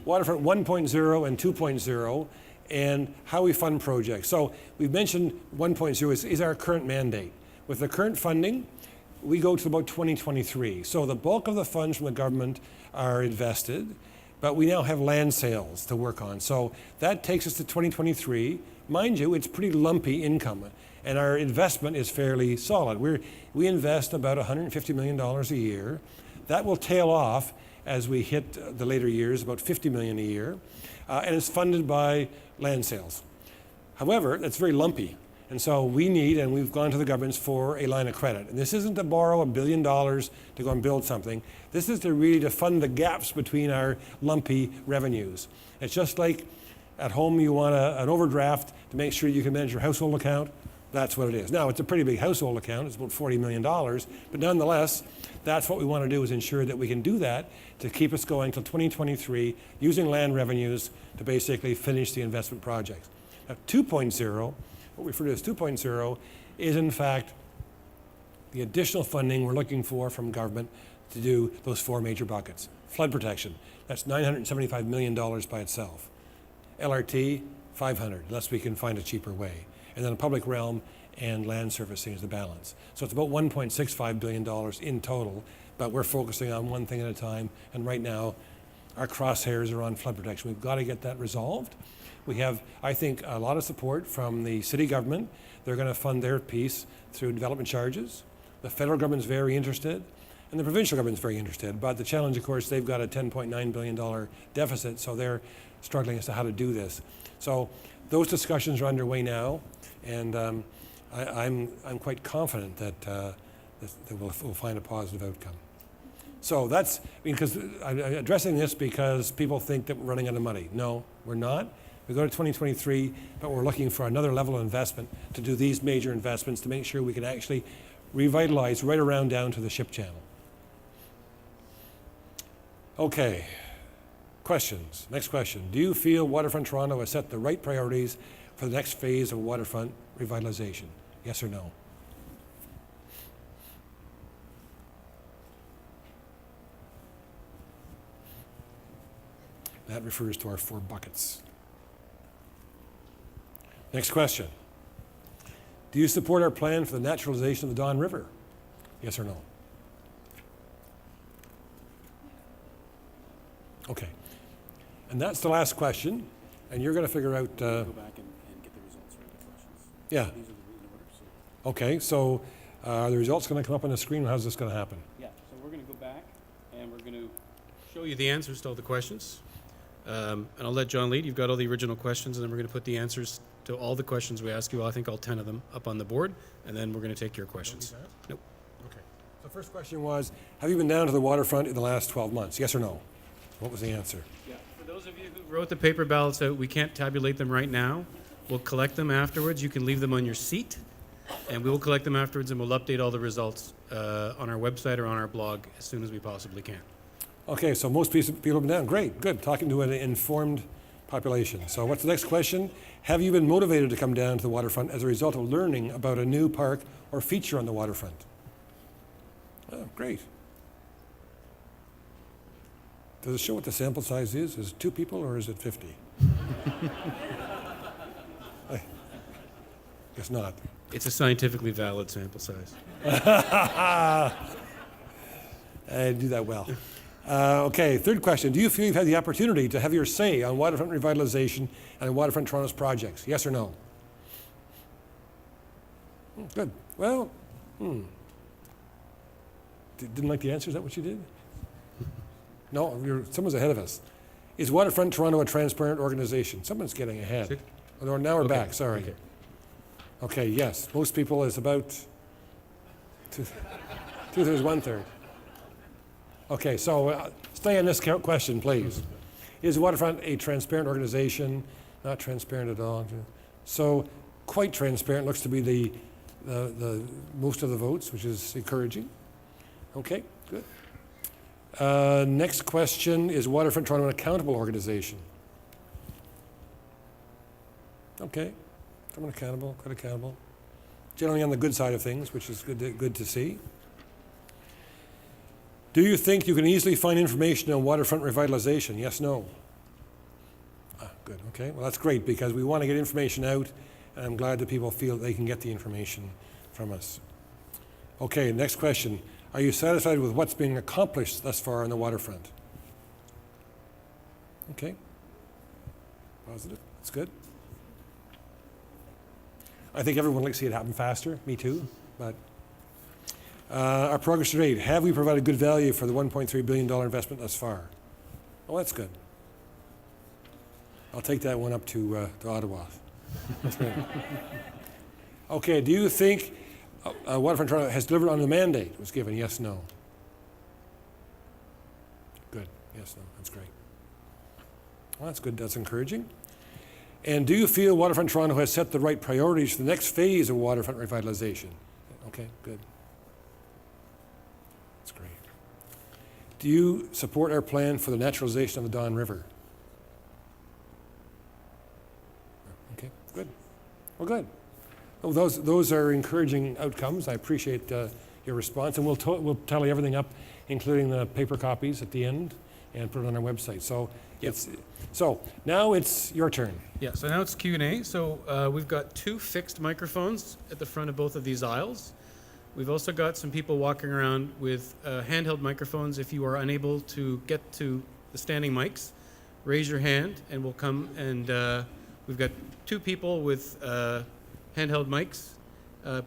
Waterfront 1.0 and 2.0 and how we fund projects. So we've mentioned 1.0 is our current mandate. With the current funding, we go to about 2023. So the bulk of the funds from the government are invested, but we now have land sales to work on. So that takes us to 2023. Mind you, it's pretty lumpy income, and our investment is fairly solid. We invest about $150 million a year. That will tail off as we hit the later years, about $50 million a year, and it's funded by land sales. However, it's very lumpy, and so we need, and we've gone to the governments for a line of credit. And this isn't to borrow $1 billion to go and build something. This is to really to fund the gaps between our lumpy revenues. It's just like at home you want an overdraft to make sure you can manage your household account. That's what it is. Now, it's a pretty big household account. It's about $40 million, but nonetheless, that's what we want to do, is ensure that we can do that to keep us going till 2023 using land revenues to basically finish the investment projects. Now, 2.0, what we refer to as 2.0, is in fact the additional funding we're looking for from government to do those four major buckets. Flood protection, that's $975 million by itself. LRT, 500, unless we can find a cheaper way. And then the public realm and land surfacing is the balance. So it's about $1.65 billion in total, but we're focusing on one thing at a time, and right now our crosshairs are on flood protection. We've got to get that resolved. We have, I think, a lot of support from the city government. They're going to fund their piece through development charges. The federal government is very interested, And the provincial government's very interested, but the challenge, of course, they've got a $10.9 billion deficit, so they're struggling as to how to do this. So those discussions are underway now, and I'm quite confident that we'll find a positive outcome. So that's, because I'm addressing this because people think that we're running out of money. No, we're not. We go to 2023, but we're looking for another level of investment to do these major investments to make sure we can actually revitalize right around down to the ship channel. Okay, questions. Next question. Do you feel Waterfront Toronto has set the right priorities for the next phase of waterfront revitalization? Yes or no? That refers to our 4 buckets. Next question. Do you support our plan for the naturalization of the Don River? Yes or no? Okay. And that's the last question, and you're going to figure out... Go back and get the results for the questions. Yeah. These are the in order, so. Okay, so are the results going to come up on the screen? How's this going to happen? Yeah, so we're going to go back, and we're going to show you the answers to all the questions. And I'll let John lead. You've got all the original questions, and then we're going to put the answers to all the questions we ask you, I think all 10 of them, up on the board, and then we're going to take your questions. Nope. Okay. The first question was, have you been down to the waterfront in the last 12 months? Yes or no? What was the answer? Yeah. For those of you who wrote the paper ballots out, we can't tabulate them right now. We'll collect them afterwards. You can leave them on your seat, and we will collect them afterwards, and we'll update all the results on our website or on our blog as soon as we possibly can. Okay, so most people have been down. Great, good. Talking to an informed population. So what's the next question? Have you been motivated to come down to the waterfront as a result of learning about a new park or feature on the waterfront? Oh, great. Does it show what the sample size is? Is it 2 people or is it 50? I guess not. It's a scientifically valid sample size. I do that well. Okay, third question. Do you feel you've had the opportunity to have your say on waterfront revitalization and Waterfront Toronto's projects? Yes or no? Good. Well, didn't like the answer? Is that what you did? No, someone's ahead of us. Is Waterfront Toronto a transparent organization? Someone's getting ahead. Oh, no, now we're Okay. back, sorry. Okay. Okay, yes. Most people is about 2/3, 1/3. Okay, so stay on this question, please. Is Waterfront a transparent organization? Not transparent at all. So quite transparent looks to be the most of the votes, which is encouraging. Okay, good. Next question, is Waterfront Toronto an accountable organization? Okay, someone accountable, quite accountable. Generally on the good side of things, which is good to see. Do you think you can easily find information on waterfront revitalization? Yes, no? Good, okay. Well, that's great because we want to get information out, and I'm glad that people feel they can get the information from us. Okay, next question. Are you satisfied with what's being accomplished thus far on the waterfront? Okay. Positive. That's good. I think everyone would like to see it happen faster. Me too. But our progress to date. Have we provided good value for the $1.3 billion investment thus far? Oh, that's good. I'll take that one up to Ottawa. That's great. Okay, do you think Waterfront Toronto has delivered on the mandate it was given? Yes, no? Good. Yes, no. That's great. Well, that's good. That's encouraging. And do you feel Waterfront Toronto has set the right priorities for the next phase of waterfront revitalization? Okay, good. That's great. Do you support our plan for the naturalization of the Don River? Okay, good. Well, good. Well, those are encouraging outcomes. I appreciate your response, and we'll tally everything up, including the paper copies at the end, and put it on our website. So so now it's your turn. Yeah, so now it's Q&A. So we've got 2 fixed microphones at the front of both of these aisles. We've also got some people walking around with handheld microphones. If you are unable to get to the standing mics, raise your hand and we'll come and we've got 2 people with handheld mics.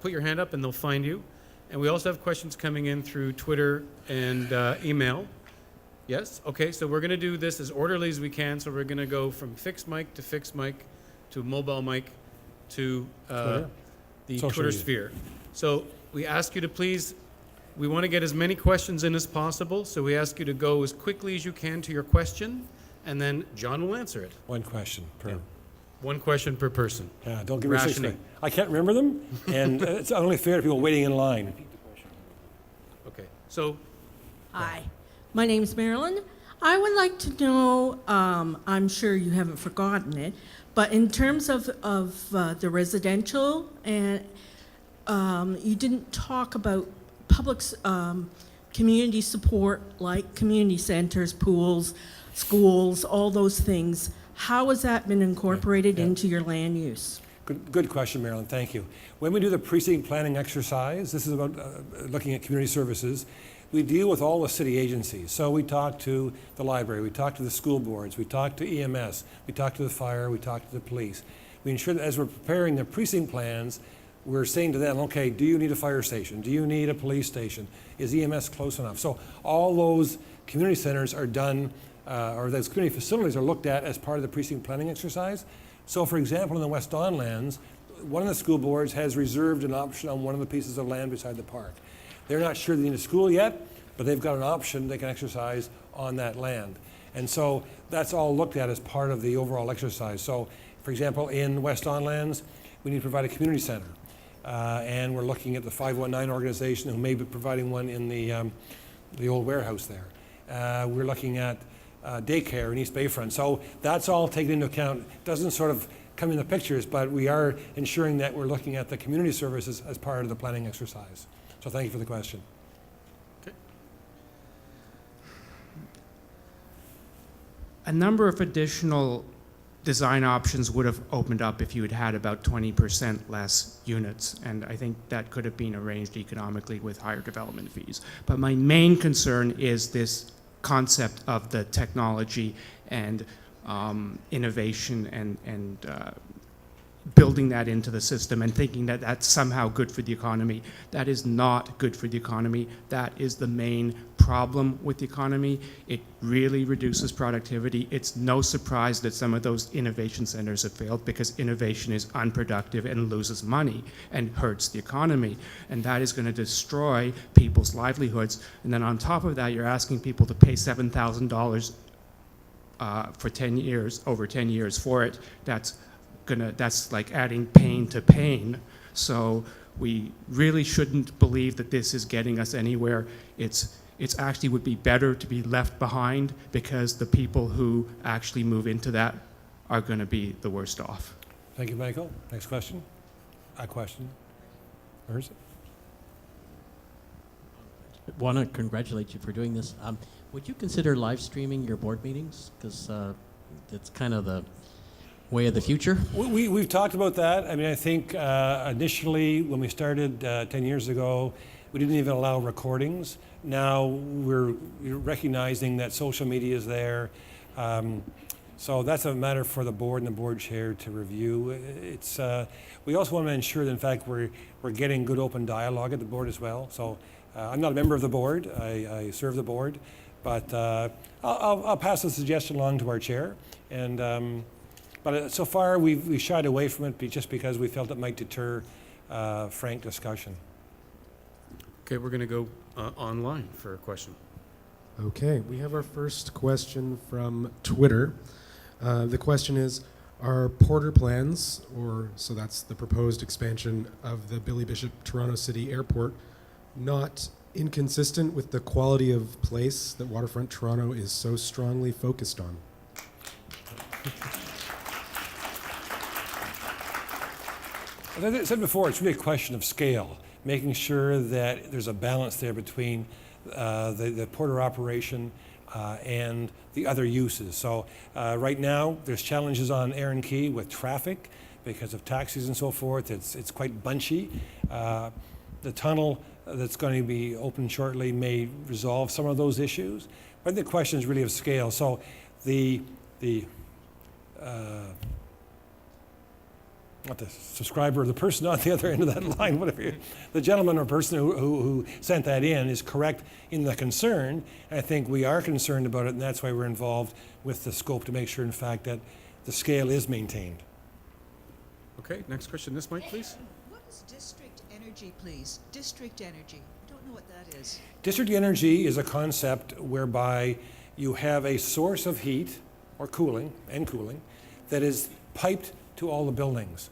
Put your hand up and they'll find you. And we also have questions coming in through Twitter and email. Yes? Okay, so we're going to do this as orderly as we can. So we're going to go from fixed mic to mobile mic to Twitter? the Social Twitter media. sphere. So we ask you to please, we want to get as many questions in as possible. So we ask you to go as quickly as you can to your question, and then John will answer it. One question per. One question per person. Yeah, don't give me six. Rationing. I can't remember them, and it's only fair to people waiting in line. Okay, so Hi, my name's Marilyn. I would like to know, I'm sure you haven't forgotten it, but in terms of the residential, and you didn't talk about public community support, like community centers, pools, schools, all those things. How has that been incorporated Yeah. into your land use? Good question, Marilyn. Thank you. When we do the precinct planning exercise, this is about looking at community services. We deal with all the city agencies. So we talk to the library, we talk to the school boards, we talk to EMS, we talk to the fire, we talk to the police. We ensure that as we're preparing the precinct plans, we're saying to them, okay, do you need a fire station? Do you need a police station? Is EMS close enough? So all those community centers are done, or those community facilities are looked at as part of the precinct planning exercise. So for example, in the West Don lands, one of the school boards has reserved an option on one of the pieces of land beside the park. They're not sure they need a school yet, but they've got an option they can exercise on that land. And so that's all looked at as part of the overall exercise. So for example, in West Don lands, we need to provide a community center. And we're looking at the 519 organization who may be providing one in the old warehouse there. We're looking at daycare in East Bayfront. So that's all taken into account. It doesn't sort of come in the pictures, but we are ensuring that we're looking at the community services as part of the planning exercise. So thank you for the question. A number of additional design options would have opened up if you had had about 20% less units, and I think that could have been arranged economically with higher development fees. But my main concern is this concept of the technology and innovation and building that into the system and thinking that that's somehow good for the economy. That is not good for the economy. That is the main problem with the economy. It really reduces productivity. It's no surprise that some of those innovation centers have failed because innovation is unproductive and loses money and hurts the economy. And that is going to destroy people's livelihoods. And then on top of that, you're asking people to pay $7,000 for 10 years, over 10 years for it. That's like adding pain to pain. So we really shouldn't believe that this is getting us anywhere. It's actually would be better to be left behind because the people who actually move into that are going to be the worst off. Thank you, Michael. Next question. A question. Where is it? Want to congratulate you for doing this. Would you consider live streaming your board meetings? Because it's kind of the way of the future. We've talked about that. I mean, I think initially when we started 10 years ago, we didn't even allow recordings. Now we're recognizing that social media is there. So that's a matter for the board and the board chair to review. We also want to ensure that, in fact, we're getting good open dialogue at the board as well. So I'm not a member of the board. I serve the board. But I'll pass the suggestion along to our chair. And but so far, we've shied away from it just because we felt it might deter frank discussion. okay, we're going to go online for a question. Okay, we have our first question from Twitter. The question is, are Porter plans, so that's the proposed expansion of the Billy Bishop Toronto City Airport, not inconsistent with the quality of place that Waterfront Toronto is so strongly focused on? As I said before, it's really a question of scale, making sure that there's a balance there between the Porter operation and the other uses. So right now, there's challenges on Erin Quay with traffic because of taxis and so forth. It's quite bunchy. The tunnel that's going to be open shortly may resolve some of those issues. But the question is really of scale. So the not the subscriber, the person on the other end of that line, whatever, the gentleman or person who sent that in is correct in the concern. I think we are concerned about it, and that's why we're involved with the scope to make sure, in fact, that the scale is maintained. Okay, next question. This mic, please. What is district energy, please? District energy. I don't know what that is. District energy is a concept whereby you have a source of heat or cooling that is piped to all the buildings.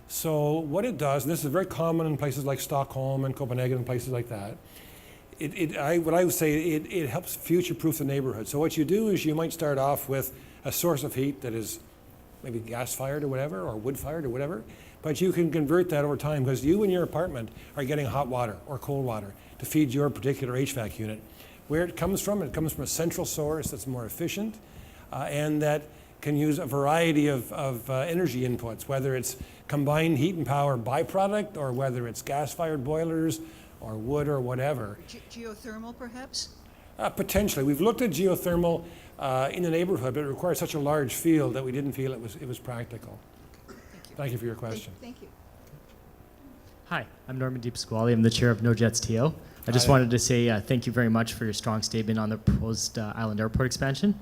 So what it does, and this is very common in places like Stockholm and Copenhagen and places like that, what I would say, it helps future-proof the neighborhood. So what you do is you might start off with a source of heat that is maybe gas-fired or whatever, or wood-fired or whatever, but you can convert that over time because you and your apartment are getting hot water or cold water to feed your particular HVAC unit. Where it comes from a central source that's more efficient and that can use a variety of energy inputs, whether it's combined heat and power byproduct or whether it's gas-fired boilers or wood or whatever. Geothermal, perhaps? Potentially. We've looked at geothermal in the neighborhood, but it requires such a large field that we didn't feel it was practical. Thank you for your question. Thank you. Hi, I'm Norman DePasquale. I'm the chair of No Jets TO. I just wanted to say thank you very much for your strong statement on the proposed Island Airport expansion.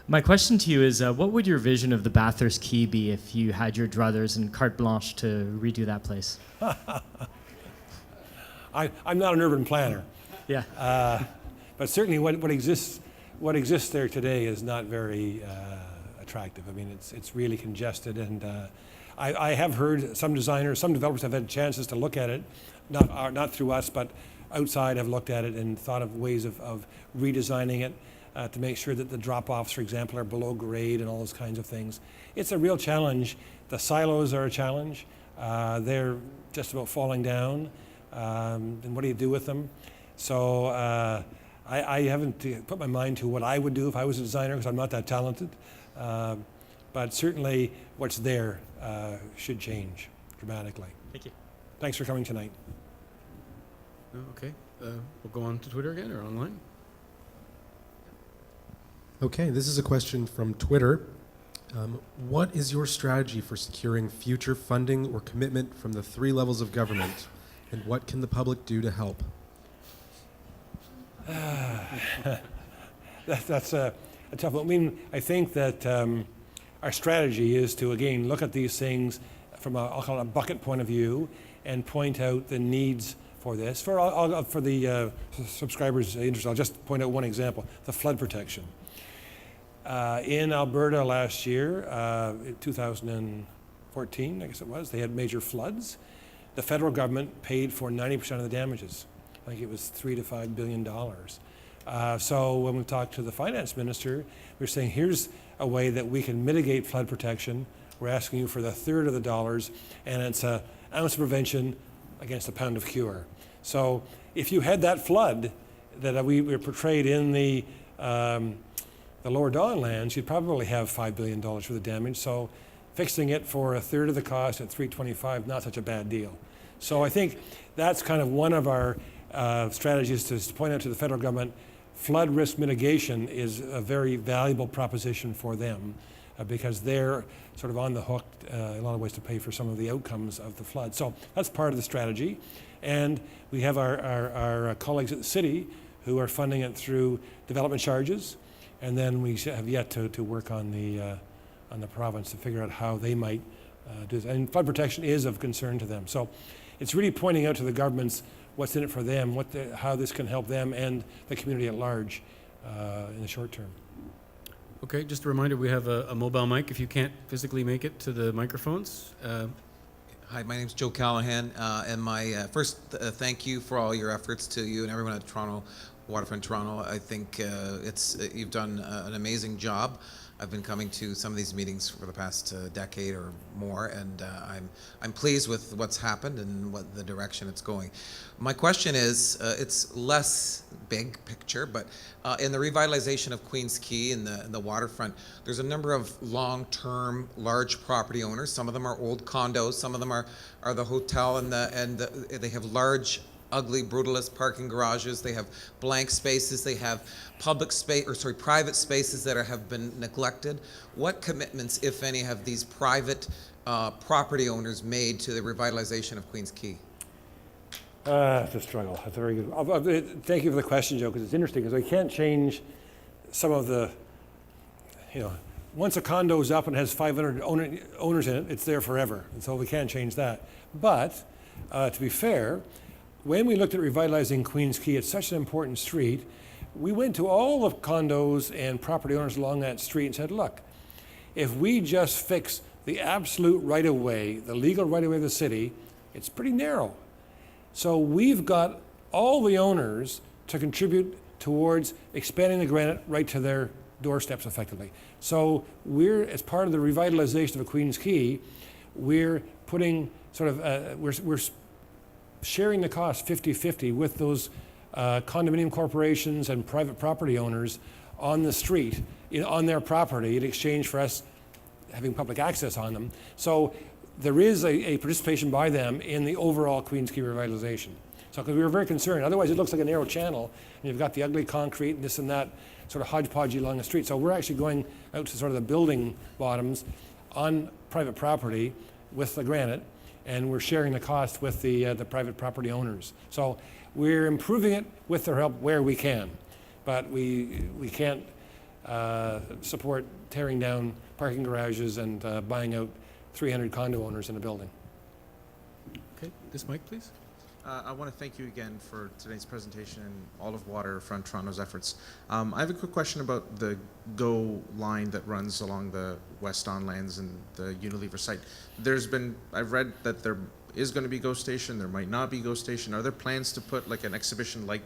My question to you is, what would your vision of the Bathurst Quay be if you had your druthers and carte blanche to redo that place? I'm not an urban planner. Yeah. But certainly what exists there today is not very attractive. I mean, it's really congested, and I have heard some developers have had chances to look at it, not through us, but outside have looked at it and thought of ways of redesigning it to make sure that the drop-offs, for example, are below grade and all those kinds of things. It's a real challenge. The silos are a challenge. They're just about falling down. And what do you do with them? So I haven't put my mind to what I would do if I was a designer because I'm not that talented. But certainly what's there should change dramatically. Thank you. Thanks for coming tonight. Okay, we'll go on to Twitter again or online. Okay, this is a question from Twitter. What is your strategy for securing future funding or commitment from the 3 levels of government, and what can the public do to help? That's a tough one. I mean, I think that our strategy is to, again, look at these things from I'll call it a bucket point of view and point out the needs for this. For the subscribers' interest, I'll just point out one example, the flood protection. In Alberta last year, in 2014, I guess it was, they had major floods. The federal government paid for 90% of the damages. I think it was $3 to $5 billion. So when we talked to the finance minister, we were saying, here's a way that we can mitigate flood protection. We're asking you for the third of the dollars, and it's an ounce of prevention against a pound of cure. So if you had that flood that we were portrayed in the lower Dawnlands, you'd probably have $5 billion for the damage. So fixing it for a third of the cost at $325, not such a bad deal. So I think that's kind of one of our strategies to point out to the federal government, flood risk mitigation is a very valuable proposition for them because they're sort of on the hook in a lot of ways to pay for some of the outcomes of the flood. So that's part of the strategy. And we have our colleagues at the city who are funding it through development charges. And then we have yet to work on the province to figure out how they might do this. And flood protection is of concern to them. So it's really pointing out to the governments what's in it for them, how this can help them and the community at large in the short term. Okay, just a reminder, we have a mobile mic if you can't physically make it to the microphones. Hi, my name is Joe Callahan, and my first thank you for all your efforts to you and everyone at Toronto, Waterfront Toronto. I think you've done an amazing job. I've been coming to some of these meetings for the past decade or more, and I'm pleased with what's happened and what the direction it's going. My question is, it's less big picture, but in the revitalization of Queens Quay and the waterfront, there's a number of long-term, large property owners. Some of them are old condos. Some of them are the hotel, and they have large, ugly, brutalist parking garages. They have blank spaces. They have private spaces that have been neglected. What commitments, if any, have these private property owners made to the revitalization of Queens Quay? It's a struggle. That's a very good. Thank you for the question, Joe, because it's interesting, because we can't change some of the, once a condo's up and has 500 owners in it, it's there forever, and so we can't change that. But to be fair, when we looked at revitalizing Queens Quay, it's such an important street, we went to all the condos and property owners along that street and said, look, if we just fix the absolute right-of-way, the legal right-of-way of the city, it's pretty narrow. So we've got all the owners to contribute towards expanding the granite right to their doorsteps effectively. So we're, as part of the revitalization of Queens Quay, we're putting we're sharing the cost 50-50 with those condominium corporations and private property owners on the street, on their property, in exchange for us having public access on them. So there is a participation by them in the overall Queens Quay revitalization. So, because we were very concerned, otherwise it looks like a narrow channel, and you've got the ugly concrete and this and that sort of hodgepodge along the street. So we're actually going out to sort of the building bottoms on private property with the granite, and we're sharing the cost with the private property owners. So we're improving it with their help where we can, but we can't support tearing down parking garages and buying out 300 condo owners in a building. Okay, this mic, please. I want to thank you again for today's presentation and all of Waterfront Toronto's efforts. I have a quick question about the GO line that runs along the West Don lands and the Unilever site. I've read that there is going to be GO station, there might not be GO station. Are there plans to put like an exhibition-like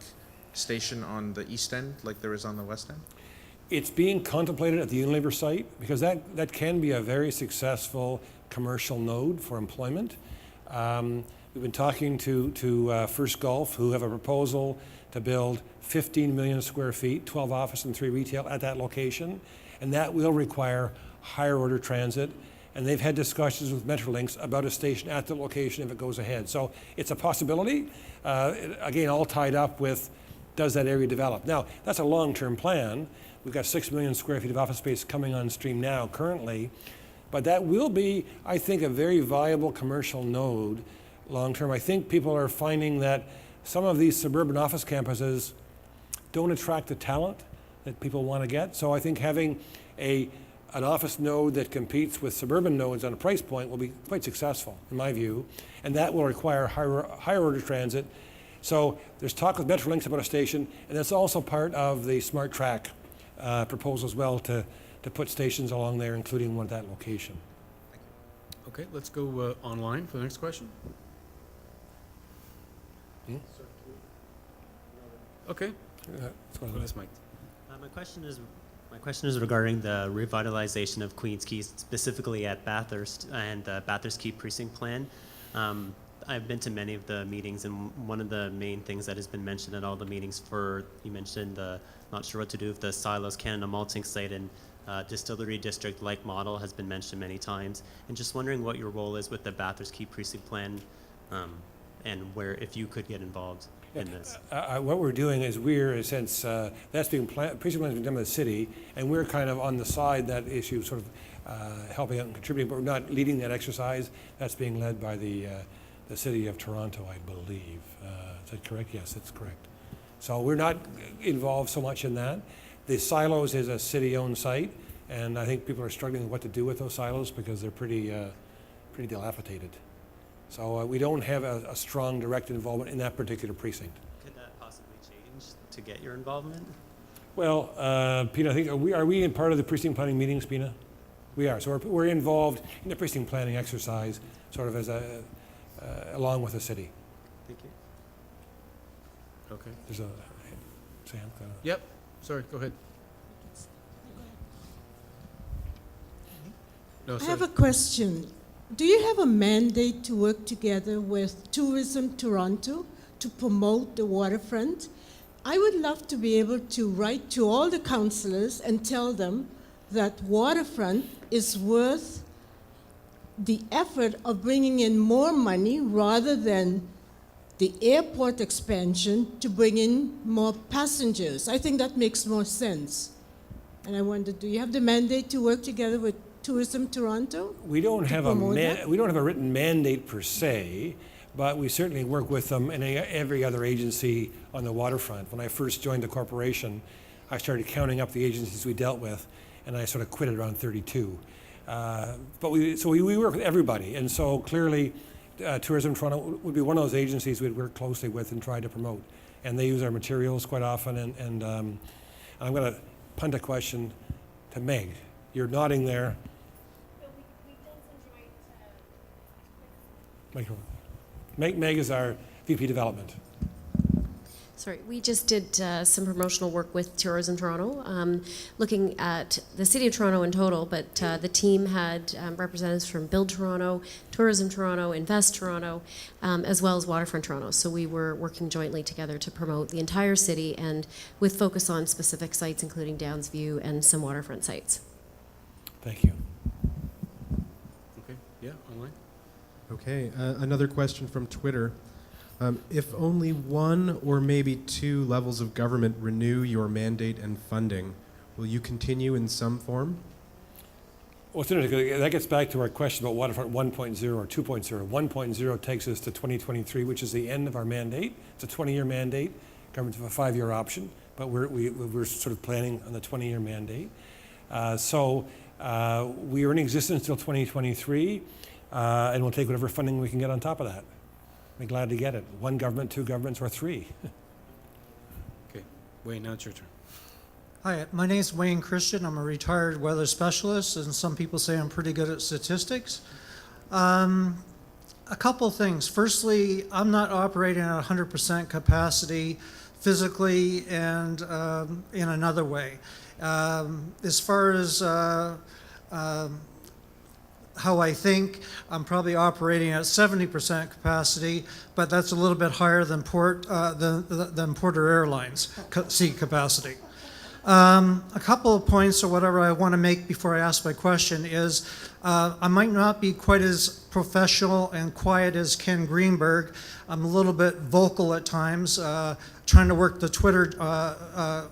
station on the east end like there is on the west end? It's being contemplated at the Unilever site, because that can be a very successful commercial node for employment. We've been talking to First Gulf, who have a proposal to build 15 million square feet, 12 office and 3 retail at that location, and that will require higher order transit. And they've had discussions with Metrolinx about a station at the location if it goes ahead. So it's a possibility, again, all tied up with, does that area develop? Now, that's a long-term plan. We've got 6 million square feet of office space coming on stream now currently, but that will be, I think, a very viable commercial node long-term. I think people are finding that some of these suburban office campuses don't attract the talent that people want to get. So I think having an office node that competes with suburban nodes on a price point will be quite successful, in my view, and that will require higher order transit. So there's talk with Metrolinx about a station, and that's also part of the Smart Track proposal as well, to put stations along there, including one at that location. Okay, let's go online for the next question. Okay. Let's go to this mic. My question is regarding the revitalization of Queens Quay, specifically at Bathurst and the Bathurst Quay Precinct Plan. I've been to many of the meetings, and one of the main things that has been mentioned at all the meetings you mentioned not sure what to do with the silos, Canada malting site, and distillery district-like model has been mentioned many times. And just wondering what your role is with the Bathurst Quay Precinct Plan, and if you could get involved in this. What we're doing is since that's being precinct plan has been done by the city, and we're kind of on the side, that issue sort of helping out and contributing, but we're not leading that exercise. That's being led by the city of Toronto, I believe. Is that correct? Yes, that's correct. So we're not involved so much in that. The silos is a city-owned site, and I think people are struggling with what to do with those silos because they're pretty dilapidated. So we don't have a strong direct involvement in that particular precinct. Could that possibly change to get your involvement? Well, Pina, I think, are we in part of the precinct planning meetings, Pina? We are. So we're involved in the precinct planning exercise, sort of as along with the city. Thank you. Okay. There's a Sam. Yep. Sorry, go ahead. No, I sorry. have a question. Do you have a mandate to work together with Tourism Toronto to promote the waterfront? I would love to be able to write to all the councillors and tell them that waterfront is worth the effort of bringing in more money rather than the airport expansion to bring in more passengers. I think that makes more sense. And I wonder, do you have the mandate to work together with Tourism Toronto? We don't to have promote that? we don't have a written mandate per se, but we certainly work with them and every other agency on the waterfront. When I first joined the corporation, I started counting up the agencies we dealt with, and I sort of quit at around 32. But we work with everybody, and so clearly Tourism Toronto would be one of those agencies we'd work closely with and try to promote. And they use our materials quite often, and I'm going to punt a question to Meg. You're nodding there. Microphone. Meg is our VP Development. Sorry, we just did some promotional work with Tourism Toronto, looking at the City of Toronto in total, but the team had representatives from Build Toronto, Tourism Toronto, Invest Toronto, as well as Waterfront Toronto. So we were working jointly together to promote the entire city and with focus on specific sites, including Downs View and some waterfront sites. Thank you. Okay, yeah, online. Okay, another question from Twitter. If only one or maybe two levels of government renew your mandate and funding, will you continue in some form? Well, it's interesting. That gets back to our question about Waterfront 1.0 or 2.0. 1.0 takes us to 2023, which is the end of our mandate. It's a 20-year mandate. Governments have a 5-year option, but we're sort of planning on the 20-year mandate. So we are in existence until 2023, and we'll take whatever funding we can get on top of that. Be glad to get it. One government, two governments, or three. Okay, Wayne, now it's your turn. Hi, my name is Wayne Christian. I'm a retired weather specialist, and some people say I'm pretty good at statistics. A couple things. Firstly, I'm not operating at 100% capacity physically and in another way. As far as how I think, I'm probably operating at 70% capacity, but that's a little bit higher than Porter Airlines seat capacity. A couple of points or whatever I want to make before I ask my question is I might not be quite as professional and quiet as Ken Greenberg. I'm a little bit vocal at times, trying to work the Twitter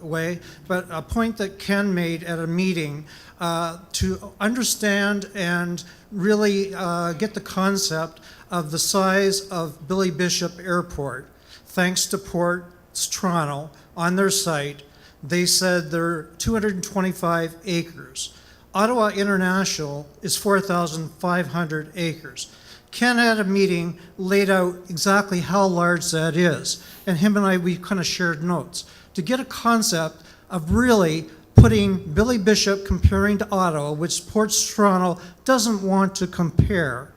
way, but a point that Ken made at a meeting to understand and really get the concept of the size of Billy Bishop Airport. Thanks to Ports Toronto on their site, they said they're 225 acres. Ottawa International is 4,500 acres. Ken at a meeting laid out exactly how large that is, and him and I, we kind of shared notes to get a concept of really putting Billy Bishop comparing to Ottawa, which Ports Toronto doesn't want to compare.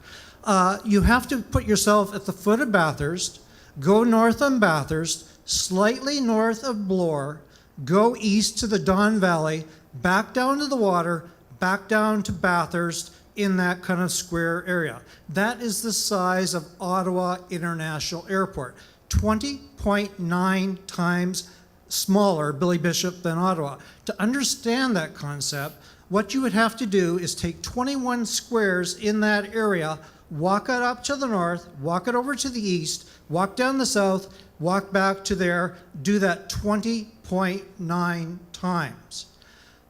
You have to put yourself at the foot of Bathurst, go north on Bathurst, slightly north of Bloor, go east to the Don Valley, back down to the water, back down to Bathurst in that kind of square area. That is the size of Ottawa International Airport, 20.9 times smaller, Billy Bishop, than Ottawa. To understand that concept, what you would have to do is take 21 squares in that area, walk it up to the north, walk it over to the east, walk down the south, walk back to there, do that 20.9 times.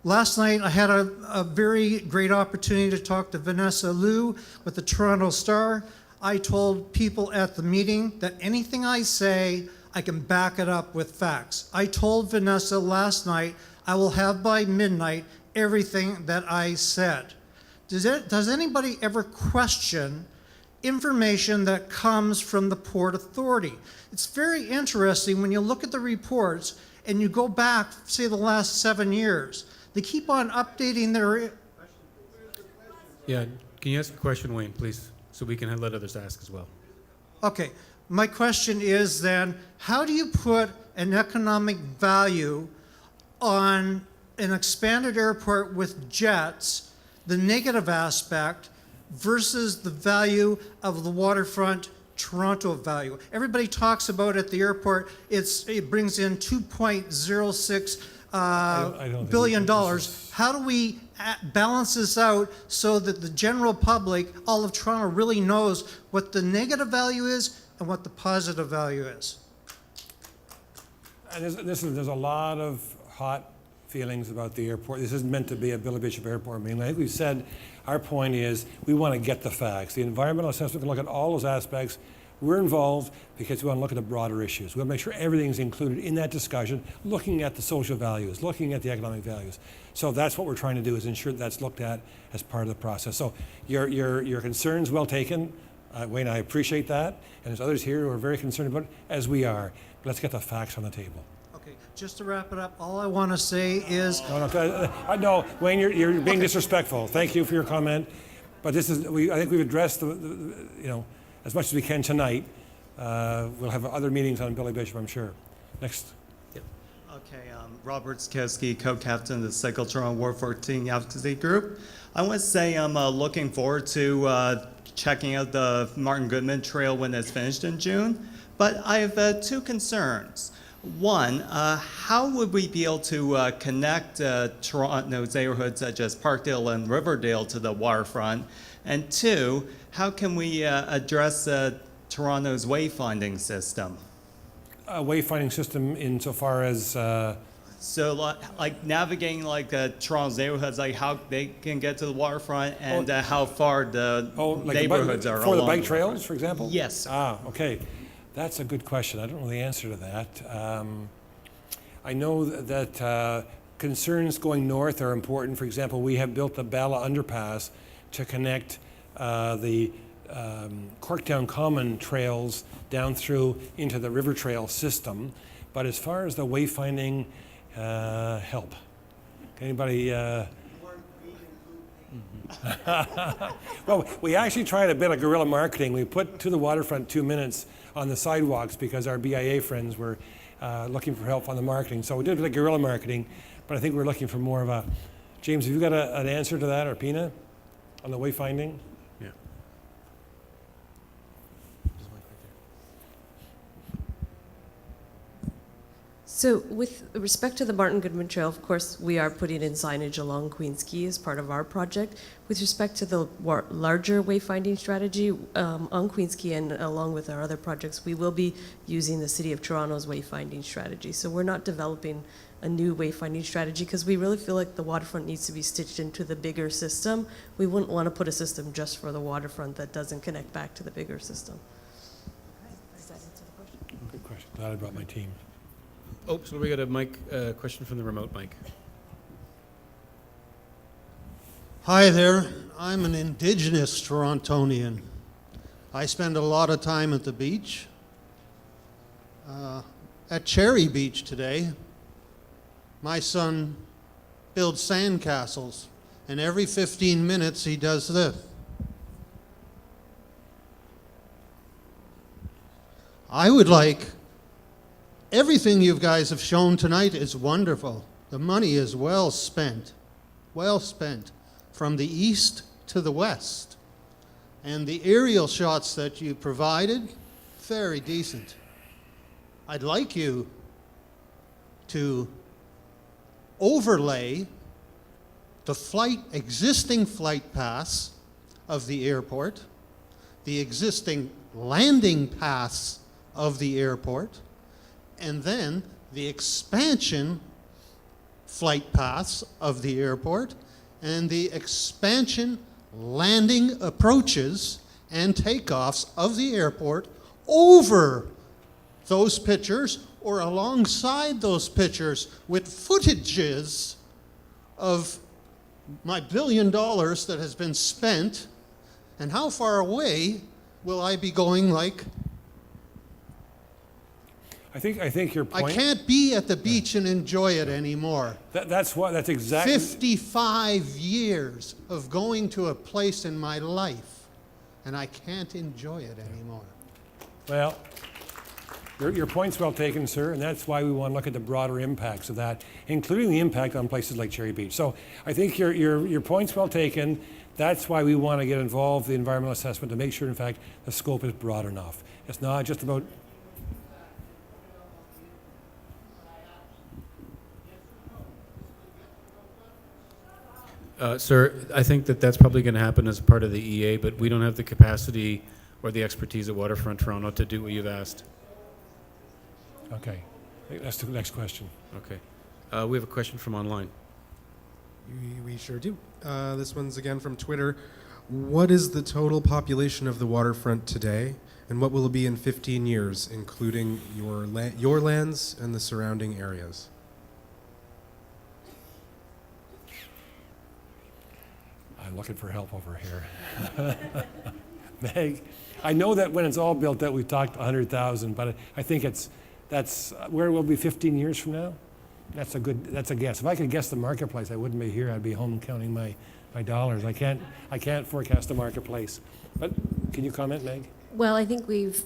Last night, I had a very great opportunity to talk to Vanessa Liu with the Toronto Star. I told people at the meeting that anything I say, I can back it up with facts. I told Vanessa last night, I will have by midnight everything that I said. Does anybody ever question information that comes from the Port Authority? It's very interesting when you look at the reports and you go back, say, the last 7 years. They keep on updating their... Yeah, can you ask a question, Wayne, please, so we can let others ask as well? Okay, my question is then, how do you put an economic value on an expanded airport with jets, the negative aspect, versus the value of the waterfront Toronto value? Everybody talks about at the airport, it brings in $2.06 billion. How do we balance this out so that the general public, all of Toronto, really knows what the negative value is and what the positive value is? And there's a lot of hot feelings about the airport. This isn't meant to be a Billy Bishop Airport meeting. I think we've said our point is we want to get the facts. The environmental assessment can look at all those aspects. We're involved because we want to look at the broader issues. We want to make sure everything's included in that discussion, looking at the social values, looking at the economic values. So that's what we're trying to do, is ensure that's looked at as part of the process. So your concerns well taken. Wayne, I appreciate that. And there's others here who are very concerned about it, as we are. But let's get the facts on the table. Okay, just to wrap it up, all I want to say is... No, Wayne, you're being disrespectful. Thank you for your comment. But this is, I think we've addressed, as much as we can tonight. We'll have other meetings on Billy Bishop, I'm sure. Next. Okay, Robert Skowski, co-captain of the Cycle Toronto Ward 14 Advocacy Group. I want to say I'm looking forward to checking out the Martin Goodman Trail when it's finished in June. But I have two concerns. One, how would we be able to connect Toronto's neighborhoods such as Parkdale and Riverdale to the waterfront? And two, how can we address Toronto's wayfinding system? Wayfinding system insofar as... So like navigating Toronto's neighborhoods, like how they can get to the waterfront and how far the neighborhoods are for the along bike trails, for example? Yes. Okay. That's a good question. I don't know the answer to that. I know that concerns going north are important. For example, we have built the Bala Underpass to connect the Corktown Common trails down through into the River Trail system. But as far as the wayfinding help, anybody? Well, we actually tried a bit of guerrilla marketing. We put to the waterfront 2 minutes on the sidewalks because our BIA friends were looking for help on the marketing. So we did a bit of guerrilla marketing, but I think we're looking for more of a... James, have you got an answer to that, or Pina, on the wayfinding? Yeah. So with respect to the Martin Goodman Trail, of course, we are putting in signage along Queen's Quay as part of our project. With respect to the larger wayfinding strategy on Queen's Quay and along with our other projects, we will be using the City of Toronto's wayfinding strategy. So we're not developing a new wayfinding strategy because we really feel like the waterfront needs to be stitched into the bigger system. We wouldn't want to put a system just for the waterfront that doesn't connect back to the bigger system. Does that answer the question? Good question. Glad I brought my team. Oh, so we got a mic question from the remote mic. Hi there. I'm an Indigenous Torontonian. I spend a lot of time at the beach. At Cherry Beach today, my son builds sandcastles, and every 15 minutes he does this. I would like... Everything you guys have shown tonight is wonderful. The money is well spent from the east to the west. And the aerial shots that you provided, very decent. I'd like you to overlay the existing flight paths of the airport, the existing landing paths of the airport, and then the expansion flight paths of the airport and the expansion landing approaches and takeoffs of the airport over those pictures or alongside those pictures with footages of my $1 billion that has been spent, and how far away will I be going like... I think your point... I can't be at the beach and enjoy it anymore. That's exactly... 55 years of going to a place in my life, and I can't enjoy it anymore. Well, your point's well taken, sir, and that's why we want to look at the broader impacts of that, including the impact on places like Cherry Beach. So I think your point's well taken. That's why we want to get involved in the environmental assessment to make sure, in fact, the scope is broad enough. It's not just about... Sir, I think that's probably going to happen as part of the EA, but we don't have the capacity or the expertise at Waterfront Toronto to do what you've asked. Okay. That's the next question. Okay. We have a question from online. We sure do. This one's again from Twitter. What is the total population of the waterfront today, and what will it be in 15 years, including your lands and the surrounding areas? I'm looking for help over here. Meg, I know that when it's all built out, we've talked 100,000, but I think that's where we'll be 15 years from now. That's a guess. If I could guess the marketplace, I wouldn't be here. I'd be home counting my dollars. I can't forecast the marketplace. But can you comment, Meg? Well, I think we've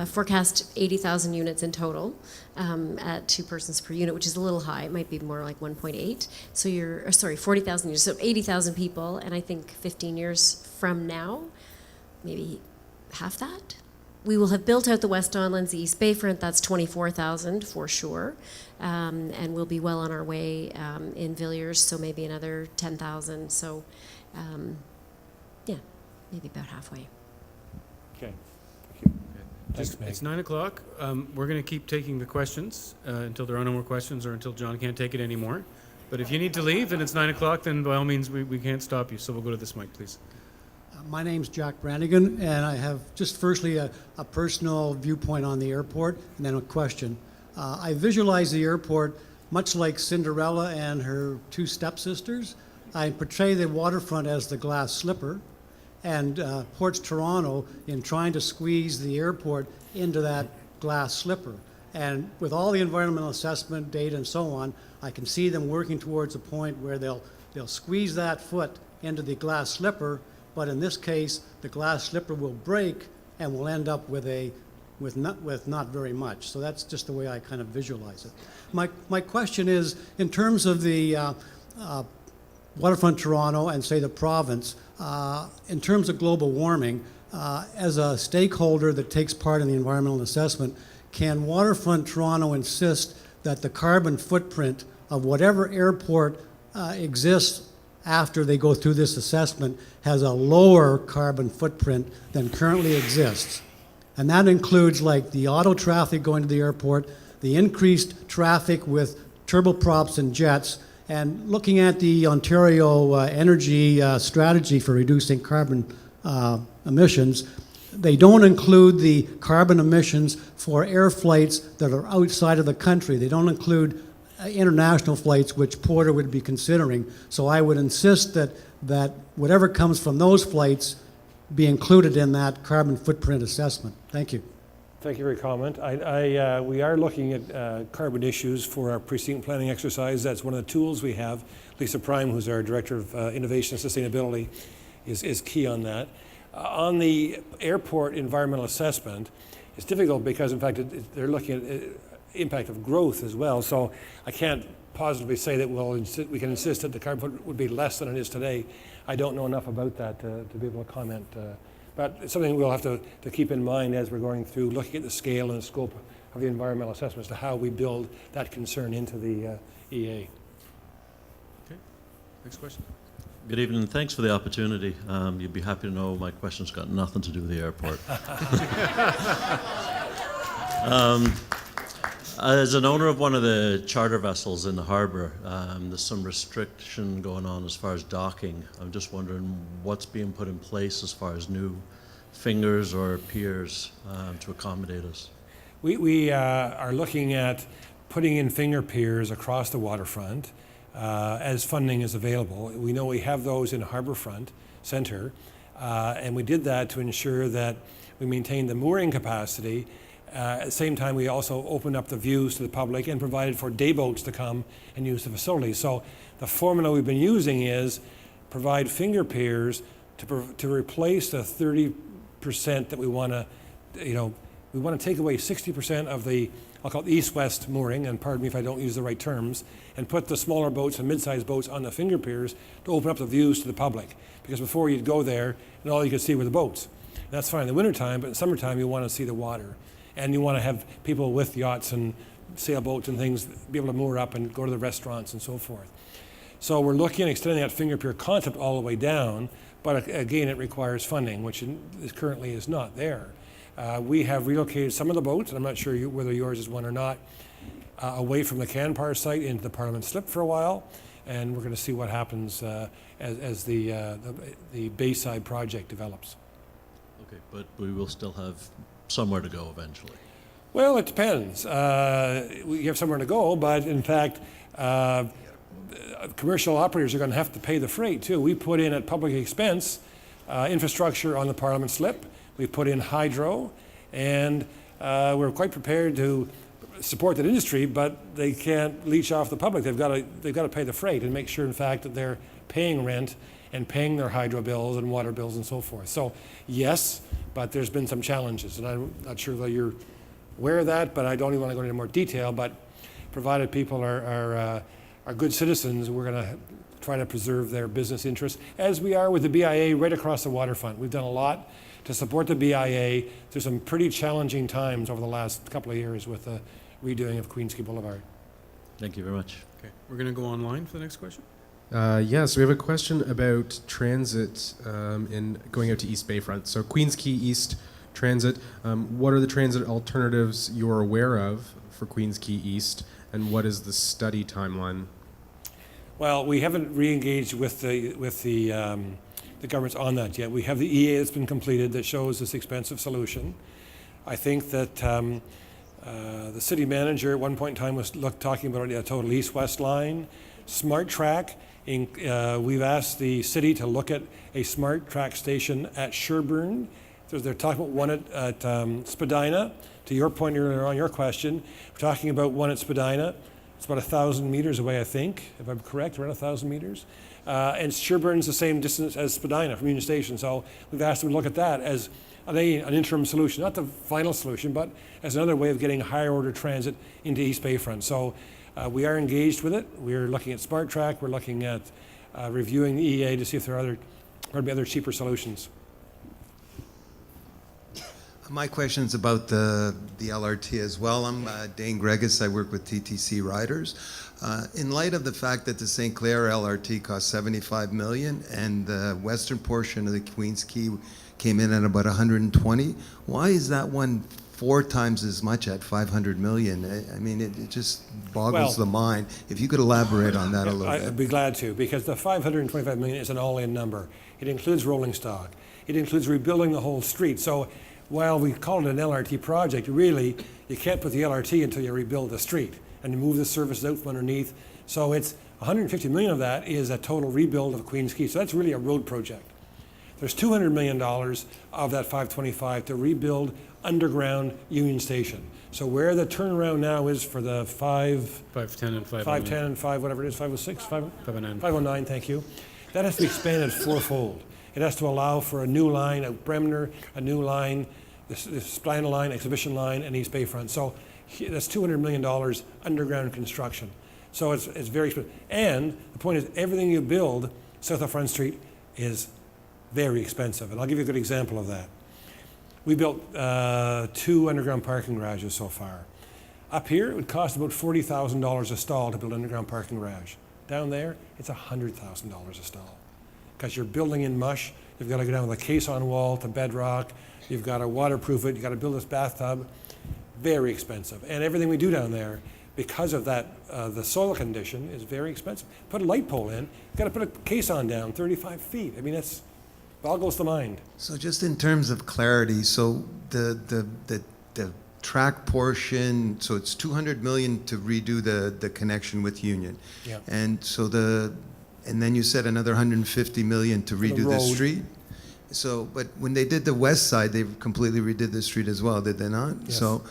forecast 80,000 units in total at 2 persons per unit, which is a little high. It might be more like 1.8. So 40,000 units, so 80,000 people, and I think 15 years from now, maybe half that. We will have built out the West Don Lands, the East Bayfront. That's 24,000 for sure, and we'll be well on our way in Villiers, so maybe another 10,000. So, yeah, maybe about halfway. Okay. Thank you. Thanks, Meg. It's 9 o'clock. We're going to keep taking the questions until there are no more questions or until John can't take it anymore. But if you need to leave and it's 9 o'clock, then by all means we can't stop you. So we'll go to this mic, please. My name's Jack Brannigan, and I have just firstly a personal viewpoint on the airport and then a question. I visualize the airport much like Cinderella and her 2 stepsisters. I portray the waterfront as the glass slipper, and Ports Toronto in trying to squeeze the airport into that glass slipper. And with all the environmental assessment data and so on, I can see them working towards a point where they'll squeeze that foot into the glass slipper, but in this case, the glass slipper will break and we'll end up with not very much. So that's just the way I kind of visualize it. My question is, in terms of the Waterfront Toronto and say the province, in terms of global warming, as a stakeholder that takes part in the environmental assessment, can Waterfront Toronto insist that the carbon footprint of whatever airport exists after they go through this assessment has a lower carbon footprint than currently exists? And that includes like the auto traffic going to the airport, the increased traffic with turboprops and jets, and looking at the Ontario energy strategy for reducing carbon emissions. They don't include the carbon emissions for air flights that are outside of the country. They don't include international flights, which Porter would be considering. So I would insist that whatever comes from those flights be included in that carbon footprint assessment. Thank you. Thank you for your comment. We are looking at carbon issues for our precinct planning exercise. That's one of the tools we have. Lisa Prime, who's our Director of Innovation and Sustainability, is key on that. On the airport environmental assessment, it's difficult because, in fact, they're looking at impact of growth as well. So I can't positively say that we can insist that the carbon footprint would be less than it is today. I don't know enough about that to be able to comment. But it's something we'll have to keep in mind as we're going through looking at the scale and the scope of the environmental assessment as to how we build that concern into the EA. Okay, next question. Good evening. Thanks for the opportunity. You'd be happy to know my question's got nothing to do with the airport. As an owner of one of the charter vessels in the harbour, there's some restriction going on as far as docking. I'm just wondering what's being put in place as far as new fingers or piers to accommodate us. We are looking at putting in finger piers across the waterfront as funding is available. We know we have those in Harbourfront Centre, and we did that to ensure that we maintain the mooring capacity. At the same time, we also opened up the views to the public and provided for day boats to come and use the facility. So the formula we've been using is provide finger piers to replace the 30% that we want to, we want to take away 60% of the, I'll call it east-west mooring, and pardon me if I don't use the right terms, and put the smaller boats and mid-sized boats on the finger piers to open up the views to the public. Because before you'd go there and all you could see were the boats. And that's fine in the wintertime, but in summertime you want to see the water. And you want to have people with yachts and sailboats and things be able to moor up and go to the restaurants and so forth. So we're looking at extending that finger pier concept all the way down, but again, it requires funding, which currently is not there. We have relocated some of the boats, and I'm not sure whether yours is one or not, away from the Canpar site into the Parliament Slip for a while, and we're going to see what happens as the Bayside project develops. Okay, but we will still have somewhere to go eventually. Well, it depends. We have somewhere to go, but in fact, commercial operators are going to have to pay the freight too. We put in at public expense infrastructure on the Parliament Slip. We've put in hydro, and we're quite prepared to support that industry, but they can't leech off the public. They've got to pay the freight and make sure, in fact, that they're paying rent and paying their hydro bills and water bills and so forth. So yes, but there's been some challenges, and I'm not sure that you're aware of that, but I don't even want to go into more detail. But provided people are good citizens, we're going to try to preserve their business interests, as we are with the BIA right across the waterfront. We've done a lot to support the BIA through some pretty challenging times over the last couple of years with the redoing of Queens Quay Boulevard. Thank you very much. Okay, we're going to go online for the next question. Yes, we have a question about transit in going out to East Bayfront. So Queens Quay East Transit, what are the transit alternatives you're aware of for Queens Quay East, and what is the study timeline? Well, we haven't re-engaged with the governments on that yet. We have the EA that's been completed that shows this expensive solution. I think that the city manager at one point in time was talking about a total east-west line. Smart track. We've asked the city to look at a smart track station at Sherbourne. They're talking about one at Spadina. To your point earlier on your question, we're talking about one at Spadina. It's about 1,000 meters away, I think, if I'm correct, around 1,000 meters. And Sherbourne's the same distance as Spadina from Union Station. So we've asked them to look at that as an interim solution, not the final solution, but as another way of getting higher order transit into East Bayfront. So we are engaged with it. We're looking at Smart Track. We're looking at reviewing the EA to see if there are other cheaper solutions. My question's about the LRT as well. I'm Dane Gregus. I work with TTC Riders. In light of the fact that the St. Clair LRT cost $75 million and the western portion of the Queens Quay came in at about 120, why is that one 4 times as much at $500 million? I mean, it just boggles the mind. If you could elaborate on that a little bit. I'd be glad to, because the $525 million is an all-in number. It includes rolling stock. It includes rebuilding the whole street. So while we call it an LRT project, really, you can't put the LRT until you rebuild the street and move the services out from underneath. So it's $150 million of that is a total rebuild of Queens Quay. So that's really a road project. There's $200 million of that 525 to rebuild underground Union Station. So where the turnaround now is for the 510 and 510 and 5 whatever it is, 506, 509, thank you. That has to be expanded fourfold. It has to allow for a new line at Bremner, a new line, the Spadina line, Exhibition line, and East Bayfront. So that's $200 million underground construction. So it's very expensive. And the point is, everything you build south of Front Street is very expensive. And I'll give you a good example of that. We built 2 underground parking garages so far. Up here, it would cost about $40,000 a stall to build an underground parking garage. Down there, it's $100,000 a stall. Because you're building in mush, you've got to go down with a caisson wall to bedrock, you've got to waterproof it, you've got to build this bathtub. Very expensive. And everything we do down there, because of that, the soil condition is very expensive. Put a light pole in, you've got to put a caisson down 35 feet. I mean, it's boggles the mind. So just in terms of clarity, so the track portion, so it's $200 million to redo the connection with Union. Yeah. And so and then you said another $150 million to redo the street. So, but when they did the west side, they completely redid the street as well, did they not? Yes. So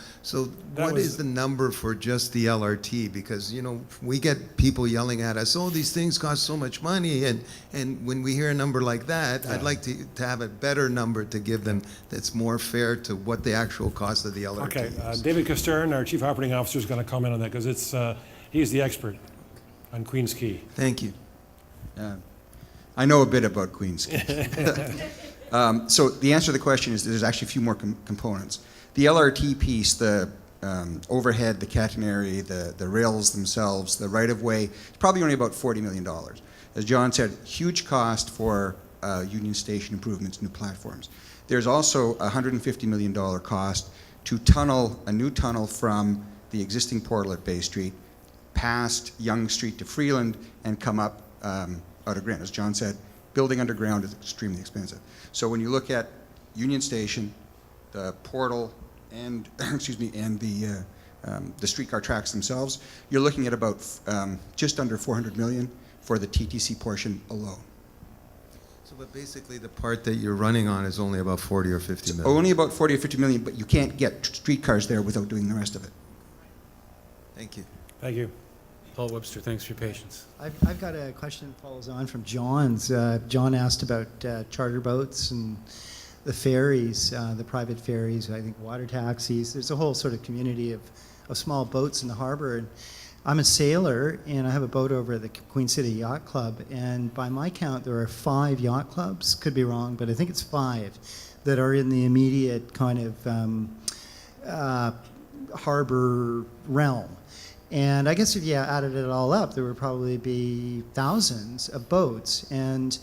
what is the number for just the LRT? Because, you know, we get people yelling at us, oh, these things cost so much money. And when we hear a number like that, I'd like to have a better number to give them that's more fair to what the actual cost of the LRT is. David Costern, our Chief Operating Officer, is going to comment on that, because he's the expert on Queens Quay. Thank you. I know a bit about Queens Quay. So the answer to the question is there's actually a few more components. The LRT piece, the overhead, the catenary, the rails themselves, the right-of-way, it's probably only about $40 million. As John said, huge cost for Union Station improvements, new platforms. There's also a $150 million cost to tunnel, a new tunnel from the existing portal at Bay Street, past Yonge Street to Freeland, and come up out of Grant. As John said, building underground is extremely expensive. So when you look at Union Station, the portal, and excuse me, and the streetcar tracks themselves, you're looking at about just under 400 million for the TTC portion alone. So, but basically the part that you're running on is only about 40 or 50 million. Only about 40 or 50 million, but you can't get streetcars there without doing the rest of it. Thank you. Thank you. Paul Webster, thanks for your patience. I've got a question that follows on from John's. John asked about charter boats and the ferries, the private ferries, I think water taxis. There's a whole sort of community of small boats in the harbor. And I'm a sailor, and I have a boat over at the Queen City Yacht Club. And by my count, there are 5 yacht clubs. Could be wrong, but I think it's 5 that are in the immediate kind of harbor realm. And I guess if you added it all up, there would probably be thousands of boats. And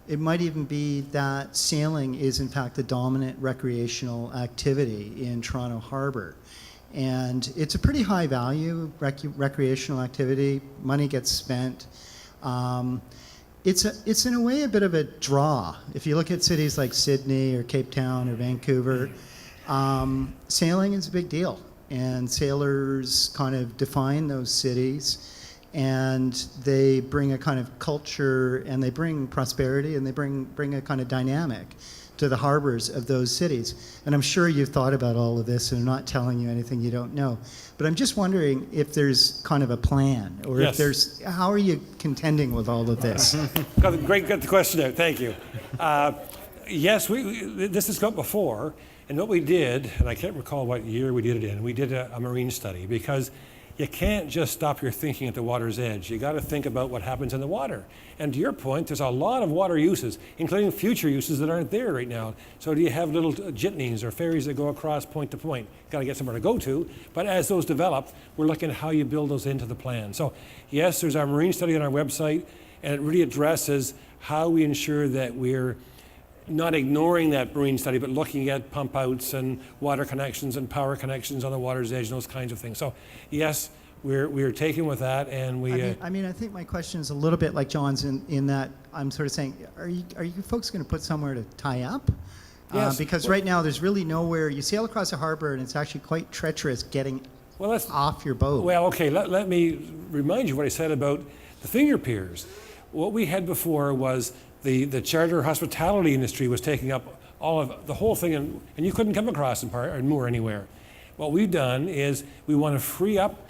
it might even be that sailing is, in fact, the dominant recreational activity in Toronto Harbor. And it's a pretty high value recreational activity. Money gets spent. It's in a way a bit of a draw. If you look at cities like Sydney or Cape Town or Vancouver, sailing is a big deal. And sailors kind of define those cities, and they bring a kind of culture, and they bring prosperity, and they bring a kind of dynamic to the harbors of those cities. And I'm sure you've thought about all of this, and I'm not telling you anything you don't know. But I'm just wondering if there's kind of a plan, or Yes. if there's, how are you contending with all of this? Got the question out. Thank you. Yes, this has come before, and what we did, and I can't recall what year we did it in, we did a marine study, because you can't just stop your thinking at the water's edge. You got to think about what happens in the water. And to your point, there's a lot of water uses, including future uses that aren't there right now. So do you have little jitneys or ferries that go across point to point? Got to get somewhere to go to. But as those develop, we're looking at how you build those into the plan. So yes, there's our marine study on our website, and it really addresses how we ensure that we're not ignoring that marine study, but looking at pump outs and water connections and power connections on the water's edge and those kinds of things. So yes, we're taking with that, and we. I mean, I think my question is a little bit like John's in that I'm sort of saying, are you folks going to put somewhere to tie up? Yes. Because right now there's really nowhere. You sail across the harbor, and it's actually quite treacherous getting off your boat. Well, okay, let me remind you what I said about the finger piers. What we had before was the charter hospitality industry was taking up the whole thing, and you couldn't come across and moor anywhere. What we've done is we want to free up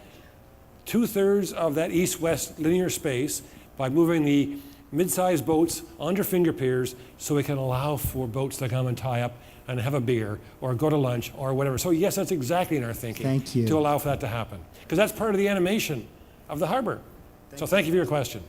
2/3 of that east-west linear space by moving the mid-sized boats onto finger piers, so we can allow for boats to come and tie up and have a beer or go to lunch or whatever. So yes, that's exactly in our thinking. Thank you. To allow for that to happen, because that's part of the animation of the harbor. So thank you for your question.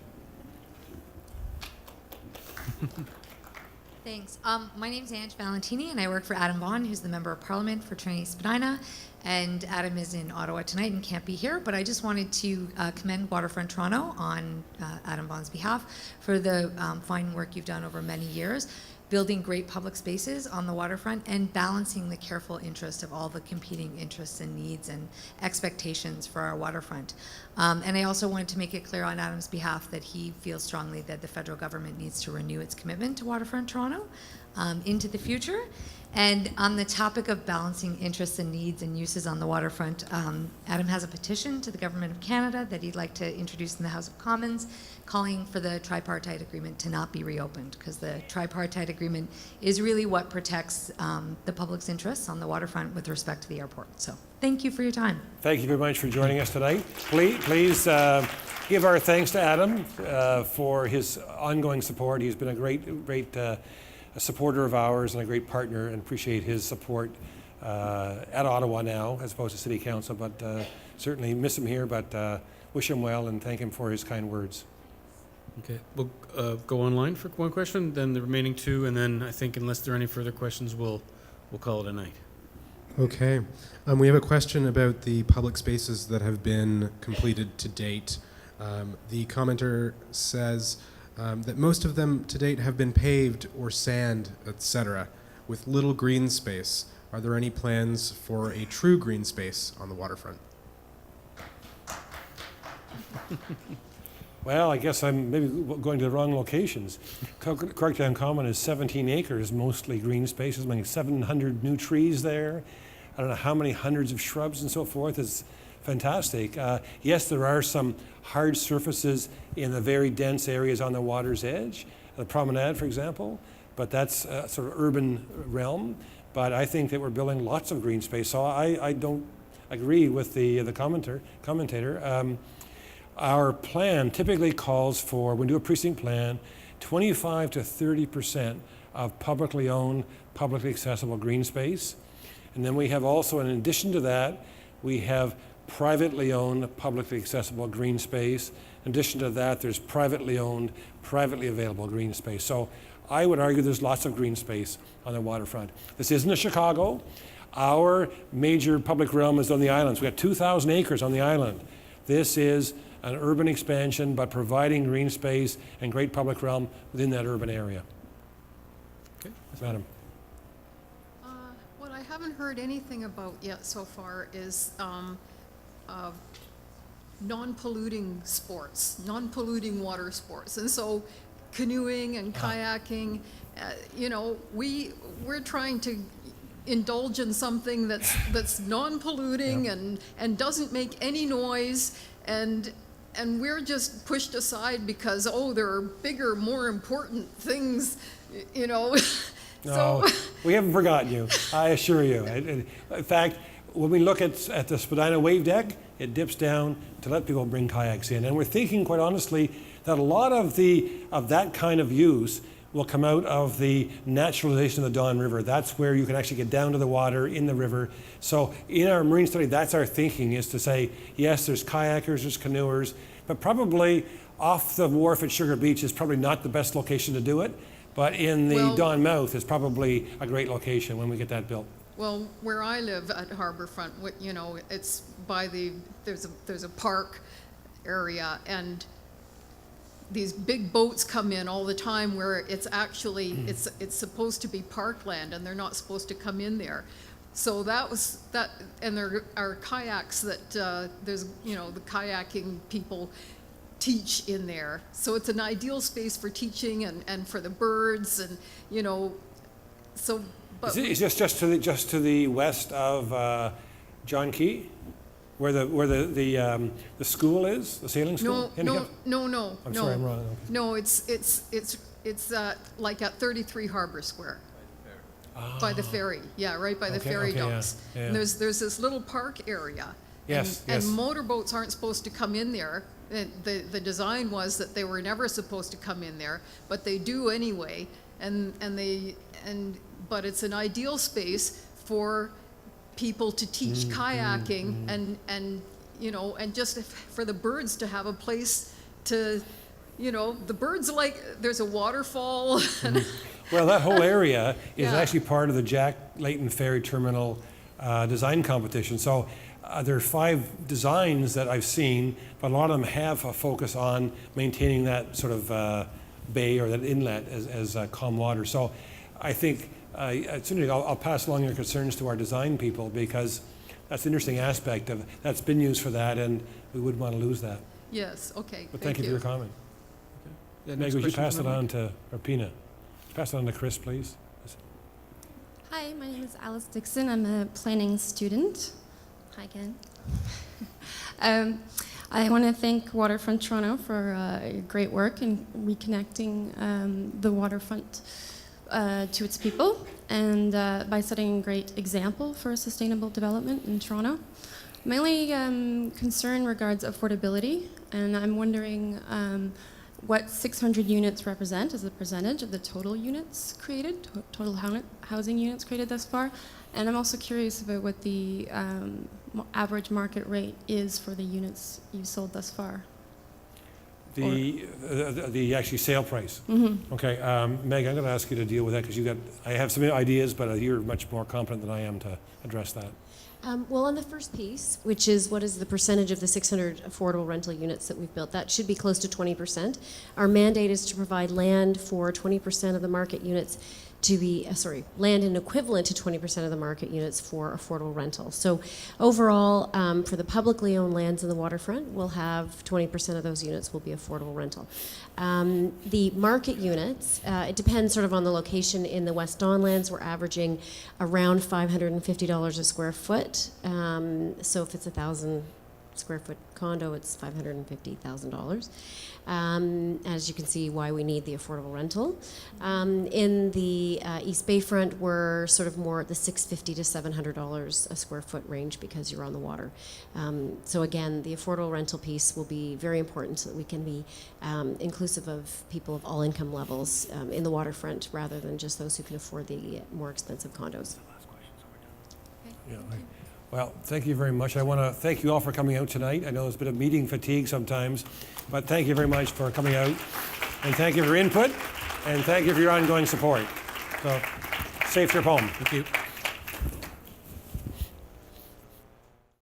Thanks. My name's Ange Valentini, and I work for Adam Vaughan, who's the Member of Parliament for Trinity Spadina. And Adam is in Ottawa tonight and can't be here, but I just wanted to commend Waterfront Toronto on Adam Vaughan's behalf for the fine work you've done over many years, building great public spaces on the waterfront and balancing the careful interest of all the competing interests and needs and expectations for our waterfront. And I also wanted to make it clear on Adam's behalf that he feels strongly that the federal government needs to renew its commitment to Waterfront Toronto into the future. And on the topic of balancing interests and needs and uses on the waterfront, Adam has a petition to the Government of Canada that he'd like to introduce in the House of Commons, calling for the tripartite agreement to not be reopened, because the tripartite agreement is really what protects the public's interests on the waterfront with respect to the airport. So thank you for your time. Thank you very much for joining us tonight. Please give our thanks to Adam for his ongoing support. He's been a great a supporter of ours and a great partner, and appreciate his support at Ottawa now as opposed to City Council, but certainly miss him here, but wish him well and thank him for his kind words. Okay, we'll go online for one question, then the remaining 2, and then I think unless there are any further questions, we'll call it a night. Okay. We have a question about the public spaces that have been completed to date. The commenter says that most of them to date have been paved or sand, etc., with little green space. Are there any plans for a true green space on the waterfront? Well, I guess I'm maybe going to the wrong locations. Corktown Common is 17 acres, mostly green spaces, I mean 700 new trees there. I don't know how many hundreds of shrubs and so forth. It's fantastic. Yes, there are some hard surfaces in the very dense areas on the water's edge, the Promenade, for example, but that's a sort of urban realm. But I think that we're building lots of green space, so I don't agree with the commentator. Our plan typically calls for, when we do a precinct plan, 25 to 30% of publicly owned, publicly accessible green space. And then we have also, in addition to that, we have privately owned, publicly accessible green space. In addition to that, there's privately owned, privately available green space. So I would argue there's lots of green space on the waterfront. This isn't a Chicago. Our major public realm is on the islands. We have 2,000 acres on the island. This is an urban expansion, but providing green space and great public realm within that urban area. Okay, Madam. What I haven't heard anything about yet so far is non-polluting sports, non-polluting water sports. And so canoeing and kayaking, you know, we're trying to indulge in something that's non-polluting and doesn't make any noise, and we're just pushed aside because, oh, there are bigger, more important things, you know. No, we haven't forgotten you, I assure you. In fact, when we look at the Spadina Wavedeck, it dips down to let people bring kayaks in. And we're thinking, quite honestly, that a lot of that kind of use will come out of the naturalization of the Don River. That's where you can actually get down to the water in the river. So in our marine study, that's our thinking, is to say, yes, there's kayakers, there's canoers, but probably off the wharf at Sugar Beach is probably not the best location to do it. But in the Don Mouth is probably a great location when we get that built. Well, where I live at Harbourfront, you know, it's by there's a park area, and these big boats come in all the time where it's actually, it's supposed to be parkland, and they're not supposed to come in there. So that was that, and there are kayaks that there's, you know, the kayaking people teach in there. So it's an ideal space for teaching and for the birds, and, you know, so. But is this just to the west of John Quay, where the school is, the sailing school? No. I'm sorry, I'm wrong. Okay. No, it's like at 33 Harbor Square. By the ferry, yeah, right by the ferry docks. Yeah. And there's this little park area. Yes, and motorboats aren't supposed to come in there. The design was that they were never supposed to come in there, but they do anyway. But it's an ideal space for people to teach kayaking and you know, and just for the birds to have a place to, you know, the birds there's a waterfall. Well, that whole area is actually part of the Jack Layton Ferry Terminal design competition. So there are 5 designs that I've seen, but a lot of them have a focus on maintaining that sort of bay or that inlet as calm water. So I think I'll pass along your concerns to our design people, because that's an interesting aspect of that's been used for that, and we wouldn't want to lose that. Yes, okay. But thank you for your comment. Okay. Meg, would you pass it on to, or Pina? Pass it on to Chris, please. Hi, my name is Alice Dixon. I'm a planning student. Hi again. I want to thank Waterfront Toronto for your great work in reconnecting the waterfront to its people, and by setting a great example for sustainable development in Toronto. My only concern regards affordability, and I'm wondering what 600 units represent as a percentage of the total units created, total housing units created thus far. And I'm also curious about what the average market rate is for the units you've sold thus far. The actually sale price. Mm-hmm. Okay, Meg, I'm going to ask you to deal with that, because I have some ideas, but you're much more competent than I am to address that. Well, on the first piece, which is what is the percentage of the 600 affordable rental units that we've built, that should be close to 20%. Our mandate is to provide land for 20% of the market units to be, land an equivalent to 20% of the market units for affordable rental. So overall, for the publicly owned lands in the waterfront, we'll have 20% of those units will be affordable rental. The market units, it depends sort of on the location. In the West Don lands, we're averaging around $550 a square foot. So if it's 1,000 square foot condo, it's $550,000. As you can see, why we need the affordable rental. In the East Bayfront, we're sort of more at the $650 to $700 a square foot range because you're on the water. So again, the affordable rental piece will be very important so that we can be inclusive of people of all income levels in the waterfront rather than just those who can afford the more expensive condos. Yeah, well, thank you very much. I want to thank you all for coming out tonight. I know there's a bit of meeting fatigue sometimes, but thank you very much for coming out. And thank you for your input, and thank you for your ongoing support. So, safe trip home. Thank you.